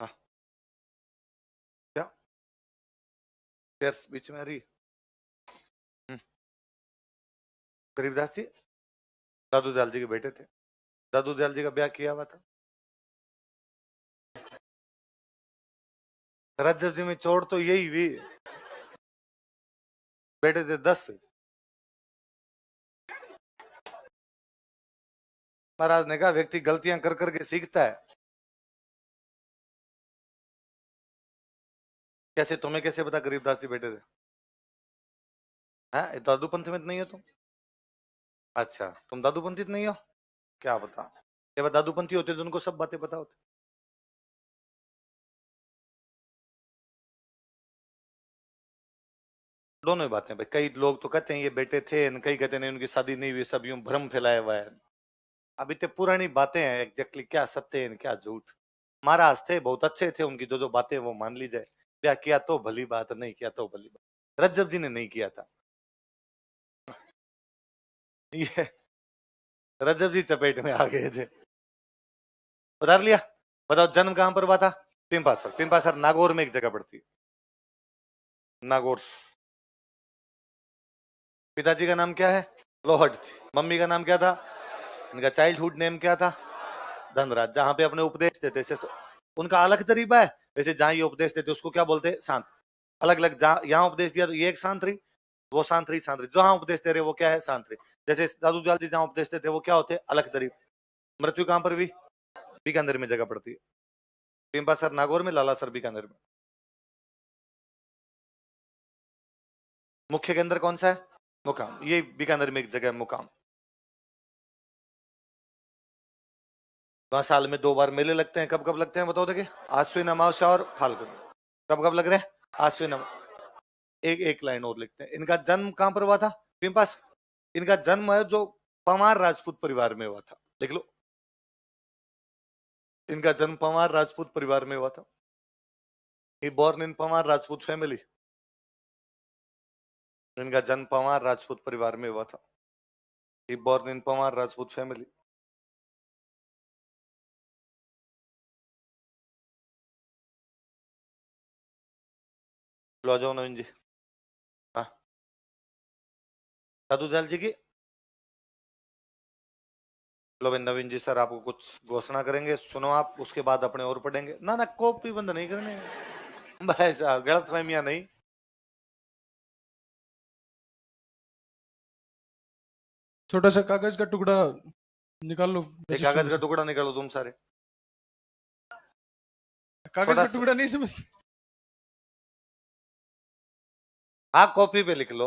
हाँ, क्या बीच में आ रही? हम्म, गरीबदास जी दादू दयाल जी के बेटे थे। दादू दयाल जी का ब्याह किया हुआ था। रज्जब जी में चोट तो यही हुई, बेटे थे 10। महाराज ने कहा व्यक्ति गलतियां कर करके सीखता है। कैसे, तुम्हें कैसे पता गरीबदास जी बेटे थे? हाँ, दादू पंथ में तो नहीं हो तुम? अच्छा, तुम दादू पंथी तो नहीं हो? क्या बता, ये बात दादू पंथी होते तो उनको सब बातें पता होती। दोनों ही बातें भाई। कई लोग तो कहते हैं ये बेटे थे, कई कहते हैं उनकी शादी नहीं हुई, सब यूं भ्रम फैलाया हुआ है। अब इतने पुरानी बातें हैं, एग्जैक्टली क्या सत्य है क्या झूठ। महाराज थे, बहुत अच्छे थे, उनकी जो जो बातें वो मान ली जाए। क्या किया तो भली बात, नहीं किया तो भली बात। रज्जब जी ने नहीं किया था ये, रज्जब जी चपेट में आ गए थे। उतार लिया। बताओ जन्म कहां पर हुआ था? पिंपासर। पिंपासर नागौर में एक जगह पड़ती है, नागौर। पिताजी का नाम क्या है? लोहट जी। मम्मी का नाम क्या था? इनका चाइल्डहुड नेम क्या था? धनराज। जहां पे अपने उपदेश देते थे उनका अलग तरीका है, वैसे जहां ये उपदेश देते उसको क्या बोलते हैं? शांत। अलग अलग, जहां यहाँ उपदेश दिया तो ये एक शांत रही, वो शांत रही, शांत रही। जहां उपदेश दे रहे वो क्या है? शांत रही। जैसे दादू दयाल जी जहां उपदेश देते वो क्या होते? अलग तरीके। मृत्यु कहां पर भी? बीकानेर में जगह पड़ती है। पिंपा सर नागौर में, लाला सर बीकानेर में। मुख्य केंद्र कौन सा है? मुकाम। ये बीकानेर में एक जगह है, मुकाम। वहां साल में 2 बार मेले लगते हैं। कब कब लगते हैं बताओ? देखिए, आश्विन अमावस्या और फाल्गुन। कब कब लग रहे हैं? आश्विन एक एक लाइन और लिखते हैं। इनका जन्म कहां पर हुआ था? पिंपास। इनका जन्म है जो पंवार राजपूत परिवार में हुआ था, देख लो। इनका जन्म पंवार राजपूत परिवार में हुआ था। He born in Panwar Rajput family. इनका जन्म पंवार राजपूत परिवार में हुआ था। He born in Panwar Rajput family. लो आ जाओ नवीन जी। हाँ, साधु दयाल जी की। लो भाई नवीन जी सर आपको कुछ घोषणा करेंगे, सुनो आप, उसके बाद अपने और पढ़ेंगे। ना ना, कॉपी बंद नहीं करने भाई साहब, गलत फहमियां नहीं। छोटा सा कागज का टुकड़ा निकाल लो एक रजिस्टर कागज में का से। टुकड़ा निकालो तुम सारे। कागज छोटा का टुकड़ा नहीं समझते? हाँ, कॉपी पे लिख लो।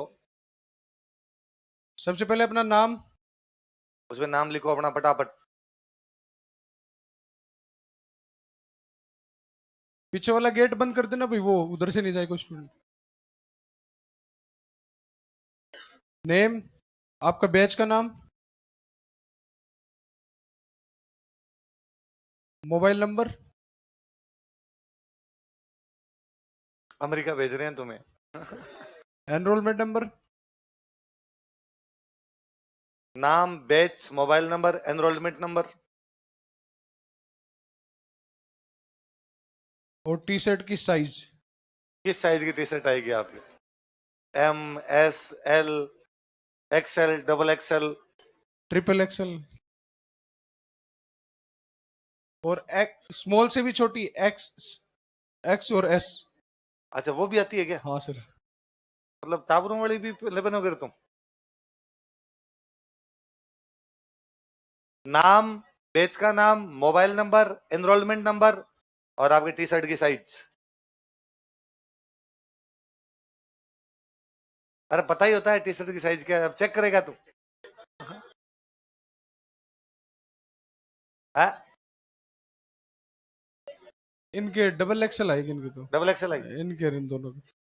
सबसे पहले अपना नाम। उसमें नाम लिखो अपना फटाफट। पीछे वाला गेट बंद कर देना भाई, वो उधर से नहीं जाए कोई स्टूडेंट। नेम, आपका बैच का नाम, मोबाइल नंबर, अमेरिका भेज रहे हैं तुम्हें। एनरोलमेंट नंबर, नाम, batch, mobile number, enrolment number. और टी शर्ट की साइज। किस साइज की टी शर्ट आएगी आपकी? M, S, L, XL, double XL? Triple XL. और स्मॉल से भी छोटी, एक्स, एक्स और एस। अच्छा, वो भी आती है क्या? हाँ सर। मतलब टाबरों वाली भी लेबन वगैरह तुम? नाम, पेज का नाम, मोबाइल नंबर, एनरोलमेंट नंबर और आपकी टी शर्ट की साइज। अरे पता ही होता है टी शर्ट की साइज क्या है, अब चेक करेगा तू? हाँ? इनके डबल एक्सएल आएगी, इनके तो। डबल एक्सएल आई? इनके इन दोनों के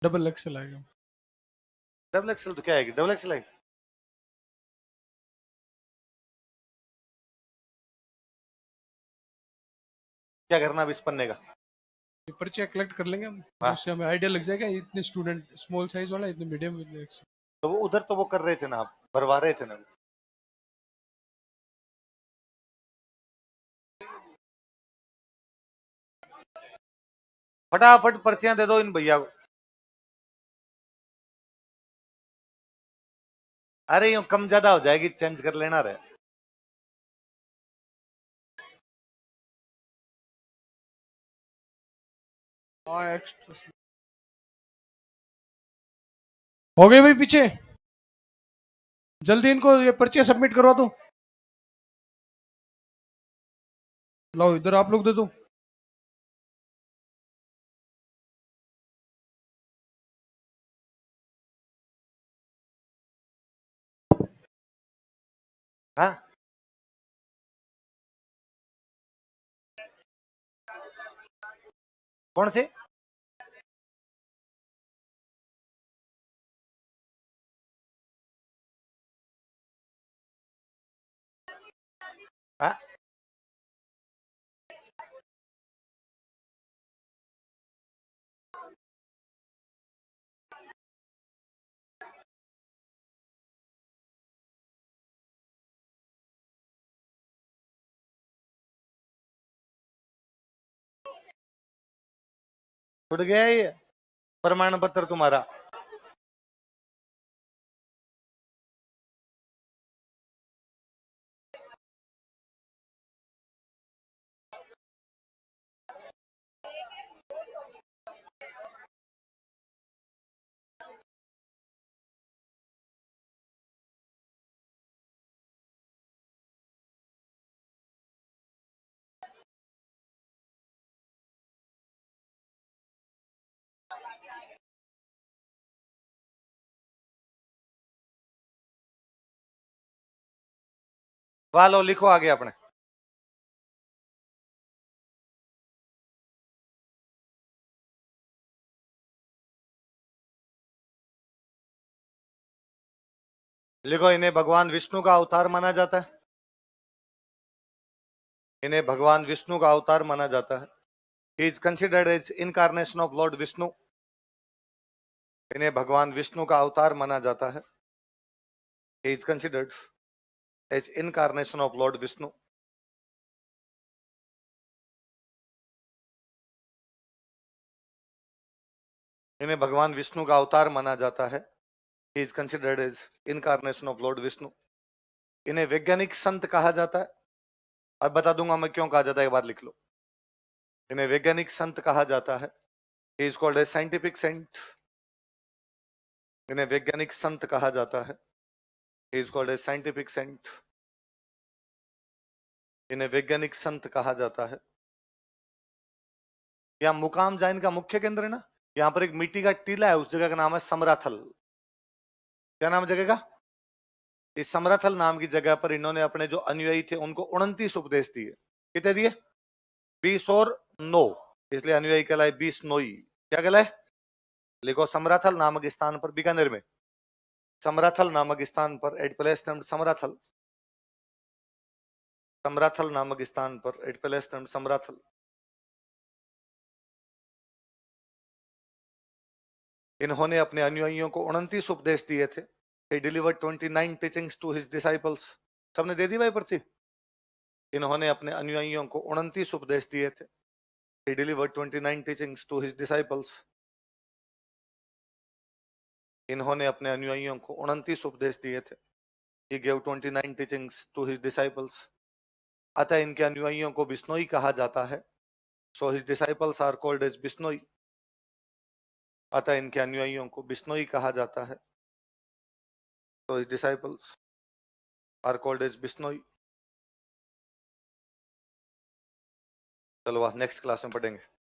डबल एक्सएल आएगा। डबल एक्सएल तो क्या आएगी? डबल एक्सएल आई? क्या करना अब इस पन्ने का? ये पर्चियाँ कलेक्ट कर लेंगे हम, हाँ। उससे हमें आइडिया लग जाएगा इतने स्टूडेंट स्मॉल साइज वाला, इतने मीडियम, इतने एक्स। तो वो उधर तो वो कर रहे थे ना, आप भरवा रहे थे ना। फटाफट पर्चियां दे दो इन भैया को। अरे यूं कम ज्यादा हो जाएगी, चेंज कर लेना रहे। हाँ एक्स्ट्रा हो गए भाई पीछे। जल्दी इनको ये पर्चियाँ सबमिट करवा दो। लो इधर आप लोग दे दो। हाँ, कौन से? हाँ, छूट गया ये प्रमाण पत्र तुम्हारा। वालो लिखो आगे अपने। लिखो, इन्हें भगवान विष्णु का अवतार माना जाता है। इन्हें भगवान विष्णु का अवतार माना जाता है। He is considered as incarnation of lord Vishnu. इन्हें भगवान विष्णु का अवतार माना जाता है। He is considered as incarnation of lord Vishnu. इन्हें भगवान विष्णु का अवतार माना जाता है। He is considered as incarnation of lord Vishnu. इन्हें वैज्ञानिक संत कहा जाता है। अब बता दूंगा मैं क्यों कहा जाता है, एक बार लिख लो। इन्हें वैज्ञानिक संत कहा जाता है। He is called as scientific saint. इन्हें वैज्ञानिक संत कहा जाता है। He is called as scientific saint. इन्हें वैज्ञानिक संत कहा जाता है। यहाँ मुकाम जैन का मुख्य केंद्र है ना, यहाँ पर एक मिट्टी का टीला है, उस जगह का नाम है समराथल। क्या नाम है जगह का? इस समराथल नाम की जगह पर इन्होंने अपने जो अनुयायी थे उनको 29 उपदेश दिए। कितने दिए? 20 और 9, इसलिए अनुयायी कहलाए 20 नोई। क्या कहलाए? लिखो, समराथल नामक स्थान पर, बीकानेर में समराथल नामक स्थान पर, at place named Samrathal. Samrathal नामक स्थान पर, एट प्लेस नेम्ड समराथल, इन्होंने अपने अनुयायियों को 29 उपदेश दिए थे। He delivered 29 teachings to his disciples। सबने दे दी भाई पर्ची? इन्होंने अपने अनुयायियों को 29 उपदेश दिए थे। He delivered 29 teachings to his disciples। इन्होंने अपने अनुयायियों को 29 उपदेश दिए थे। He gave 29 teachings to his disciples। अतः इनके अनुयायियों को बिश्नोई कहा जाता है। So his disciples are called as Bishnoi. अतः इनके अनुयायियों को बिश्नोई कहा जाता है। So his disciples are called as Bishnoi. चलो नेक्स्ट क्लास में पढ़ेंगे।